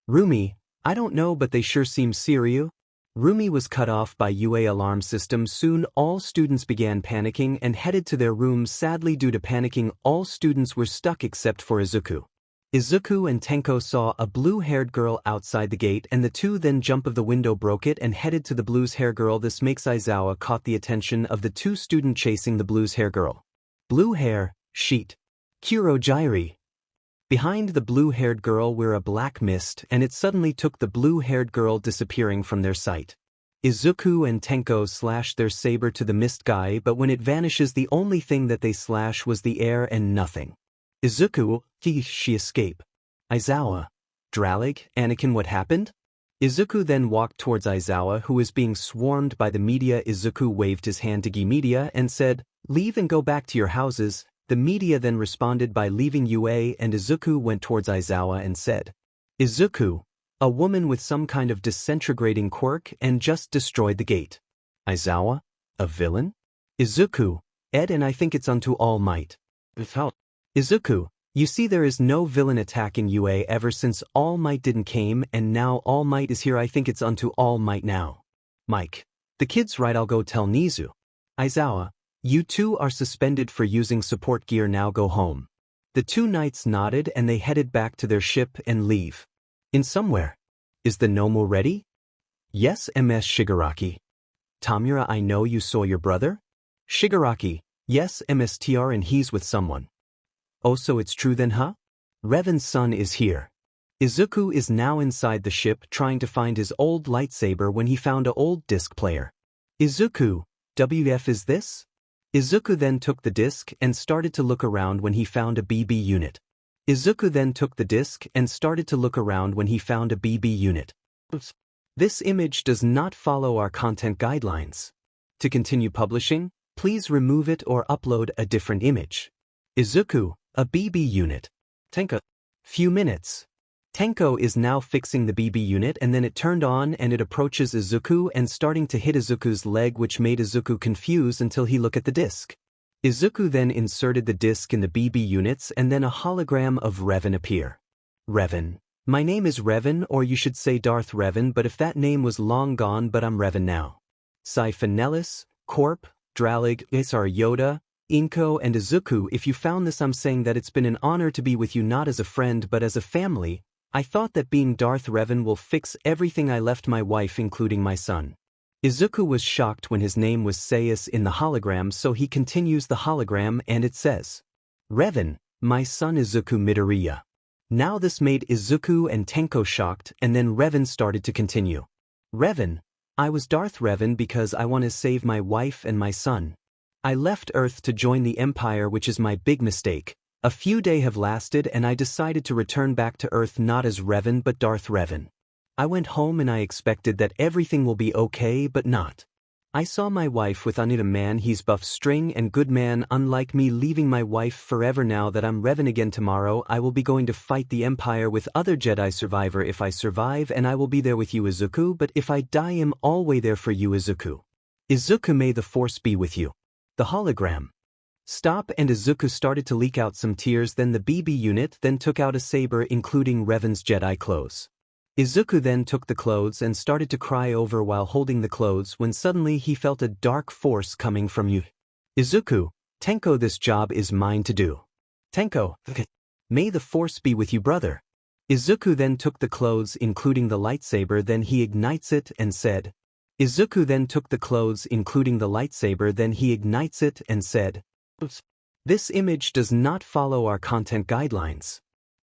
Rumi, I don't know, but they sure seem serious. Rumi was cut off by UA alarm system. Soon all students began panicking and headed to their rooms. Sadly, due to panicking, all students were stuck except for Izuku. Izuku and Tenko saw a blue-haired girl outside the gate and the two then jumped of the window, broke it and headed to the blues-hair girl. This makes Aizawa caught the attention of the 2 students chasing the blues-hair girl. Blue hair, sheet. Kuro Jairi. Behind the blue-haired girl were a black mist and it suddenly took the blue-haired girl disappearing from their sight. Izuku and Tenko slashed their saber to the mist guy, but when it vanishes the only thing that they slash was the air and nothing. Izuku, she escape. Aizawa, Dralig, Anakin, what happened? Izuku then walked towards Aizawa, who is being swarmed by the media. Izuku waved his hand to Gi-media and said, leave and go back to your houses. The media then responded by leaving UA, and Izuku went towards Aizawa and said, Izuku, a woman with some kind of disintegrating quirk and just destroyed the gate. Aizawa, a villain? Izuku, Ed, and I think it's unto All Might. Without. Izuku, You see, there is no villain attacking UA ever since All Might didn't came, and now All Might is here. I think it's unto All Might now. Mike. The kid's right, I'll go tell Nizu. Aizawa, you two are suspended for using support gear, now go home. The two knights nodded and they headed back to their ship and leave. In somewhere. Is the Nomu ready? Yes, Ms. Shigaraki. Tamura, I know you saw your brother? Shigaraki, yes, MSTR, and he's with someone. Oh, so it's true then, huh? Revan's son is here. Izuku is now inside the ship trying to find his old lightsaber when he found an old disc player. Izuku, WF is this? Izuku then took the disc and started to look around when he found a BB unit. Izuku then took the disc and started to look around when he found a BB unit. Oops. This image does not follow our content guidelines. To continue publishing, please remove it or upload a different image. Izuku, a BB unit. Tenko. Few minutes. Tenko is now fixing the BB unit and then it turned on and it approaches Izuku and starting to hit Izuku's leg, which made Izuku confused until he looked at the disc. Izuku then inserted the disc in the BB units and then a hologram of Revan appear. Revan. My name is Revan, or you should say Darth Revan, but if that name was long gone, but I'm Revan now. Siphonelis, Corp, Dralig, Isar Yoda, Inko and Izuku, if you found this, I'm saying that it's been an honor to be with you, not as a friend but as a family. I thought that being Darth Revan will fix everything. I left my wife including my son. Izuku was shocked when his name was Sayus in the hologram, so he continues the hologram and it says, Revan, my son Izuku Midoriya. Now this made Izuku and Tenko shocked, and then Revan started to continue. Revan, I was Darth Revan because I want to save my wife and my son. I left Earth to join the Empire, which is my big mistake. A few days have lasted and I decided to return back to Earth not as Revan but Darth Revan. I went home and I expected that everything will be okay, but not. I saw my wife with Anita, man, he's buff string and good man, unlike me leaving my wife forever. Now that I'm Revan again, tomorrow I will be going to fight the Empire with other Jedi survivor. If I survive, and I will be there with you Izuku, but if I die, I'm always there for you Izuku. Izuku, may the force be with you. The hologram. Stop, and Izuku started to leak out some tears. Then the BB unit then took out a saber including Revan's Jedi clothes. Izuku then took the clothes and started to cry over while holding the clothes when suddenly he felt a dark force coming from you. Izuku, Tenko, this job is mine to do. Tenko, may the force be with you, brother. Izuku then took the clothes including the lightsaber, then he ignites it and said. Izuku then took the clothes including the lightsaber, then he ignites it and said. Oops. This image does not follow our content guidelines.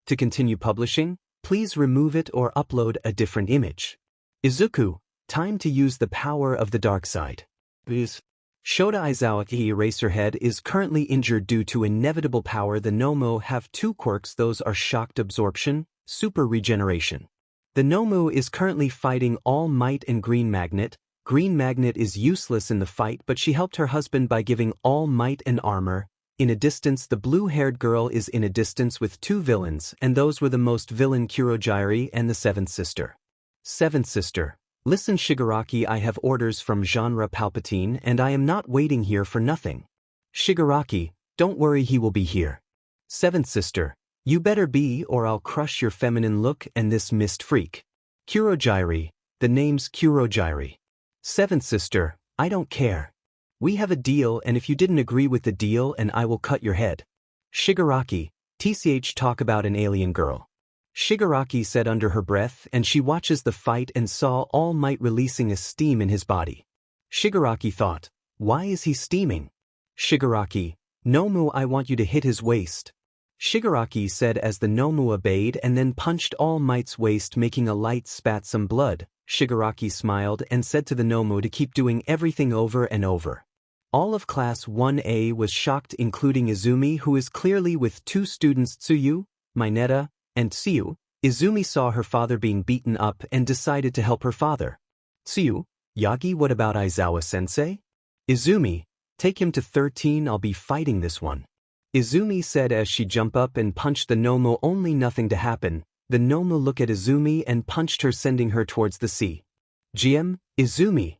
To continue publishing, please remove it or upload a different image. Izuku, time to use the power of the dark side. Please. Shota Aizawa Eraserhead is currently injured due to inevitable power. The Nomu have two quirks, those are shocked absorption, super regeneration. The Nomu is currently fighting All Might and Green Magnet. Green Magnet is useless in the fight, but she helped her husband by giving All Might an armor. In a distance, the blue-haired girl is in a distance with two villains, and those were the most villain Kurogyari and the Seventh Sister. Seventh Sister, listen Shigaraki, I have orders from Genre Palpatine and I am not waiting here for nothing. Shigaraki, don't worry, he will be here. Seventh Sister, you better be or I'll crush your feminine look and this mist freak. Kurogyari, the name's Kurogyari. Seventh Sister, I don't care. We have a deal, and if you didn't agree with the deal, and I will cut your head. Shigaraki, TCH, talk about an alien girl. Shigaraki said under her breath, and she watches the fight and saw All Might releasing a steam in his body. Shigaraki thought, why is he steaming? Shigaraki, Nomu, I want you to hit his waist. Shigaraki said as the Nomu obeyed and then punched All Might's waist, making a light spat some blood. Shigaraki smiled and said to the Nomu to keep doing everything over and over. All of Class 1A was shocked, including Izumi, who is clearly with two students, Tsuyu, Mineta, and Tsuyu. Izumi saw her father being beaten up and decided to help her father. Tsuyu, Yagi, what about Aizawa-sensei? Izumi, take him to 13, I'll be fighting this one. Izumi said as she jumped up and punched the Nomu, only nothing to happen. The Nomu looked at Izumi and punched her, sending her towards the sea. GM, Izumi.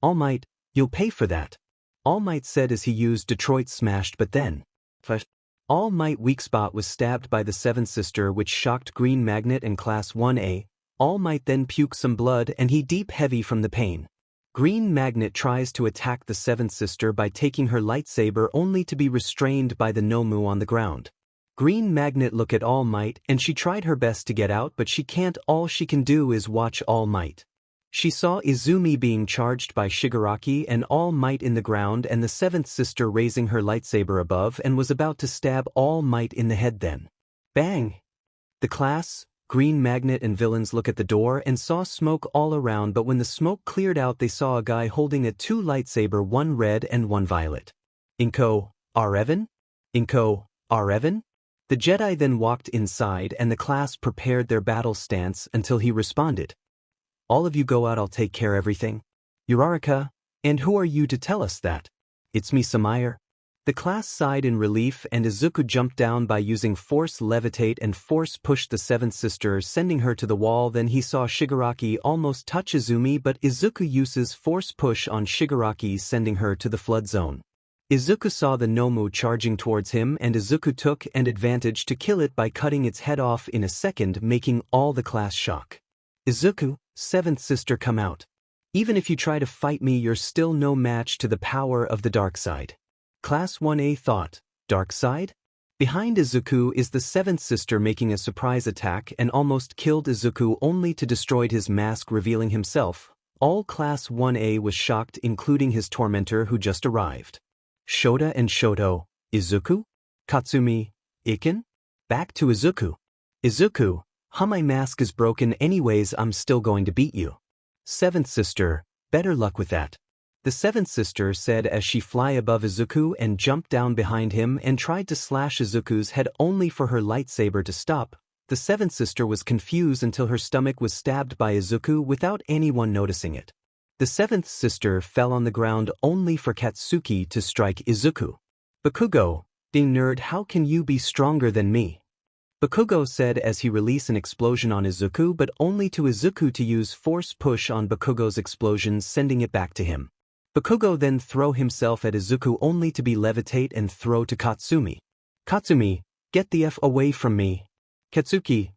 All Might, you'll pay for that. All Might said as he used Detroit smashed, but then. All Might weak spot was stabbed by the seventh sister, which shocked Green Magnet and Class 1A. All Might then puked some blood and he deep heavy from the pain. Green Magnet tries to attack the seventh sister by taking her lightsaber only to be restrained by the Nomu on the ground. Green Magnet look at All Might and she tried her best to get out, but she can't. All she can do is watch All Might. She saw Izumi being charged by Shigaraki and All Might in the ground and the seventh sister raising her lightsaber above and was about to stab All Might in the head then. Bang! The class, Green Magnet and villains look at the door and saw smoke all around, but when the smoke cleared out they saw a guy holding a two lightsaber, one red and one violet. Inko, Arevan? Inko, Arevan? The Jedi then walked inside and the class prepared their battle stance until he responded. All of you go out, I'll take care of everything. Uraraka, and who are you to tell us that? It's me, Samaire. The class sighed in relief and Izuku jumped down by using Force Levitate and Force Push the seventh sister, sending her to the wall. Then he saw Shigaraki almost touch Izumi, but Izuku uses Force Push on Shigaraki, sending her to the flood zone. Izuku saw the Nomu charging towards him and Izuku took an advantage to kill it by cutting its head off in a second, making all the class shock. Izuku, seventh sister, come out. Even if you try to fight me, you're still no match to the power of the dark side. Class 1A thought, dark side? Behind Izuku is the seventh sister making a surprise attack and almost killed Izuku only to destroy his mask, revealing himself. All Class 1A was shocked, including his tormentor who just arrived. Shota and Shoto, Izuku? Katsumi, Iken? Back to Izuku. Izuku, my mask is broken anyways, I'm still going to beat you. Seventh sister, better luck with that. The seventh sister said as she fly above Izuku and jumped down behind him and tried to slash Izuku's head only for her lightsaber to stop. The seventh sister was confused until her stomach was stabbed by Izuku without anyone noticing it. The seventh sister fell on the ground only for Katsuki to strike Izuku. Bakugo, ding nerd, how can you be stronger than me? Bakugo said as he released an explosion on Izuku, but only to Izuku to use Force Push on Bakugo's explosion, sending it back to him. Bakugo then throw himself at Izuku only to be levitate and throw to Katsumi. Katsumi, get the F away from me. Katsuki.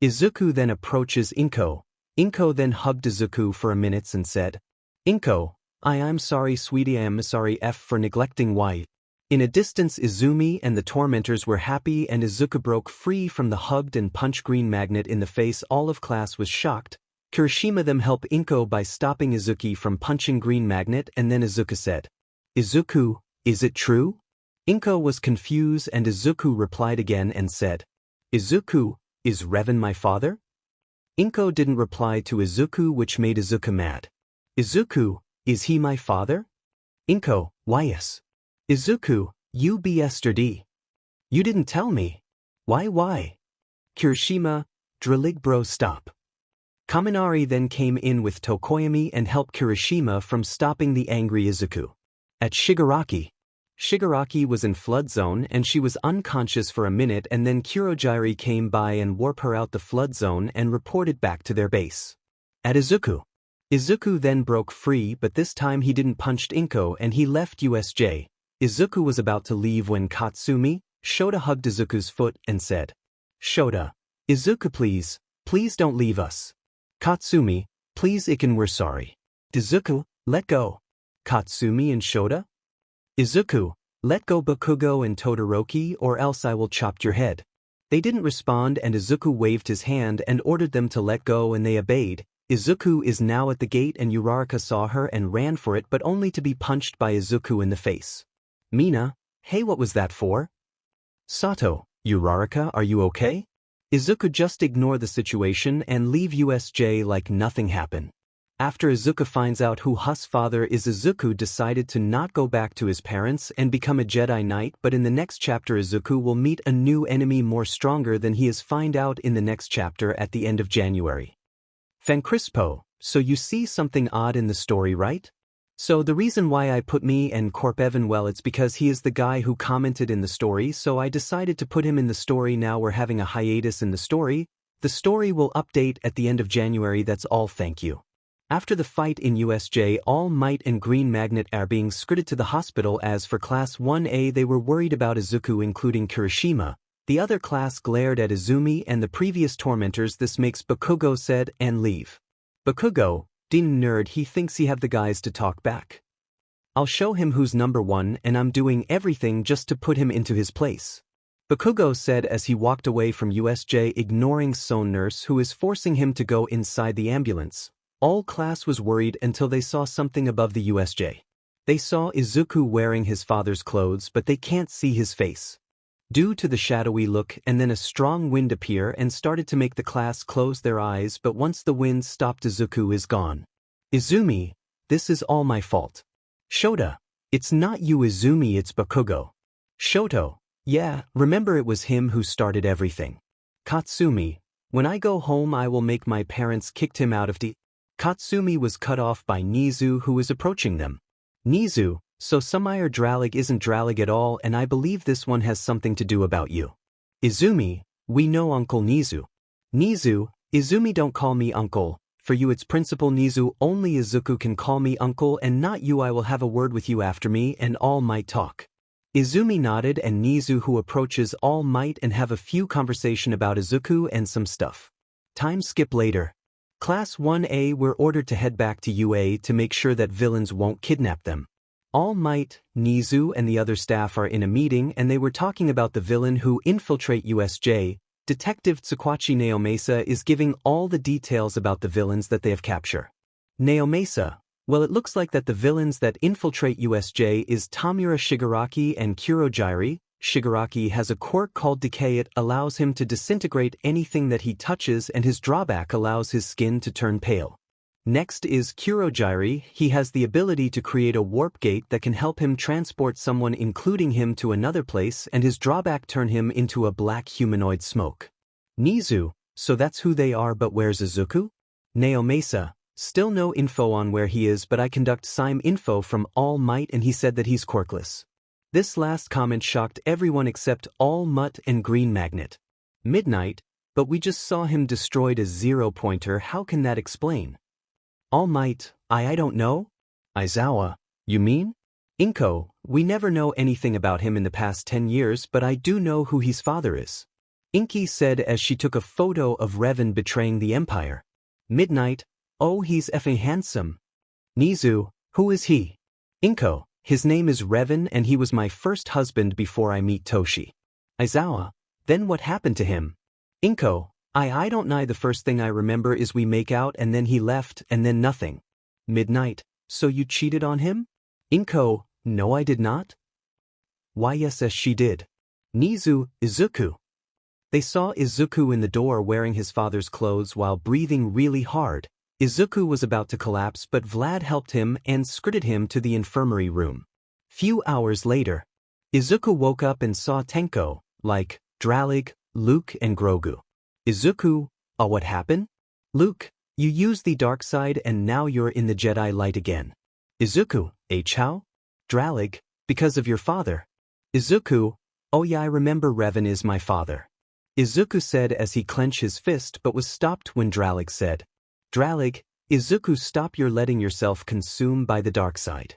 Izuku then approaches Inko. Inko then hugged Izuku for a minute and said, Inko, I'm sorry sweetie, I'm sorry F for neglecting why. In a distance Izumi and the tormentors were happy and Izuku broke free from the hugged and punched Green Magnet in the face. All of class was shocked. Kirishima them help Inko by stopping Izuki from punching Green Magnet, and then Izuku said, Izuku, is it true? Inko was confused and Izuku replied again and said, Izuku, is Revan my father? Inko didn't reply to Izuku, which made Izuku mad. Izuku, is he my father? Inko, why yes. Izuku, you be yesterday. You didn't tell me. Why? Kirishima, Dralig bro stop. Kaminari then came in with Tokoyami and helped Kirishima from stopping the angry Izuku. At Shigaraki. Shigaraki was in flood zone and she was unconscious for a minute, and then Kurogiri came by and warped her out the flood zone and reported back to their base. At Izuku. Izuku then broke free, but this time he didn't punch Inko and he left USJ. Izuku was about to leave when Katsumi, Shota hugged Izuku's foot and said, Shota, Izuku please don't leave us. Katsumi, please Iken, we're sorry. Izuku, let go. Katsumi and Shota? Izuku, let go Bakugo and Todoroki or else I will chop your head. They didn't respond and Izuku waved his hand and ordered them to let go and they obeyed. Izuku is now at the gate and Uraraka saw her and ran for it, but only to be punched by Izuku in the face. Mina, hey, what was that for? Sato, Uraraka, are you okay? Izuku just ignore the situation and leave USJ like nothing happened. After Izuku finds out who Hus' father is, Izuku decided to not go back to his parents and become a Jedi Knight, but in the next chapter Izuku will meet a new enemy more stronger than he is, find out in the next chapter at the end of January. Fancrispo, so you see something odd in the story, right? So the reason why I put me and Corpevan, well, it's because he is the guy who commented in the story, so I decided to put him in the story. Now we're having a hiatus in the story. The story will update at the end of January, that's all, thank you. After the fight in USJ, All Might and Green Magnet are being scritted to the hospital as for Class 1A they were worried about Izuku including Kirishima. The other class glared at Izumi and the previous tormentors. This makes Bakugo said and leave. Bakugo, Dean nerd, he thinks he have the guys to talk back. I'll show him who's number one and I'm doing everything just to put him into his place. Bakugo said as he walked away from USJ ignoring Son Nurse who is forcing him to go inside the ambulance. All class was worried until they saw something above the USJ. They saw Izuku wearing his father's clothes but they can't see his face. Due to the shadowy look and then a strong wind appear and started to make the class close their eyes but once the wind stopped Izuku is gone. Izumi, this is all my fault. Shota, it's not you Izumi it's Bakugo. Shoto, yeah, remember it was him who started everything. Katsumi, when I go home I will make my parents kicked him out of the... Katsumi was cut off by Nizu who was approaching them. Nizu, so Sumair Dralig isn't Dralig at all and I believe this one has something to do about you. Izumi, we know Uncle Nizu. Nizu, Izumi don't call me uncle, for you it's Principal Nizu only Izuku can call me uncle and not you I will have a word with you after me and All Might talk. Izumi nodded and Nizu who approaches All Might and have a few conversation about Izuku and some stuff. Time skip later. Class 1A were ordered to head back to UA to make sure that villains won't kidnap them. All Might, Nizu and the other staff are in a meeting and they were talking about the villain who infiltrate USJ. Detective Tsukwachi Naomesa is giving all the details about the villains that they have captured. Naomesa, well it looks like that the villains that infiltrate USJ is Tamura Shigaraki and Kurogyri. Shigaraki has a quirk called Decay. It allows him to disintegrate anything that he touches and his drawback allows his skin to turn pale. Next is Kurogyri. He has the ability to create a warp gate that can help him transport someone including him to another place and his drawback turn him into a black humanoid smoke. Nizu, so that's who they are but where's Izuku? Naomesa, still no info on where he is but I conduct SIME info from All Might and he said that he's quirkless. This last comment shocked everyone except All Might and Green Magnet. Midnight, but we just saw him destroyed a zero-pointer, how can that explain? All Might, I don't know? Aizawa, you mean? Inko, we never know anything about him in the past 10 years but I do know who his father is. Inki said as she took a photo of Revan betraying the Empire. Midnight, oh he's effing handsome. Nizu, who is he? Inko, his name is Revan and he was my first husband before I meet Toshi. Aizawa, then what happened to him? Inko, I don't know. The first thing I remember is we make out and then he left and then nothing. Midnight, so you cheated on him? Inko, no I did not. Why yes she did. Nizu, Izuku. They saw Izuku in the door wearing his father's clothes while breathing really hard. Izuku was about to collapse but Vlad helped him and skirted him to the infirmary room. Few hours later, Izuku woke up and saw Tenko, like, Dralig, Luke and Grogu. Izuku, what happened? Luke, you used the dark side and now you're in the Jedi light again. Izuku, how? Dralig, because of your father. Izuku, oh yeah I remember Revan is my father. Izuku said as he clenched his fist but was stopped when Dralig said, Dralig, Izuku stop you're letting yourself consume by the dark side.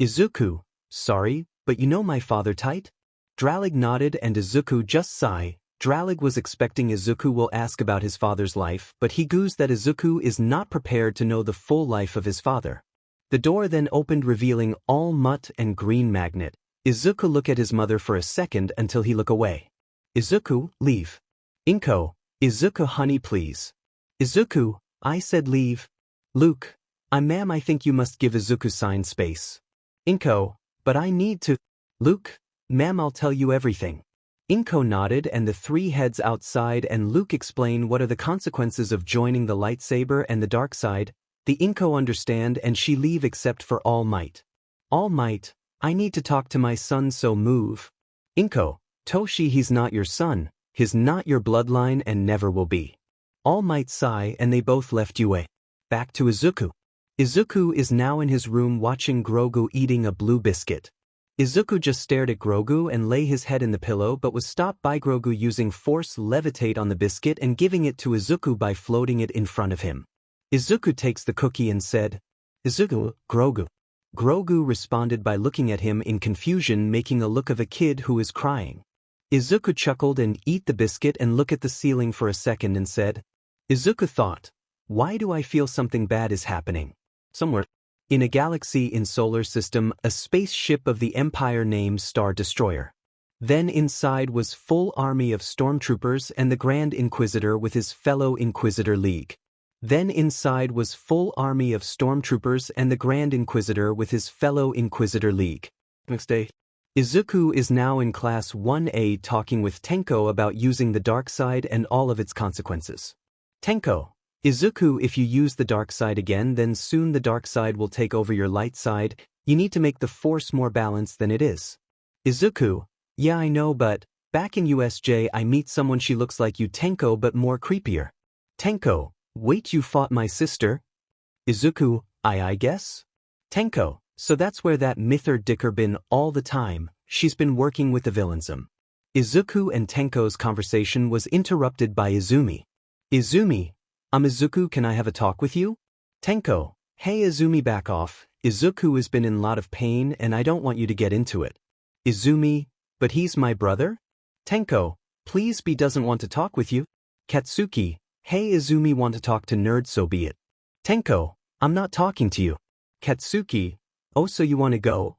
Izuku, sorry, but you know my father tight? Dralig nodded and Izuku just sighed. Dralig was expecting Izuku will ask about his father's life but he goes that Izuku is not prepared to know the full life of his father. The door then opened revealing All Might and Green Magnet. Izuku look at his mother for a second until he look away. Izuku, leave. Inko, Izuku honey please. Izuku, I said leave. Luke, ma'am I think you must give Izuku sign space. Inko, but I need to. Luke, ma'am I'll tell you everything. Inko nodded and the three heads outside and Luke explained what are the consequences of joining the lightsaber and the dark side. The Inko understand and she leave except for All Might. All Might, I need to talk to my son so move. Inko, Toshi he's not your son, he's not your bloodline and never will be. All Might sigh and they both left UA. Back to Izuku. Izuku is now in his room watching Grogu eating a blue biscuit. Izuku just stared at Grogu and lay his head in the pillow but was stopped by Grogu using force levitate on the biscuit and giving it to Izuku by floating it in front of him. Izuku takes the cookie and said, Izuku, Grogu. Grogu responded by looking at him in confusion, making a look of a kid who is crying. Izuku chuckled and ate the biscuit and looked at the ceiling for a second and said, Izuku thought, why do I feel something bad is happening? Somewhere in a galaxy in solar system, a spaceship of the Empire named Star Destroyer. Then inside was full army of stormtroopers and the Grand Inquisitor with his fellow Inquisitor League. Then inside was full army of stormtroopers and the Grand Inquisitor with his fellow Inquisitor League. Next day, Izuku is now in Class 1A talking with Tenko about using the dark side and all of its consequences. Tenko, Izuku, if you use the dark side again, then soon the dark side will take over your light side. You need to make the force more balanced than it is. Izuku, yeah I know, but back in USJ I meet someone she looks like you Tenko but more creepier. Tenko, wait, you fought my sister? Izuku, I guess? Tenko, so that's where that Mither dicker been all the time, she's been working with the villainism. Izuku and Tenko's conversation was interrupted by Izumi. Izumi, Izuku, can I have a talk with you? Tenko, hey Izumi, back off, Izuku has been in a lot of pain and I don't want you to get into it. Izumi, but he's my brother? Tenko, please, B doesn't want to talk with you. Katsuki, hey Izumi, want to talk to nerd, so be it. Tenko, I'm not talking to you. Katsuki, oh, so you want to go?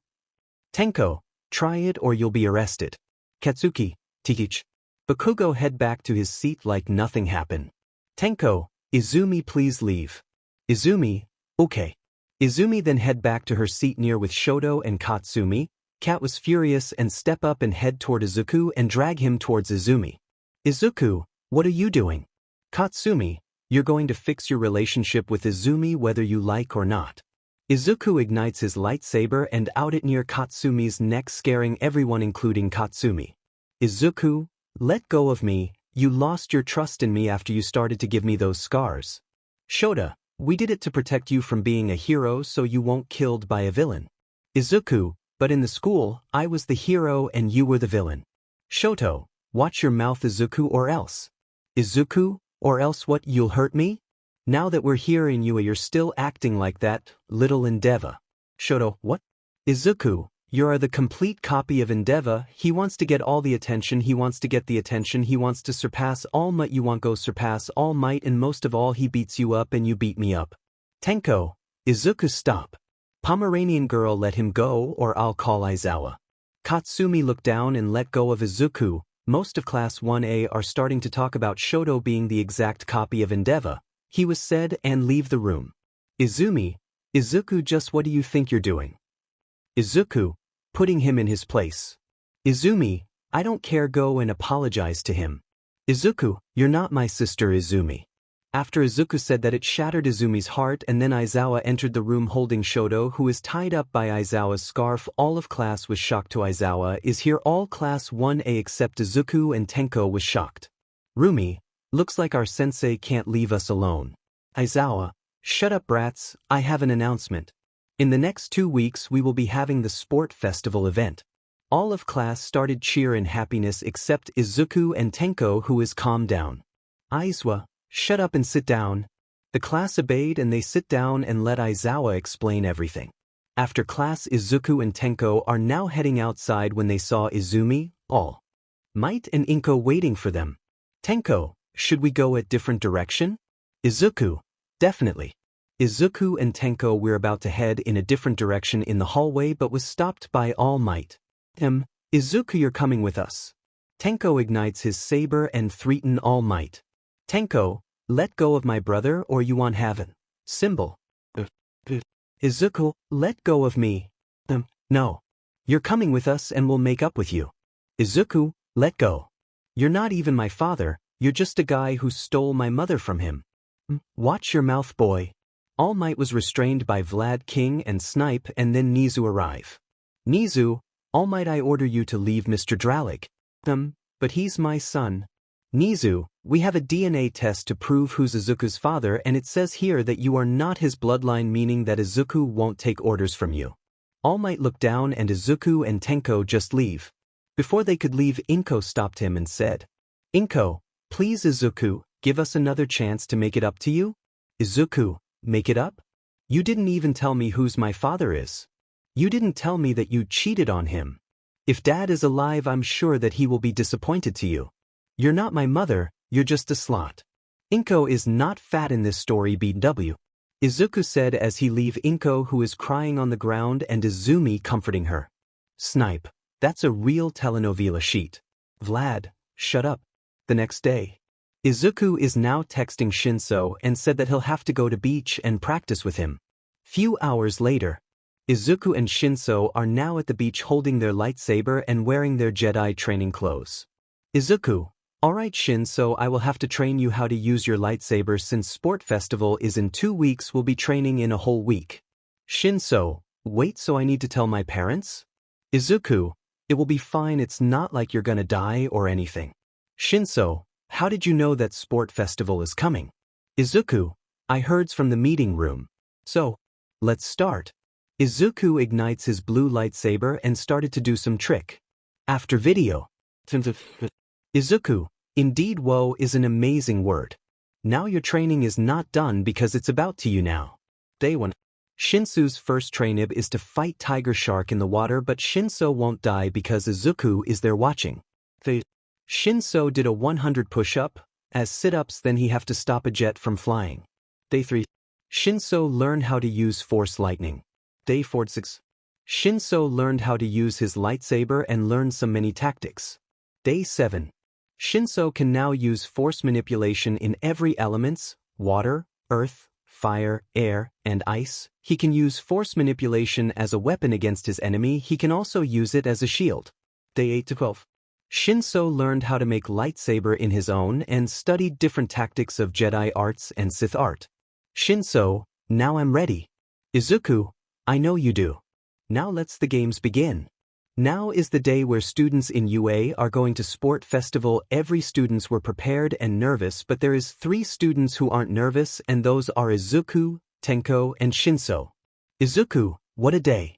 Tenko, try it or you'll be arrested. Katsuki, teach. Bakugo head back to his seat like nothing happened. Tenko, Izumi, please leave. Izumi, okay. Izumi then head back to her seat near with Shoto and Katsumi. Kat was furious and step up and head toward Izuku and drag him towards Izumi. Izuku, what are you doing? Katsumi, you're going to fix your relationship with Izumi whether you like or not. Izuku ignites his lightsaber and out it near Katsumi's neck, scaring everyone including Katsumi. Izuku, let go of me, you lost your trust in me after you started to give me those scars. Shota, we did it to protect you from being a hero so you won't killed by a villain. Izuku, but in the school, I was the hero and you were the villain. Shoto, watch your mouth Izuku or else. Izuku, or else what, you'll hurt me? Now that we're here in UA you're still acting like that, little Endeavor. Shoto, what? Izuku, you're the complete copy of Endeavor, he wants to get all the attention, he wants to get the attention, he wants to surpass All Might, you want go surpass All Might, and most of all he beats you up and you beat me up. Tenko, Izuku, stop. Pomeranian girl, let him go or I'll call Aizawa. Katsumi looked down and let go of Izuku. Most of Class 1A are starting to talk about Shoto being the exact copy of Endeavor. He was said and leave the room. Izumi, Izuku, just what do you think you're doing? Izuku, putting him in his place. Izumi, I don't care, go and apologize to him. Izuku, you're not my sister Izumi. After Izuku said that, it shattered Izumi's heart, and then Aizawa entered the room holding Shoto, who is tied up by Aizawa's scarf. All of class was shocked to Aizawa is here. All Class 1A except Izuku and Tenko was shocked. Rumi, looks like our sensei can't leave us alone. Aizawa, shut up brats, I have an announcement. In the next 2 weeks we will be having the sport festival event. All of class started cheer and happiness except Izuku and Tenko, who is calmed down. Aizawa, shut up and sit down. The class obeyed and they sit down and let Aizawa explain everything. After class, Izuku and Tenko are now heading outside when they saw Izumi, All Might and Inko waiting for them. Tenko, should we go a different direction? Izuku, definitely. Izuku and Tenko were about to head in a different direction in the hallway but was stopped by All Might. Izuku, you're coming with us. Tenko ignites his saber and threatens All Might. Tenko, let go of my brother or you want heaven. Symbol. Izuku, let go of me. No. You're coming with us and we'll make up with you. Izuku, let go. You're not even my father, you're just a guy who stole my mother from him. Watch your mouth, boy. All Might was restrained by Vlad King and Snipe, and then Nizu arrive. Nizu, All Might, I order you to leave Mr. Dralik. But he's my son. Nizu, we have a DNA test to prove who's Izuku's father and it says here that you are not his bloodline, meaning that Izuku won't take orders from you. All Might looked down and Izuku and Tenko just leave. Before they could leave, Inko stopped him and said, Inko, please Izuku, give us another chance to make it up to you. Izuku, Make it up? You didn't even tell me who's my father is. You didn't tell me that you cheated on him. If Dad is alive, I'm sure that he will be disappointed to you. You're not my mother, you're just a slut. Inko is not fat in this story BW. Izuku said as he leave Inko, who is crying on the ground, and Izumi comforting her. Snipe, that's a real telenovela sheet. Vlad, shut up. The next day, Izuku is now texting Shinso and said that he'll have to go to beach and practice with him. Few hours later, Izuku and Shinso are now at the beach holding their lightsaber and wearing their Jedi training clothes. Izuku, alright Shinso, I will have to train you how to use your lightsaber since Sport Festival is in 2 weeks, we'll be training in a whole week. Shinso, wait, so I need to tell my parents? Izuku, it will be fine, it's not like you're gonna die or anything. Shinso, how did you know that Sport Festival is coming? Izuku, I heard from the meeting room. So, let's start. Izuku ignites his blue lightsaber and started to do some trick. After video. Izuku, indeed woe is an amazing word. Now your training is not done because it's about to you now. Day 1. Shinso's first trainib is to fight Tiger Shark in the water, but Shinso won't die because Izuku is there watching. Shinso did a 100 push-up, as sit-ups, then he have to stop a jet from flying. Day 3. Shinso learned how to use Force Lightning. Day 46. Shinso learned how to use his lightsaber and learned some many tactics. Day 7. Shinso can now use force manipulation in every elements, water, earth, fire, air, and ice. He can use force manipulation as a weapon against his enemy. He can also use it as a shield. Day 8 to 12. Shinso learned how to make lightsaber in his own and studied different tactics of Jedi arts and Sith art. Shinso, now I'm ready. Izuku, I know you do. Now let's the games begin. Now is the day where students in UA are going to Sport Festival. Every students were prepared and nervous, but there is 3 students who aren't nervous, and those are Izuku, Tenko, and Shinso. Izuku, what a day.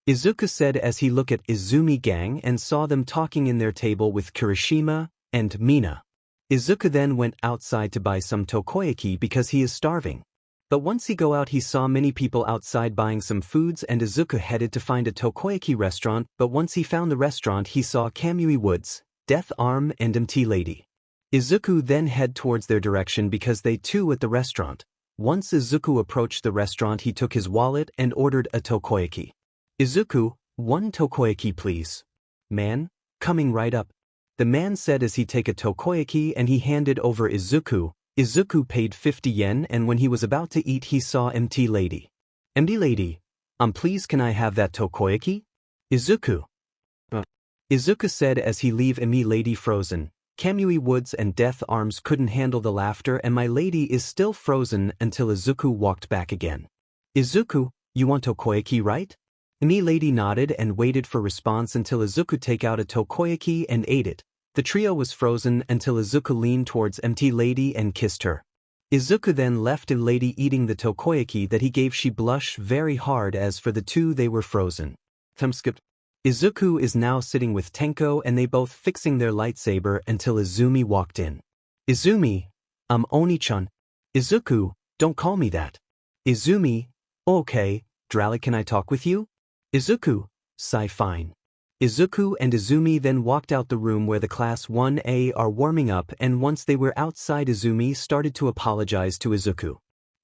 Izuku said as he looked at Izumi gang and saw them talking in their table with Kirishima and Mina. Izuku then went outside to buy some takoyaki because he is starving. But once he go out, he saw many people outside buying some foods, and Izuku headed to find a takoyaki restaurant, but once he found the restaurant he saw Kamui Woods, Death Arm, and MT Lady. Izuku then head towards their direction because they too at the restaurant. Once Izuku approached the restaurant, he took his wallet and ordered a takoyaki. Izuku, 1 takoyaki please. Man, coming right up. The man said as he take a takoyaki and he handed over Izuku. Izuku paid 50 yen, and when he was about to eat he saw MT Lady. MT Lady, please can I have that takoyaki? Izuku. Izuku said as he leave MT Lady frozen. Kamui Woods and Death Arms couldn't handle the laughter, and my lady is still frozen until Izuku walked back again. Izuku, you want takoyaki right? MT Lady nodded and waited for response until Izuku take out a takoyaki and ate it. The trio was frozen until Izuku leaned towards MT Lady and kissed her. Izuku then left MT Lady eating the takoyaki that he gave. She blushed very hard. As for the two, they were frozen. Izuku is now sitting with Tenko and they both fixing their lightsaber until Izumi walked in. Izumi, Oni-chan. Izuku, don't call me that. Izumi, okay, Drally, can I talk with you? Izuku, sigh fine. Izuku and Izumi then walked out the room where the Class 1A are warming up, and once they were outside Izumi started to apologize to Izuku.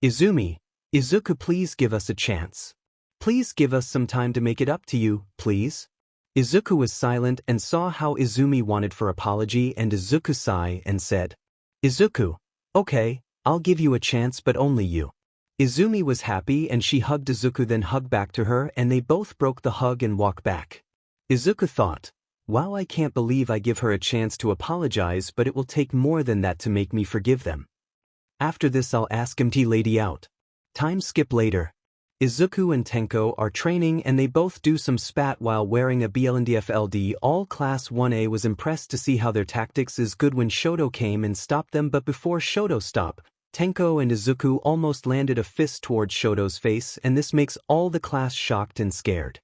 Izuku, please give us a chance. Please give us some time to make it up to you, please. Izuku was silent and saw how Izumi wanted for apology, and Izuku sighed and said, Izuku, okay, I'll give you a chance, but only you. Izumi was happy and she hugged Izuku, then hugged back to her, and they both broke the hug and walked back. Izuku thought, wow, I can't believe I give her a chance to apologize, but it will take more than that to make me forgive them. After this I'll ask MT Lady out. Time skip later. Izuku and Tenko are training and they both do some spat while wearing a BLNDFLD. All Class 1A was impressed to see how their tactics is good when Shoto came and stopped them, but before Shoto stopped, Tenko and Izuku almost landed a fist towards Shoto's face, and this makes all the class shocked and scared.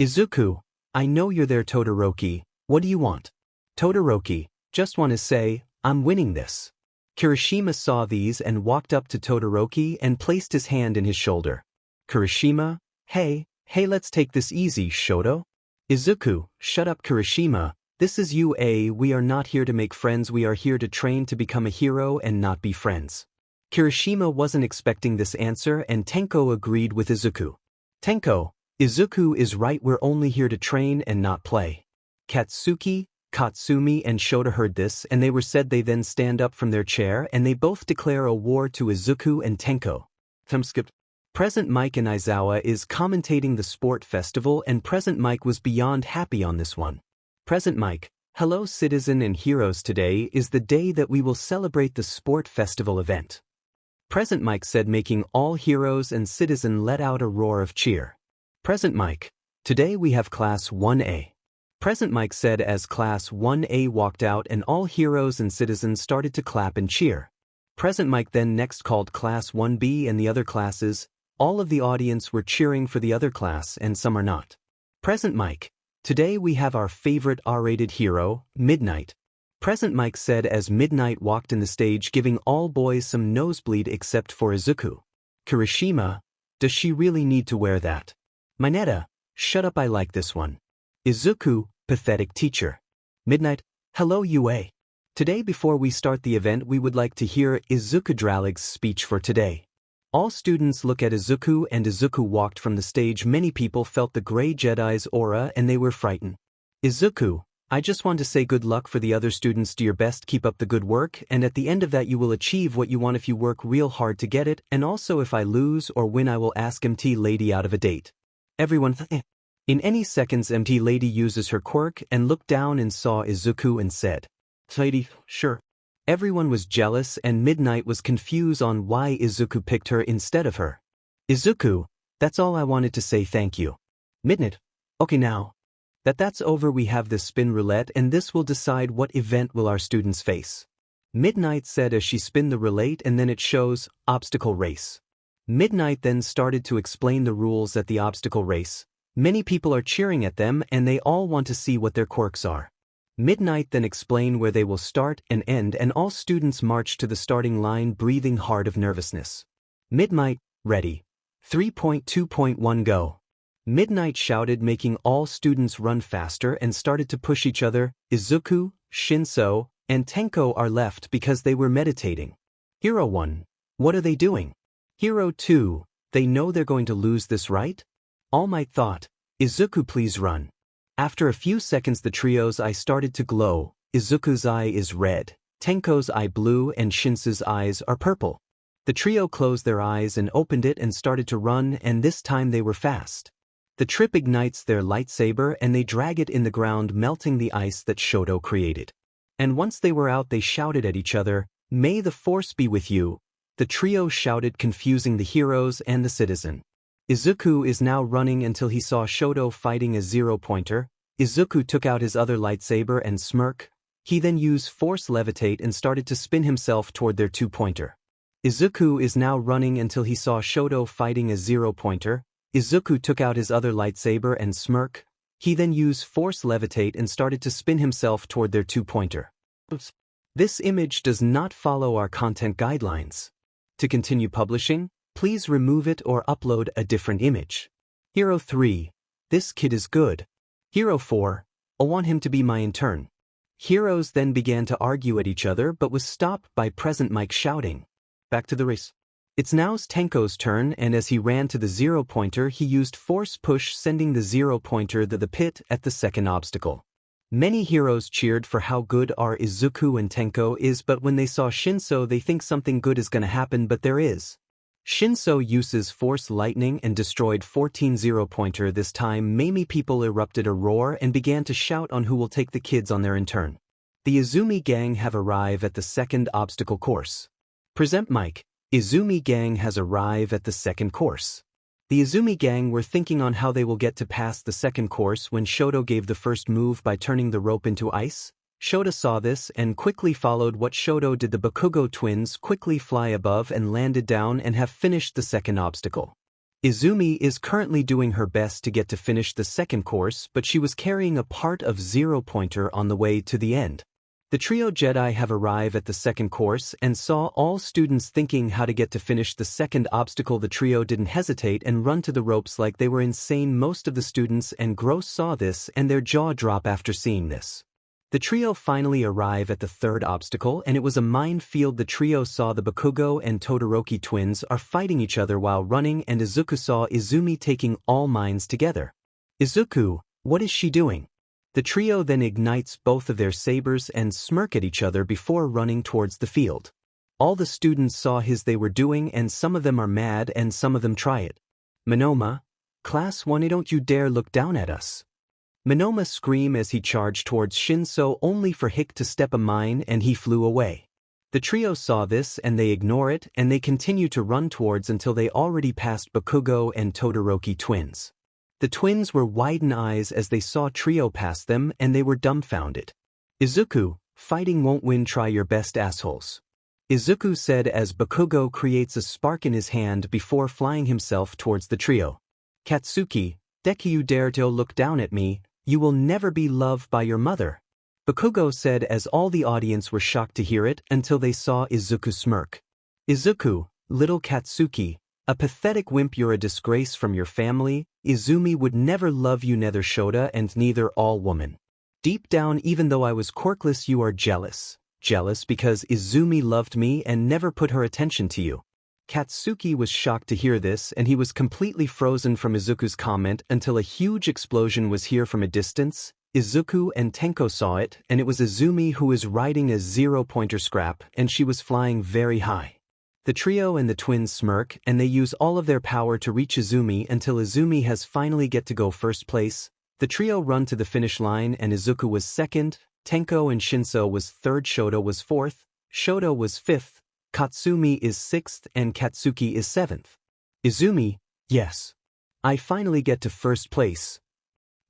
Izuku, I know you're there. Todoroki, what do you want? Todoroki, just want to say, I'm winning this. Kirishima saw these and walked up to Todoroki and placed his hand in his shoulder. Kirishima, hey, let's take this easy, Shoto. Izuku, shut up Kirishima, this is UA, we are not here to make friends, we are here to train to become a hero and not be friends. Kirishima wasn't expecting this answer and Tenko agreed with Izuku. Tenko, Izuku is right, we're only here to train and not play. Katsuki, Katsumi and Shota heard this and they were said they then stand up from their chair and they both declare a war to Izuku and Tenko. Present Mike and Aizawa is commentating the sport festival and Present Mike was beyond happy on this one. Present Mike, hello citizen and heroes, today is the day that we will celebrate the sport festival event. Present Mike said, making all heroes and citizen let out a roar of cheer. Present Mike, today we have class 1A. Present Mike said as class 1A walked out and all heroes and citizens started to clap and cheer. Present Mike then next called class 1B and the other classes. All of the audience were cheering for the other class and some are not. Present Mike, today we have our favorite R-rated hero, Midnight. Present Mike said as Midnight walked in the stage, giving all boys some nosebleed except for Izuku. Kirishima, does she really need to wear that? Mineta, shut up, I like this one. Izuku, pathetic teacher. Midnight, hello UA. Today before we start the event we would like to hear Izuku Dralig's speech for today. All students look at Izuku and Izuku walked from the stage. Many people felt the Grey Jedi's aura and they were frightened. Izuku, I just want to say good luck for the other students, do your best, keep up the good work, and at the end of that you will achieve what you want if you work real hard to get it, and also if I lose or win I will ask MT Lady out of a date. Everyone, in any seconds MT Lady uses her quirk and looked down and saw Izuku and said, Lady, sure. Everyone was jealous and Midnight was confused on why Izuku picked her instead of her. Izuku, that's all I wanted to say, thank you. Midnight, okay, now that's over we have this spin roulette and this will decide what event will our students face. Midnight said as she spin the roulette and then it shows obstacle race. Midnight then started to explain the rules at the obstacle race. Many people are cheering at them and they all want to see what their quirks are. Midnight then explained where they will start and end and all students march to the starting line breathing hard of nervousness. Midnight, ready. 3.2.1 go. Midnight shouted, making all students run faster and started to push each other. Izuku, Shinso, and Tenko are left because they were meditating. Hero 1, what are they doing? Hero 2, they know they're going to lose this, right? All Might thought, Izuku please run. After a few seconds the trio's eye started to glow. Izuku's eye is red, Tenko's eye blue and Shinso's eyes are purple. The trio closed their eyes and opened it and started to run, and this time they were fast. The trip ignites their lightsaber and they drag it in the ground, melting the ice that Shoto created. And once they were out they shouted at each other, May the Force be with you. The trio shouted, confusing the heroes and the citizen. Izuku is now running until he saw Shoto fighting a 0-pointer. Izuku took out his other lightsaber and smirk. He then used Force Levitate and started to spin himself toward their 2-pointer. Izuku is now running until he saw Shoto fighting a 0-pointer. Izuku took out his other lightsaber and smirk. He then used Force Levitate and started to spin himself toward their 2-pointer. This image does not follow our content guidelines. To continue publishing, please remove it or upload a different image. Hero 3, this kid is good. Hero 4, I want him to be my intern. Heroes then began to argue at each other but was stopped by Present Mike shouting, back to the race. It's now Tenko's turn, and as he ran to the 0-pointer he used Force Push, sending the 0-pointer to the pit at the second obstacle. Many heroes cheered for how good our Izuku and Tenko is, but when they saw Shinso they think something good is gonna happen, but there is. Shinso uses Force Lightning and destroyed 14 0-pointer. This time many people erupted a roar and began to shout on who will take the kids on their intern. The Izumi gang have arrived at the second obstacle course. Present Mike, Izumi gang has arrived at the second course. The Izumi gang were thinking on how they will get to pass the second course when Shoto gave the first move by turning the rope into ice. Shota saw this and quickly followed what Shoto did. The Bakugo twins quickly fly above and landed down and have finished the second obstacle. Izumi is currently doing her best to get to finish the second course, but she was carrying a part of 0-pointer on the way to the end. The trio Jedi have arrived at the second course and saw all students thinking how to get to finish the second obstacle. The trio didn't hesitate and run to the ropes like they were insane. Most of the students and Gross saw this and their jaw drop after seeing this. The trio finally arrive at the third obstacle and it was a minefield. The trio saw the Bakugo and Todoroki twins are fighting each other while running and Izuku saw Izumi taking all mines together. Izuku, what is she doing? The trio then ignites both of their sabers and smirk at each other before running towards the field. All the students saw they were doing and some of them are mad and some of them try it. Monoma, Class 1, don't you dare look down at us. Monoma screamed as he charged towards Shinso only for Hick to step a mine and he flew away. The trio saw this and they ignore it and they continue to run towards until they already passed Bakugo and Todoroki twins. The twins were widen eyes as they saw trio pass them and they were dumbfounded. Izuku, fighting won't win, try your best, assholes. Izuku said as Bakugo creates a spark in his hand before flying himself towards the trio. Katsuki, Deku, you dare to look down at me, you will never be loved by your mother. Bakugo said as all the audience were shocked to hear it until they saw Izuku smirk. Izuku, little Katsuki, a pathetic wimp, you're a disgrace from your family, Izumi would never love you, neither Shota and neither all woman. Deep down, even though I was quirkless, you are jealous. Jealous because Izumi loved me and never put her attention to you. Katsuki was shocked to hear this and he was completely frozen from Izuku's comment until a huge explosion was heard from a distance. Izuku and Tenko saw it and it was Izumi who was riding a zero-pointer scrap and she was flying very high. The trio and the twins smirk and they use all of their power to reach Izumi until Izumi has finally get to go first place. The trio run to the finish line and Izuku was second, Tenko and Shinso was third, Shota was fourth, Shota was fifth, Katsumi is sixth and Katsuki is seventh. Izumi, yes. I finally get to first place.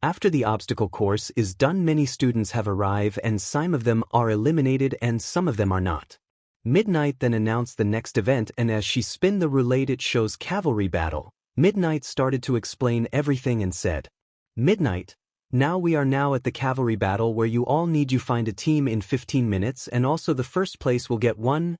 After the obstacle course is done, many students have arrived and some of them are eliminated and some of them are not. Midnight then announced the next event and as she spin the roulette it shows cavalry battle. Midnight started to explain everything and said, Midnight, now we are now at the cavalry battle where you all need to find a team in 15 minutes and also the first place will get 1,000,000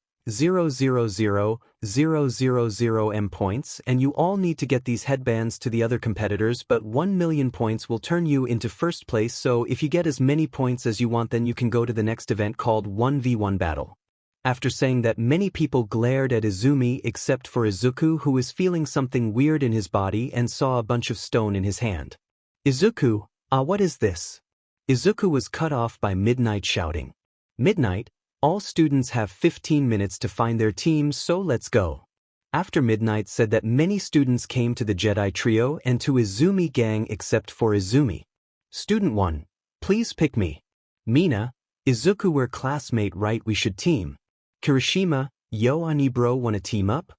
points and you all need to get these headbands to the other competitors, but 1,000,000 points will turn you into first place, so if you get as many points as you want then you can go to the next event called 1v1 battle. After saying that, many people glared at Izumi except for Izuku, who was feeling something weird in his body and saw a bunch of stone in his hand. Izuku, what is this? Izuku was cut off by Midnight shouting. Midnight, all students have 15 minutes to find their teams, so let's go. After Midnight said that many students came to the Jedi trio and to Izumi gang except for Izumi. Student 1, please pick me. Mina, Izuku, we're classmate, right? We should team. Kirishima, yo, ani bro, wanna team up?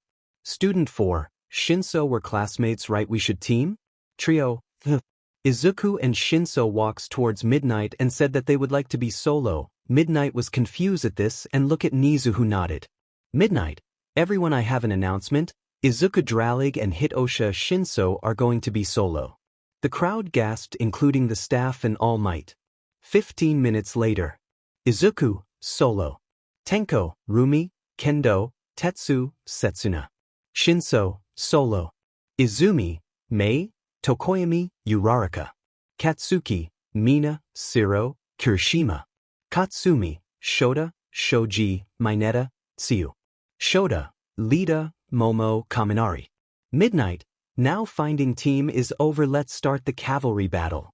Student 4, Shinso, we're classmates, right? We should team? Trio, Izuku and Shinso walks towards Midnight and said that they would like to be solo. Midnight was confused at this and look at Nizu, who nodded. Midnight, everyone, I have an announcement. Izuku Dralig and Hitosha Shinso are going to be solo. The crowd gasped, including the staff and All Might. 15 minutes later. Izuku, solo. Tenko, Rumi, Kendo, Tetsu, Setsuna. Shinso, solo. Izumi, Mei, Tokoyami, Uraraka. Katsuki, Mina, Siro, Kirishima. Katsumi, Shota, Shoji, Mineta, Tsuyu. Shota, Lita, Momo, Kaminari. Midnight, now finding team is over, let's start the cavalry battle.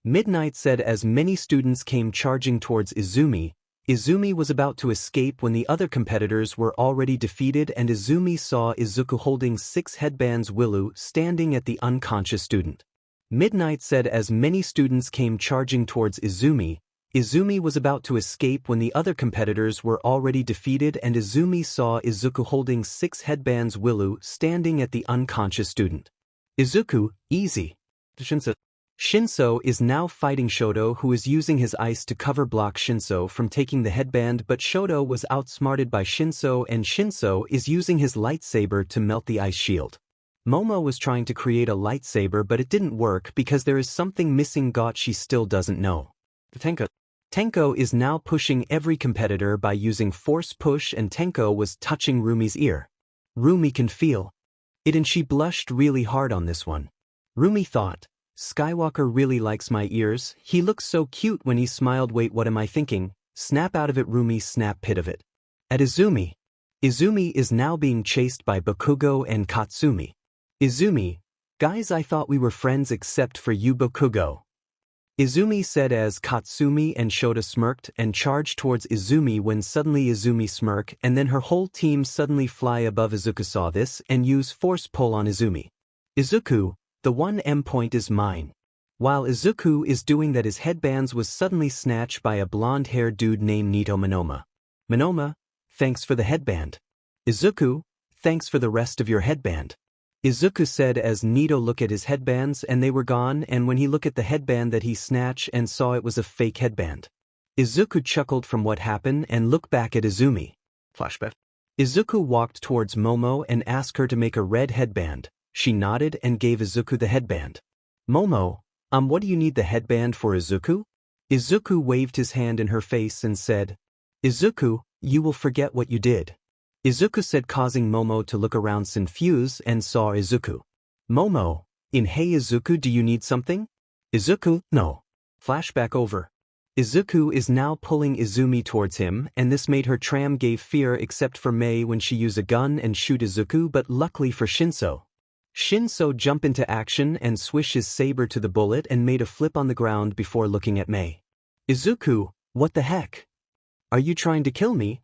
Midnight said as many students came charging towards Izumi. Izumi was about to escape when the other competitors were already defeated and Izumi saw Izuku holding 6 headbands Willu standing at the unconscious student. Midnight said as many students came charging towards Izumi. Izumi was about to escape when the other competitors were already defeated and Izumi saw Izuku holding 6 headbands Willu standing at the unconscious student. Izuku, easy. Shinso is now fighting Shoto, who is using his ice to cover block Shinso from taking the headband, but Shoto was outsmarted by Shinso and Shinso is using his lightsaber to melt the ice shield. Momo was trying to create a lightsaber but it didn't work because there is something missing. She still doesn't know. Tenka. Tenko is now pushing every competitor by using force push, and Tenko was touching Rumi's ear. Rumi can feel it, and she blushed really hard on this one. Rumi thought, Skywalker really likes my ears, he looks so cute when he smiled. Wait, what am I thinking? Snap out of it, Rumi, snap pit of it. At Izumi. Izumi is now being chased by Bakugo and Katsumi. Izumi, guys, I thought we were friends except for you, Bakugo. Izumi said as Katsumi and Shota smirked and charged towards Izumi, when suddenly Izumi smirked and then her whole team suddenly fly above. Izuku saw this and use force pull on Izumi. Izuku, the 1M point is mine. While Izuku is doing that, his headbands was suddenly snatched by a blonde-haired dude named Nito Monoma. Monoma, thanks for the headband. Izuku, thanks for the rest of your headband. Izuku said as Nito looked at his headbands and they were gone, and when he looked at the headband that he snatched and saw it was a fake headband. Izuku chuckled from what happened and looked back at Izumi. Flashback. Izuku walked towards Momo and asked her to make a red headband. She nodded and gave Izuku the headband. Momo, what do you need the headband for, Izuku? Izuku waved his hand in her face and said, Izuku, you will forget what you did. Izuku said, causing Momo to look around confused and saw Izuku. Momo, hey Izuku, do you need something? Izuku, no. Flashback over. Izuku is now pulling Izumi towards him, and this made her tram gave fear except for Mei when she used a gun and shoot Izuku, but luckily for Shinso. Shinso jumped into action and swished his saber to the bullet and made a flip on the ground before looking at Mei. Izuku, what the heck? Are you trying to kill me?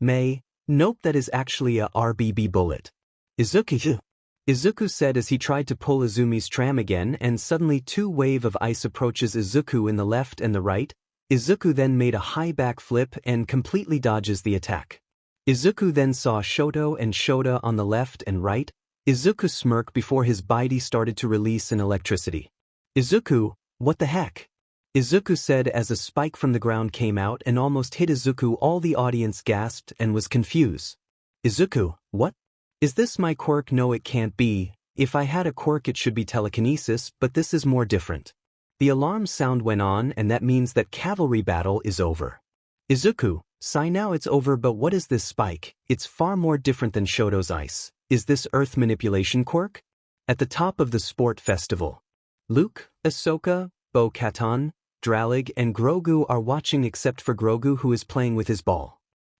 Mei, nope, that is actually a RBB bullet. Izuku said as he tried to pull Izumi's tram again, and suddenly two wave of ice approaches Izuku in the left and the right. Izuku then made a high back flip and completely dodges the attack. Izuku then saw Shoto and Shota on the left and right. Izuku smirked before his body started to release an electricity. Izuku, what the heck? Izuku said as a spike from the ground came out and almost hit Izuku. All the audience gasped and was confused. Izuku, what? Is this my quirk? No, it can't be. If I had a quirk it should be telekinesis, but this is more different. The alarm sound went on, and that means that cavalry battle is over. Izuku, sigh, now it's over, but what is this spike? It's far more different than Shoto's ice. Is this earth manipulation quirk? At the top of the sport festival. Luke, Ahsoka, Bo-Katan, Dralig and Grogu are watching except for Grogu, who is playing with his ball.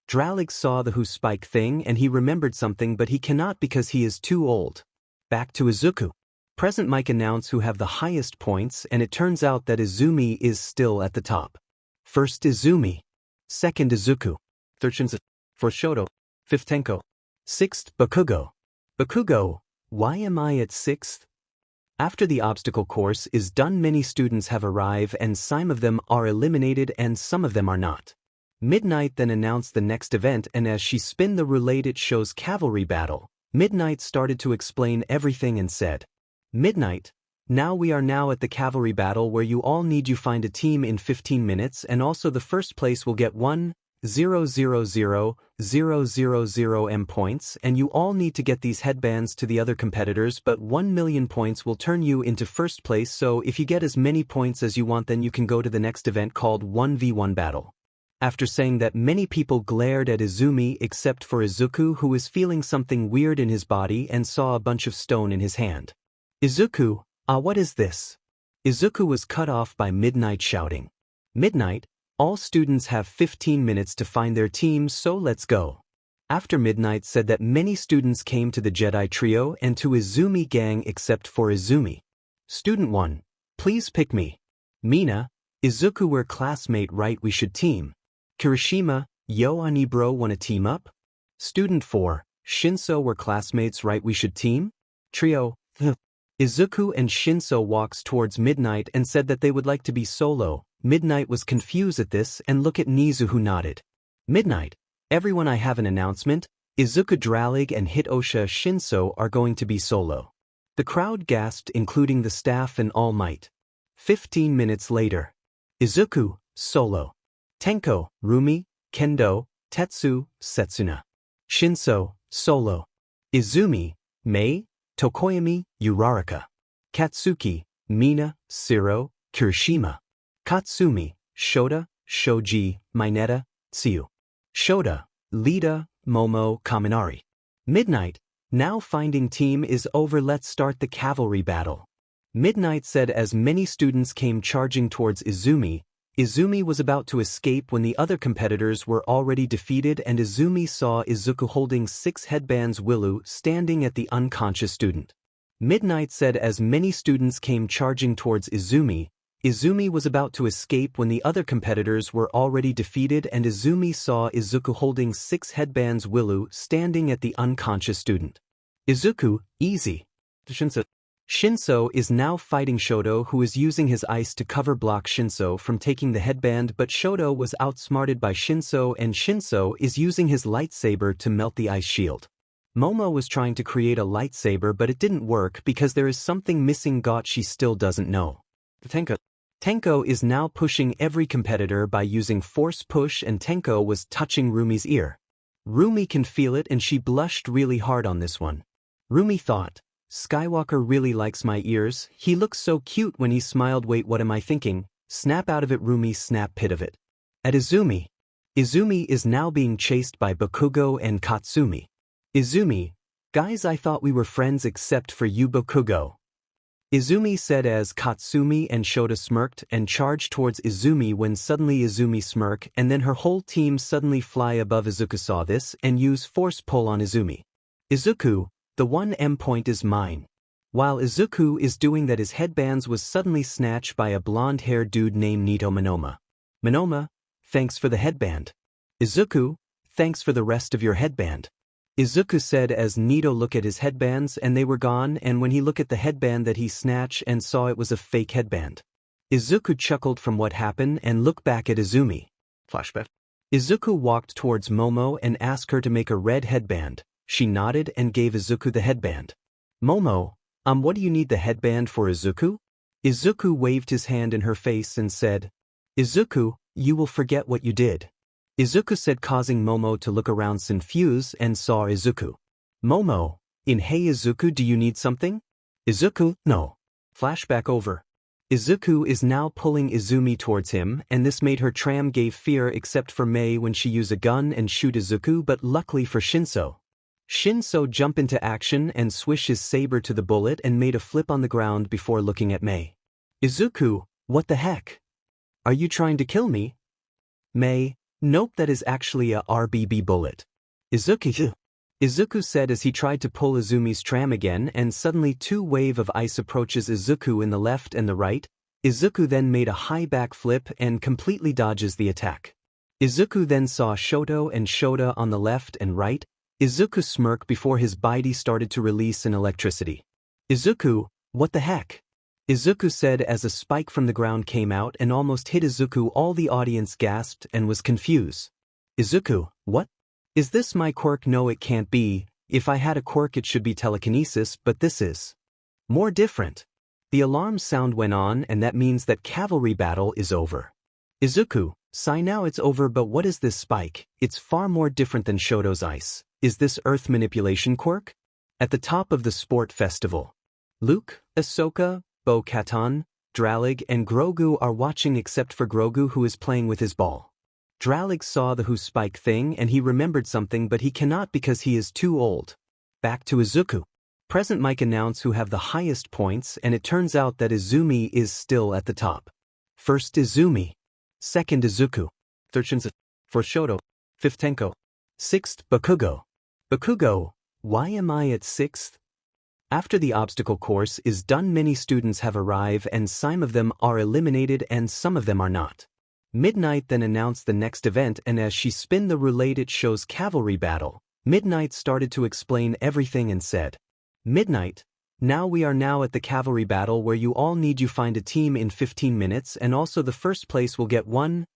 Dralig saw the who spike thing and he remembered something, but he cannot because he is too old. Back to Izuku. Present Mike announce who have the highest points, and it turns out that Izumi is still at the top. First Izumi. Second Izuku. Third Shinzo. Fourth Shoto. Fifth Tenko. Sixth Bakugo. Bakugo, why am I at sixth? After the obstacle course is done, many students have arrived and some of them are eliminated and some of them are not. Midnight then announced the next event, and as she spin the roulette it shows cavalry battle. Midnight started to explain everything and said, Midnight, now we are now at the cavalry battle where you all need you find a team in 15 minutes, and also the first place will get 1,000,000 points, and you all need to get these headbands to the other competitors, but 1,000,000 points will turn you into first place, so if you get as many points as you want then you can go to the next event called 1v1 battle. After saying that, many people glared at Izumi except for Izuku, who was feeling something weird in his body and saw a bunch of stone in his hand. Izuku, what is this? Izuku was cut off by Midnight shouting, Midnight, all students have 15 minutes to find their teams, so let's go. After Midnight said that many students came to the Jedi trio and to Izumi gang except for Izumi. Student 1, please pick me. Mina, Izuku, we're classmate right, we should team. Kirishima, yo ani bro, wanna team up? Student 4, Shinso, we're classmates right, we should team? Trio, Izuku and Shinso walks towards Midnight and said that they would like to be solo. Midnight was confused at this and looked at Nizu, who nodded. Midnight, everyone, I have an announcement. Izuku, Dralig and Hitosha Shinso are going to be solo. The crowd gasped, including the staff and All Might. 15 minutes later. Izuku, solo. Tenko, Rumi, Kendo, Tetsu, Setsuna. Shinso, solo. Izumi, Mei, Tokoyami, Uraraka. Katsuki, Mina, Siro, Kirishima. Katsumi, Shota, Shoji, Mineta, Tsuyu. Shota, Lita, Momo, Kaminari. Midnight, now finding team is over, let's start the cavalry battle. Midnight said as many students came charging towards Izumi. Izumi was about to escape when the other competitors were already defeated and Izumi saw Izuku holding 6 headbands Willu standing at the unconscious student. Midnight said as many students came charging towards Izumi. Izumi was about to escape when the other competitors were already defeated and Izumi saw Izuku holding 6 headbands Willu standing at the unconscious student. Izuku, easy. Shinso is now fighting Shoto, who is using his ice to cover block Shinso from taking the headband, but Shoto was outsmarted by Shinso and Shinso is using his lightsaber to melt the ice shield. Momo was trying to create a lightsaber but it didn't work because there is something missing she still doesn't know. Tenko is now pushing every competitor by using force push and Tenko was touching Rumi's ear. Rumi can feel it and she blushed really hard on this one. Rumi thought, Skywalker really likes my ears, he looks so cute when he smiled, wait what am I thinking, snap out of it Rumi snap pit of it. At Izumi. Izumi is now being chased by Bakugo and Katsumi. Izumi, guys I thought we were friends except for you Bakugo. Izumi said as Katsumi and Shota smirked and charged towards Izumi when suddenly Izumi smirk and then her whole team suddenly fly above. Izuku saw this and use force pull on Izumi. Izuku, the 1M point is mine. While Izuku is doing that his headbands was suddenly snatched by a blonde-haired dude named Nito Monoma. Monoma, thanks for the headband. Izuku, thanks for the rest of your headband. Izuku said as Nito looked at his headbands and they were gone and when he looked at the headband that he snatched and saw it was a fake headband. Izuku chuckled from what happened and looked back at Izumi. Flashback. Izuku walked towards Momo and asked her to make a red headband. She nodded and gave Izuku the headband. Momo, what do you need the headband for Izuku? Izuku waved his hand in her face and said, Izuku, you will forget what you did. Izuku said causing Momo to look around confused and saw Izuku. Momo, hey Izuku do you need something? Izuku, no. Flashback over. Izuku is now pulling Izumi towards him and this made her tram gave fear except for Mei when she used a gun and shoot Izuku but luckily for Shinso. Shinso jumped into action and swished his saber to the bullet and made a flip on the ground before looking at Mei. Izuku, what the heck? Are you trying to kill me? Mei, nope that is actually a RBB bullet. Izuku said as he tried to pull Izumi's tram again and suddenly 2 wave of ice approaches Izuku in the left and the right. Izuku then made a high back flip and completely dodges the attack. Izuku then saw Shoto and Shota on the left and right. Izuku smirked before his body started to release an electricity. Izuku, what the heck? Izuku said as a spike from the ground came out and almost hit Izuku. All the audience gasped and was confused. Izuku, what? Is this my quirk? No it can't be, if I had a quirk it should be telekinesis but this is more different. The alarm sound went on and that means that cavalry battle is over. Izuku, sigh now it's over but what is this spike? It's far more different than Shoto's ice. Is this earth manipulation quirk? At the top of the sport festival. Luke, Ahsoka, Bo-Katan, Dralig and Grogu are watching except for Grogu who is playing with his ball. Dralig saw the who spike thing and he remembered something but he cannot because he is too old. Back to Izuku. Present Mike announce who have the highest points and it turns out that Izumi is still at the top. First Izumi. Second Izuku. Third Shinzo. Fourth Shoto. Fifth Tenko. Sixth Bakugo. Bakugo, why am I at 6th? After the obstacle course is done many students have arrived and some of them are eliminated and some of them are not. Midnight then announced the next event and as she spin the roulette it shows cavalry battle. Midnight started to explain everything and said, Midnight, now we are now at the cavalry battle where you all need you find a team in 15 minutes and also the first place will get 1,000,000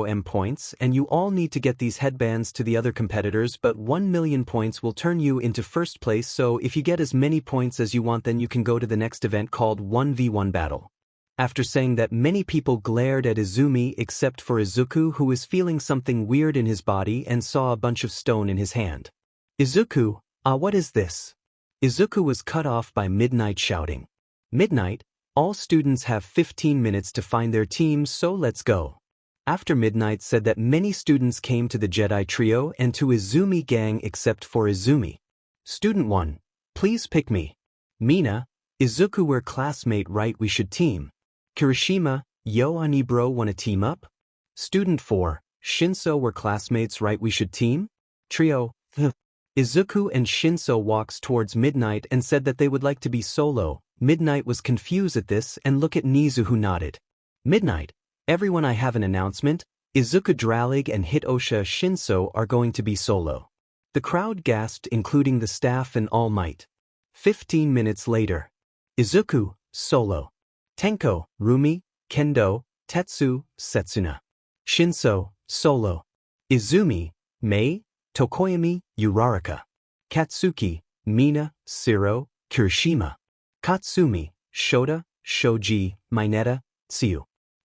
M points and you all need to get these headbands to the other competitors but 1,000,000 points will turn you into first place so if you get as many points as you want then you can go to the next event called 1v1 battle. After saying that many people glared at Izumi except for Izuku who is feeling something weird in his body and saw a bunch of stone in his hand. Izuku, what is this? Izuku was cut off by Midnight shouting. Midnight, All students have 15 minutes to find their teams, so let's go. After midnight said that many students came to the Jedi trio and to Izumi gang except for Izumi. Student 1. Please pick me. Mina, Izuku, we're classmate, right? We should team. Kirishima, yo ani bro, wanna team up? Student 4. Shinso, we're classmates, right? We should team? Trio. Izuku and Shinso walks towards Midnight and said that they would like to be solo. Midnight was confused at this and look at Nizu, who nodded. Midnight, everyone, I have an announcement. Izuku, Dralig and Hitosha Shinso are going to be solo. The crowd gasped, including the staff and All Might. 15 minutes later. Izuku, solo. Tenko, Rumi, Kendo, Tetsu, Setsuna. Shinso, solo. Izumi, Mei, Tokoyami, Uraraka. Katsuki, Mina, Siro, Kirishima. Katsumi, Shota, Shoji, Mineta, Tsuyu.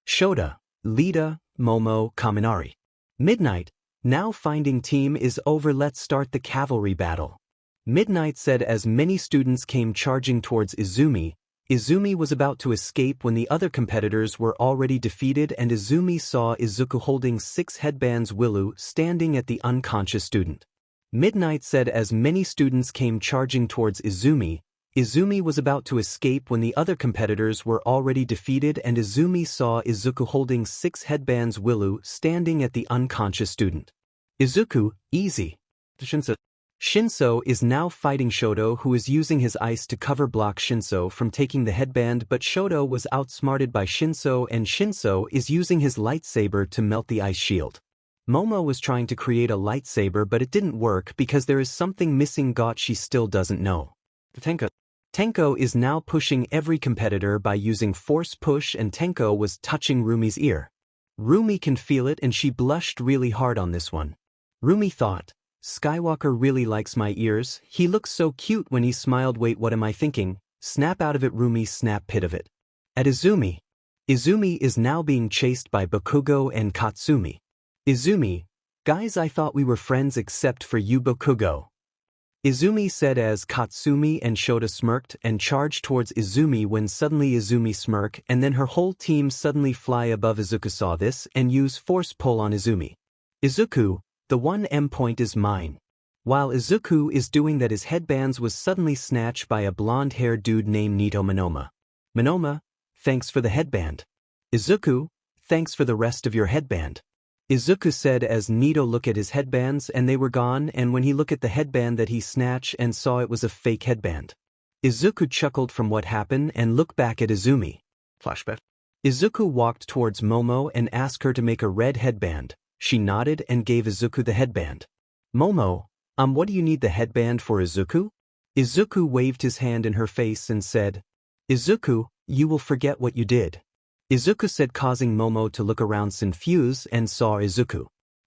Shota, Lita, Momo, Kaminari. Midnight, now finding team is over, let's start the cavalry battle. Midnight said as many students came charging towards Izumi. Izumi was about to escape when the other competitors were already defeated and Izumi saw Izuku holding 6 headbands Willu standing at the unconscious student. Midnight said as many students came charging towards Izumi. Izumi was about to escape when the other competitors were already defeated and Izumi saw Izuku holding 6 headbands Willu standing at the unconscious student. Izuku, easy. Shinso is now fighting Shoto, who is using his ice to cover block Shinso from taking the headband, but Shoto was outsmarted by Shinso and Shinso is using his lightsaber to melt the ice shield. Momo was trying to create a lightsaber but it didn't work because there is something missing she still doesn't know. Tenko is now pushing every competitor by using force push and Tenko was touching Rumi's ear. Rumi can feel it and she blushed really hard on this one. Rumi thought, Skywalker really likes my ears, he looks so cute when he smiled. Wait, what am I thinking? Snap out of it, Rumi, snap pit of it. At Izumi. Izumi is now being chased by Bakugo and Katsumi. Izumi, guys, I thought we were friends except for you, Bakugo. Izumi said as Katsumi and Shota smirked and charged towards Izumi when suddenly Izumi smirk and then her whole team suddenly fly above. Izuku saw this and use force pull on Izumi. Izuku, the 1M point is mine. While Izuku is doing that, his headbands was suddenly snatched by a blonde-haired dude named Nito Monoma. Monoma, thanks for the headband. Izuku, thanks for the rest of your headband. Izuku said as Nito looked at his headbands and they were gone, and when he looked at the headband that he snatched and saw it was a fake headband. Izuku chuckled from what happened and looked back at Izumi. Flashback. Izuku walked towards Momo and asked her to make a red headband. She nodded and gave Izuku the headband. Momo, what do you need the headband for, Izuku? Izuku waved his hand in her face and said, Izuku, you will forget what you did. Izuku said, causing Momo to look around confused and saw Izuku.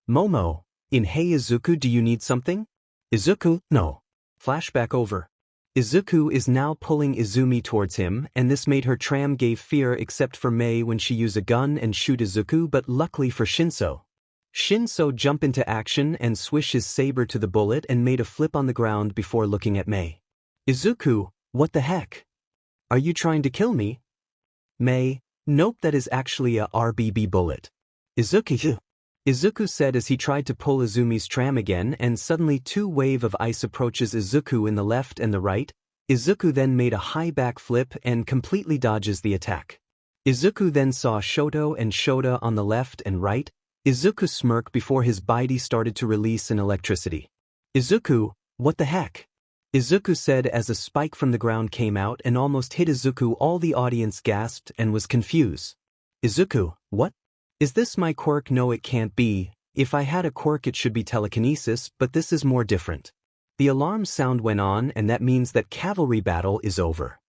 Momo, hey Izuku, do you need something? Izuku, no. Flashback over. Izuku is now pulling Izumi towards him and this made her tram gave fear except for Mei when she used a gun and shoot Izuku, but luckily for Shinso. Shinso jumped into action and swished his saber to the bullet and made a flip on the ground before looking at Mei. Izuku, what the heck? Are you trying to kill me? Mei, nope, that is actually a RBB bullet. Izuku said as he tried to pull Izumi's tram again and suddenly 2 wave of ice approaches Izuku in the left and the right. Izuku then made a high back flip and completely dodges the attack. Izuku then saw Shoto and Shota on the left and right. Izuku smirked before his body started to release an electricity. Izuku, what the heck? Izuku said as a spike from the ground came out and almost hit Izuku. All the audience gasped and was confused. Izuku, what? Is this my quirk? No, it can't be. If I had a quirk it should be telekinesis, but this is more different. The alarm sound went on and that means that cavalry battle is over.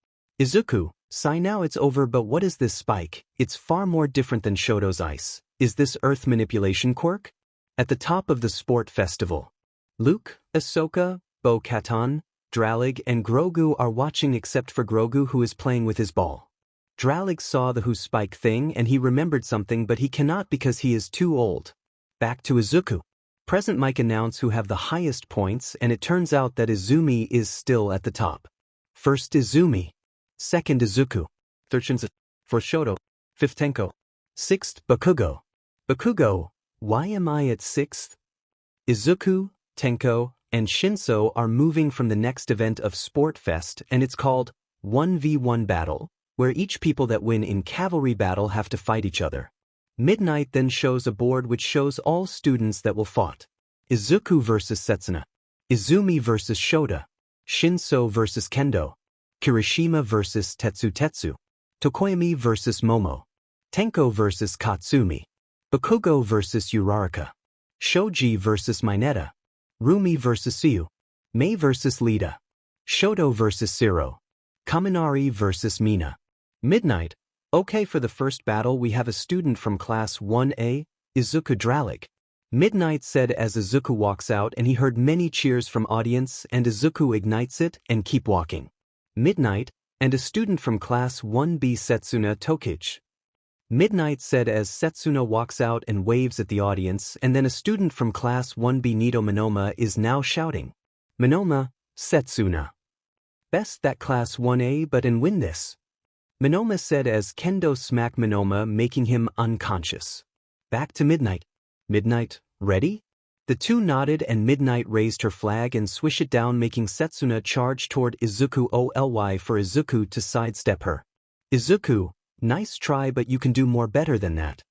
Izuku, sigh, now it's over, but what is this spike? It's far more different than Shoto's ice. Is this earth manipulation quirk? At the top of the sport festival. Luke, Ahsoka, Bo-Katan, Dralig and Grogu are watching except for Grogu, who is playing with his ball. Dralig saw the who spike thing and he remembered something, but he cannot because he is too old. Back to Izuku. Present Mike announce who have the highest points and it turns out that Izumi is still at the top. First Izumi. Second Izuku. 13th, 4th Shoto, 5th Tenko, 6th Bakugo. Bakugo, why am I at 6th? Izuku, Tenko, and Shinso are moving from the next event of Sport Fest, and it's called 1v1 Battle, where each people that win in cavalry battle have to fight each other. Midnight then shows a board which shows all students that will fought. Izuku versus Setsuna. Izumi versus Shota. Shinso versus Kendo. Kirishima versus Tetsu. Tokoyami versus Momo. Tenko versus Katsumi. Bakugo versus Uraraka. Shoji versus Mineta. Rumi versus Suyu. Mei versus Lita. Shoto versus Siro. Kaminari versus Mina. Midnight. Okay, for the first battle we have a student from class 1A, Izuku Dralig. Midnight said as Izuku walks out, and he heard many cheers from audience, and Izuku ignites it and keep walking. Midnight, and a student from class 1B Setsuna Tokich. Midnight said as Setsuna walks out and waves at the audience, and then a student from class 1B Nito Minoma is now shouting, Minoma, Setsuna. Best that class 1A but and win this. Minoma said as Kendo smacked Minoma, making him unconscious. Back to Midnight. Midnight, ready? The two nodded, and Midnight raised her flag and swished it down, making Setsuna charge toward Izuku Oly for Izuku to sidestep her. Izuku, nice try, but you can do more better than that.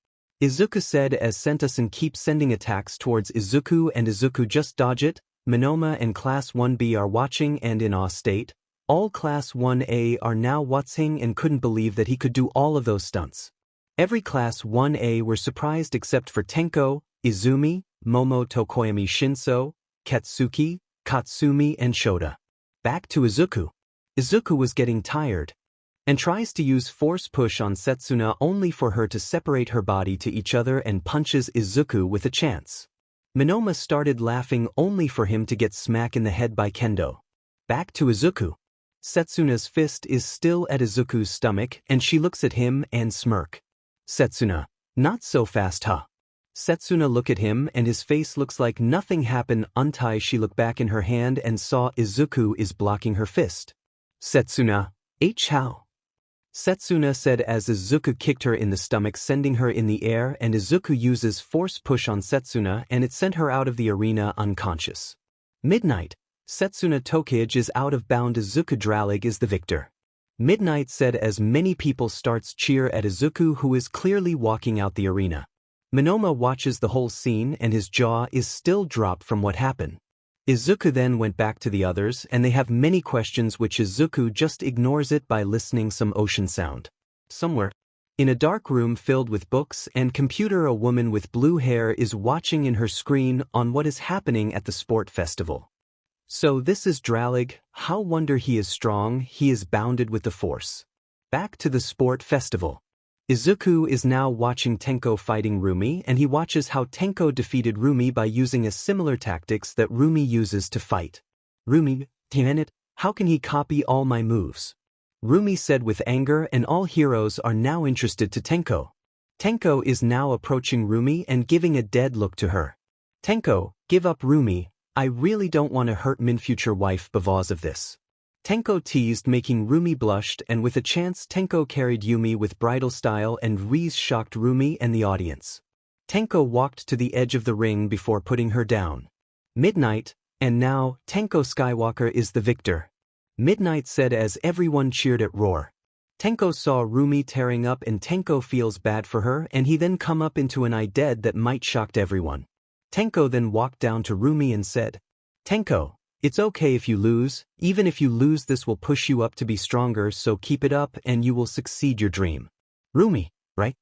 Izuku said as Sentasen keeps sending attacks towards Izuku, and Izuku just dodge it. Minoma and class 1B are watching and in awe state. All class 1A are now watching and couldn't believe that he could do all of those stunts. Every class 1A were surprised except for Tenko, Izumi, Momo, Tokoyami, Shinso, Katsuki, Katsumi, and Shota. Back to Izuku. Izuku was getting tired and tries to use force push on Setsuna, only for her to separate her body to each other and punches Izuku with a chance. Minoma started laughing, only for him to get smacked in the head by Kendo. Back to Izuku. Setsuna's fist is still at Izuku's stomach, and she looks at him and smirk. Setsuna, not so fast, huh? Setsuna look at him, and his face looks like nothing happened until she looked back in her hand and saw Izuku is blocking her fist. Setsuna, how? Setsuna said as Izuku kicked her in the stomach, sending her in the air, and Izuku uses force push on Setsuna, and it sent her out of the arena unconscious. Midnight. Setsuna Tokij is out of bound. Izuku Dralig is the victor. Midnight said as many people starts cheer at Izuku, who is clearly walking out the arena. Minoma watches the whole scene, and his jaw is still dropped from what happened. Izuku then went back to the others, and they have many questions which Izuku just ignores it by listening some ocean sound. Somewhere in a dark room filled with books and computer, a woman with blue hair is watching in her screen on what is happening at the sport festival. So this is Dralig. How wonder he is strong, he is bounded with the force. Back to the sport festival. Izuku is now watching Tenko fighting Rumi, and he watches how Tenko defeated Rumi by using a similar tactics that Rumi uses to fight. Rumi, damn it, how can he copy all my moves? Rumi said with anger, and all heroes are now interested to Tenko. Tenko is now approaching Rumi and giving a dead look to her. Tenko, give up Rumi, I really don't want to hurt min future wife because of this. Tenko teased, making Rumi blushed, and with a chance Tenko carried Yumi with bridal style, and Riz shocked Rumi and the audience. Tenko walked to the edge of the ring before putting her down. Midnight, and now, Tenko Skywalker is the victor. Midnight said as everyone cheered at roar. Tenko saw Rumi tearing up, and Tenko feels bad for her, and he then come up into an eye dead that might shocked everyone. Tenko then walked down to Rumi and said, Tenko, it's okay if you lose, even if you lose this will push you up to be stronger, so keep it up and you will succeed your dream. Rumi, right?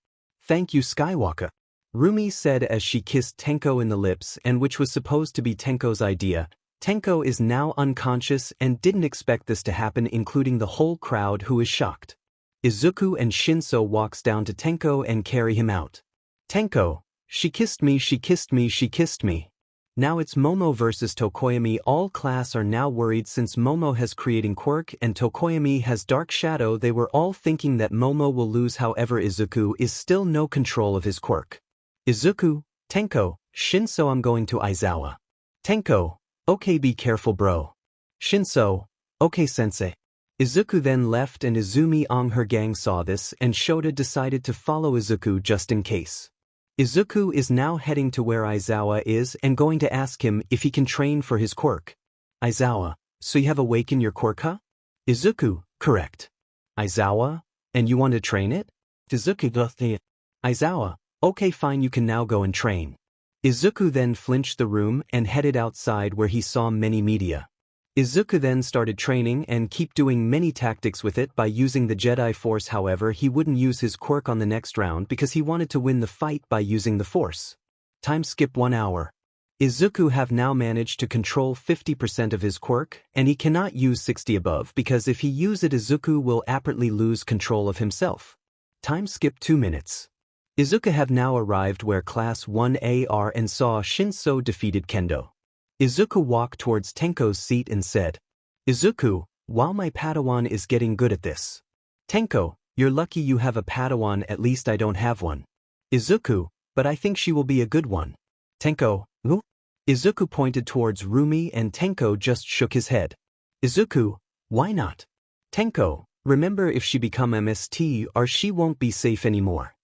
Thank you Skywalker. Rumi said as she kissed Tenko in the lips, and which was supposed to be Tenko's idea. Tenko is now unconscious and didn't expect this to happen, including the whole crowd, who is shocked. Izuku and Shinso walks down to Tenko and carry him out. Tenko, she kissed me, she kissed me, she kissed me. Now it's Momo versus Tokoyami. All class are now worried since Momo has creating quirk and Tokoyami has dark shadow. They were all thinking that Momo will lose, however Izuku is still no control of his quirk. Izuku, Tenko, Shinso, I'm going to Aizawa. Tenko, okay, be careful bro. Shinso, okay sensei. Izuku then left and Izumi and her gang saw this and Shota decided to follow Izuku just in case. Izuku is now heading to where Aizawa is and going to ask him if he can train for his quirk. Aizawa, so you have awakened your quirk, huh? Izuku, correct. Aizawa, and you want to train it? Izuku doth the. Aizawa, okay fine, you can now go and train. Izuku then flinched the room and headed outside where he saw many media. Izuku then started training and keep doing many tactics with it by using the Jedi Force. However, he wouldn't use his quirk on the next round because he wanted to win the fight by using the Force. Time skip 1 hour. Izuku have now managed to control 50% of his quirk and he cannot use 60 above because if he use it Izuku will apparently lose control of himself. Time skip 2 minutes. Izuku have now arrived where Class 1A are and saw Shinso defeated Kendo. Izuku walked towards Tenko's seat and said, Izuku, while my Padawan is getting good at this. Tenko, you're lucky you have a Padawan, at least I don't have one. Izuku, but I think she will be a good one. Tenko, who? Izuku pointed towards Rumi and Tenko just shook his head. Izuku, why not? Tenko, remember if she become MST or she won't be safe anymore.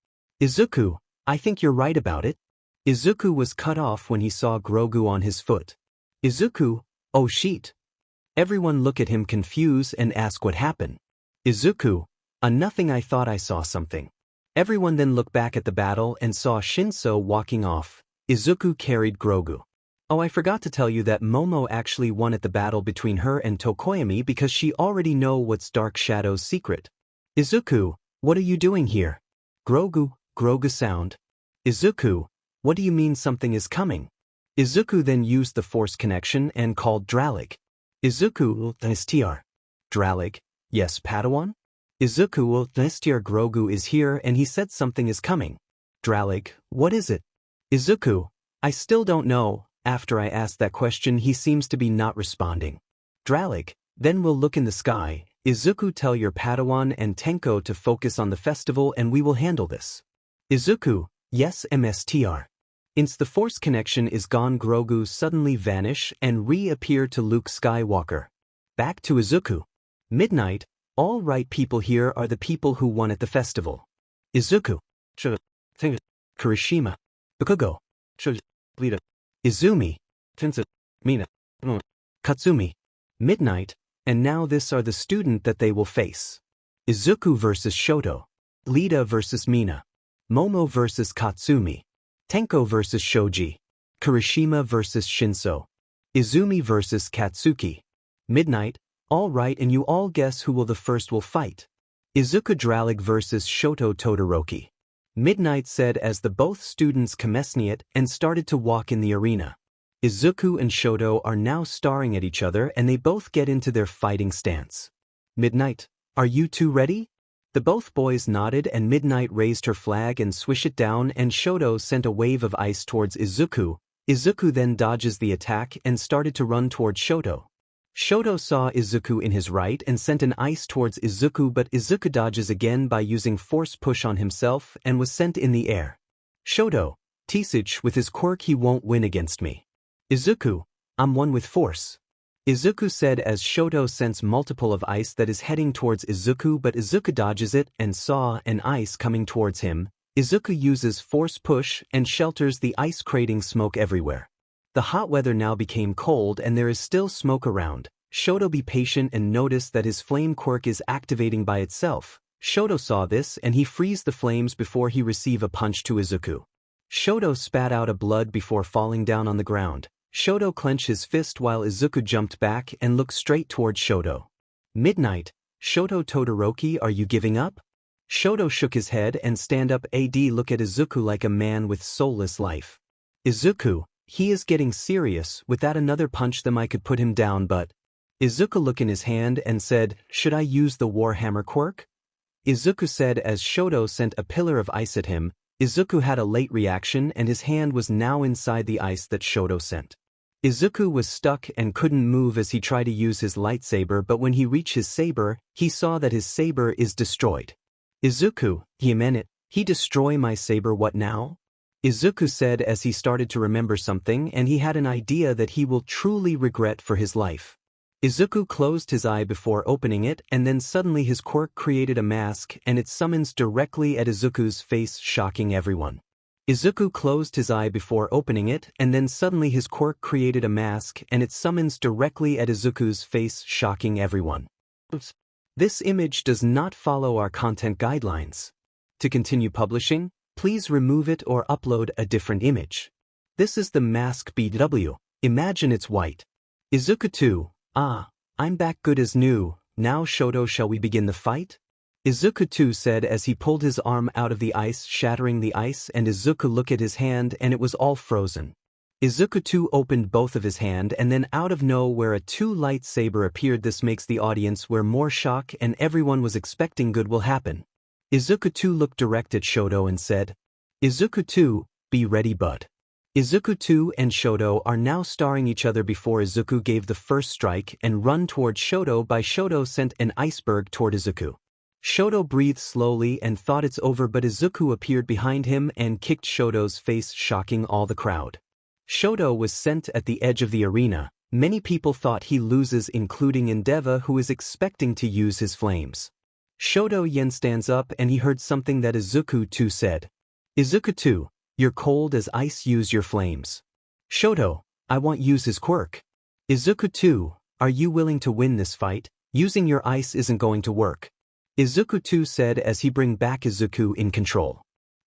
Izuku, I think you're right about it. Izuku was cut off when he saw Grogu on his foot. Izuku, oh shit. Everyone look at him confused and ask what happened. Izuku, nothing, I thought I saw something. Everyone then looked back at the battle and saw Shinso walking off. Izuku carried Grogu. Oh, I forgot to tell you that Momo actually won at the battle between her and Tokoyami because she already know what's Dark Shadow's secret. Izuku, what are you doing here? Grogu sound. Izuku, what do you mean something is coming? Izuku then used the Force connection and called Dralik. Izuku, Str. Dralik, yes Padawan? Izuku, Str. Grogu is here and he said something is coming. Dralik, what is it? Izuku, I still don't know. After I asked that question he seems to be not responding. Dralik, then we'll look in the sky. Izuku, tell your Padawan and Tenko to focus on the festival and we will handle this. Izuku, yes MSTR. Since the Force connection is gone, Grogu suddenly vanish and reappear to Luke Skywalker. Back to Izuku. Midnight, all right people, here are the people who won at the festival. Izuku. Kirishima. Bakugo. Lita. Izumi. Mina. Katsumi. Midnight, and now this are the student that they will face. Izuku versus Shoto. Lita versus Mina. Momo versus Katsumi. Tenko versus Shoji. Kirishima versus Shinso. Izumi versus Katsuki. Midnight, all right, and you all guess who the first will fight. Izuku Dralik versus Shoto Todoroki. Midnight said as the both students commenced and started to walk in the arena. Izuku and Shoto are now staring at each other and they both get into their fighting stance. Midnight, are you two ready? The both boys nodded and Midnight raised her flag and swished it down and Shoto sent a wave of ice towards Izuku. Izuku then dodges the attack and started to run towards Shoto. Shoto saw Izuku in his right and sent an ice towards Izuku, but Izuku dodges again by using force push on himself and was sent in the air. Shoto, Tisich, with his quirk he won't win against me. Izuku, I'm one with force. Izuku said as Shoto sends multiple of ice that is heading towards Izuku, but Izuku dodges it and saw an ice coming towards him. Izuku uses force push and shelters the ice, creating smoke everywhere. The hot weather now became cold and there is still smoke around. Shoto be patient and notice that his flame quirk is activating by itself. Shoto saw this and he freeze the flames before he receive a punch to Izuku. Shoto spat out a blood before falling down on the ground. Shoto clenched his fist while Izuku jumped back and looked straight towards Shoto. Midnight, Shoto Todoroki, are you giving up? Shoto shook his head and stand up. Look at Izuku like a man with soulless life. Izuku, he is getting serious. With that another punch them I could put him down, but... Izuku looked in his hand and said, should I use the Warhammer quirk? Izuku said as Shoto sent a pillar of ice at him. Izuku had a late reaction and his hand was now inside the ice that Shoto sent. Izuku was stuck and couldn't move as he tried to use his lightsaber, but when he reached his saber, he saw that his saber is destroyed. Izuku, he meant it, he destroy my saber, what now? Izuku said as he started to remember something and he had an idea that he will truly regret for his life. Izuku closed his eye before opening it, and then suddenly his quirk created a mask and it summons directly at Izuku's face, shocking everyone. Izuku closed his eye before opening it, and then suddenly his quirk created a mask and it summons directly at Izuku's face, shocking everyone. Oops. This image does not follow our content guidelines. To continue publishing, please remove it or upload a different image. This is the mask BW. Imagine it's white. Izuku 2. Ah, I'm back good as new. Now Shoto, shall we begin the fight? Izuku 2 said as he pulled his arm out of the ice, shattering the ice, and Izuku looked at his hand and it was all frozen. Izuku 2 opened both of his hand and then out of nowhere a two lightsaber appeared. This makes the audience wear more shock and everyone was expecting good will happen. Izuku 2 looked direct at Shoto and said, Izuku 2, be ready bud. Izuku 2 and Shoto are now starring each other before Izuku gave the first strike and run towards Shoto by Shoto sent an iceberg toward Izuku. Shoto breathed slowly and thought it's over, but Izuku appeared behind him and kicked Shoto's face, shocking all the crowd. Shoto was sent at the edge of the arena. Many people thought he loses, including Endeavor, who is expecting to use his flames. Shoto Yen stands up and he heard something that Izuku 2 said. Izuku 2. You're cold as ice, use your flames. Shoto, I want use his quirk. Izuku 2, are you willing to win this fight? Using your ice isn't going to work. Izuku 2 said as he bring back Izuku in control.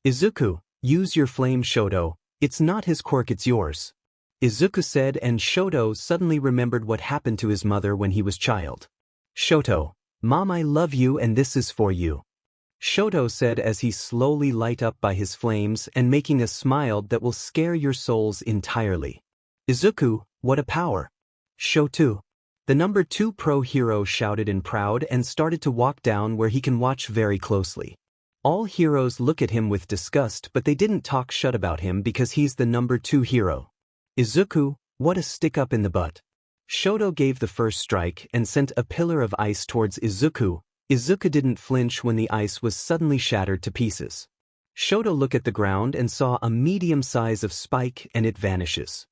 Izuku, use your flame Shoto, it's not his quirk, it's yours. Izuku said, and Shoto suddenly remembered what happened to his mother when he was child. Shoto, Mom, I love you and this is for you. Shoto said as he slowly light up by his flames and making a smile that will scare your souls entirely. Izuku, what a power. Shoto. The number 2 pro hero shouted in proud and started to walk down where he can watch very closely. All heroes look at him with disgust, but they didn't talk shut about him because he's the number 2 hero. Izuku, what a stick up in the butt. Shoto gave the first strike and sent a pillar of ice towards Izuku. Izuku didn't flinch when the ice was suddenly shattered to pieces. Shoto looked at the ground and saw a medium size of spike and it vanishes.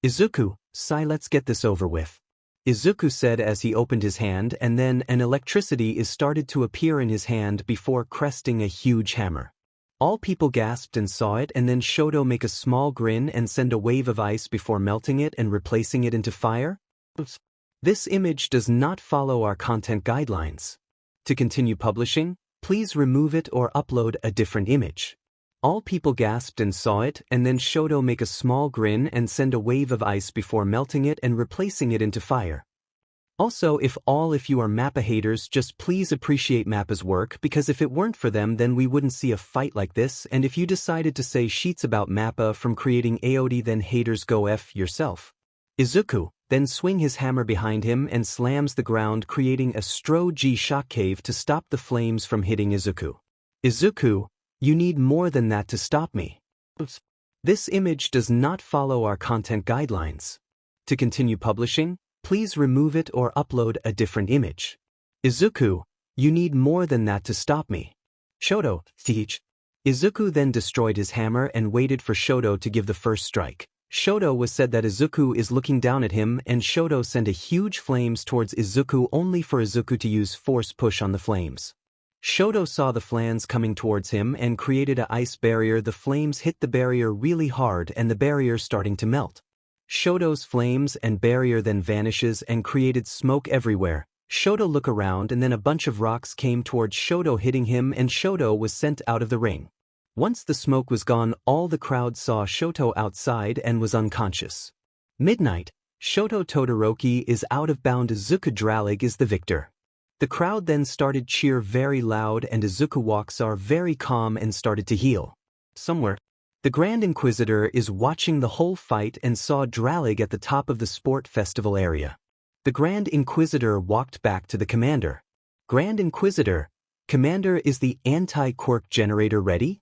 Izuku, Sai, let's get this over with. Izuku said as he opened his hand, and then an electricity is started to appear in his hand before cresting a huge hammer. All people gasped and saw it, and then Shoto make a small grin and send a wave of ice before melting it and replacing it into fire. This image does not follow our content guidelines. To continue publishing, please remove it or upload a different image. All people gasped and saw it, and then Shoto make a small grin and send a wave of ice before melting it and replacing it into fire. Also, if you are Mappa haters, just please appreciate Mappa's work, because if it weren't for them then we wouldn't see a fight like this, and if you decided to say sheets about Mappa from creating AOD, then haters go F yourself. Izuku then swing his hammer behind him and slams the ground, creating a Stro-G shock cave to stop the flames from hitting Izuku. Izuku, you need more than that to stop me. This image does not follow our content guidelines. To continue publishing, please remove it or upload a different image. Izuku, you need more than that to stop me. Shoto, teach. Izuku then destroyed his hammer and waited for Shoto to give the first strike. Shoto was said that Izuku is looking down at him, and Shoto sent a huge flames towards Izuku only for Izuku to use force push on the flames. Shoto saw the flames coming towards him and created a ice barrier. The flames hit the barrier really hard and the barrier starting to melt. Shoto's flames and barrier then vanishes and created smoke everywhere. Shoto looked around and then a bunch of rocks came towards Shoto, hitting him, and Shoto was sent out of the ring. Once the smoke was gone, all the crowd saw Shoto outside and was unconscious. Midnight, Shoto Todoroki is out of bound. Izuku Dralig is the victor. The crowd then started cheer very loud, and Izuku walks are very calm and started to heal. Somewhere, the Grand Inquisitor is watching the whole fight and saw Dralig at the top of the sport festival area. The Grand Inquisitor walked back to the commander. Grand Inquisitor, Commander, is the anti-quirk generator ready?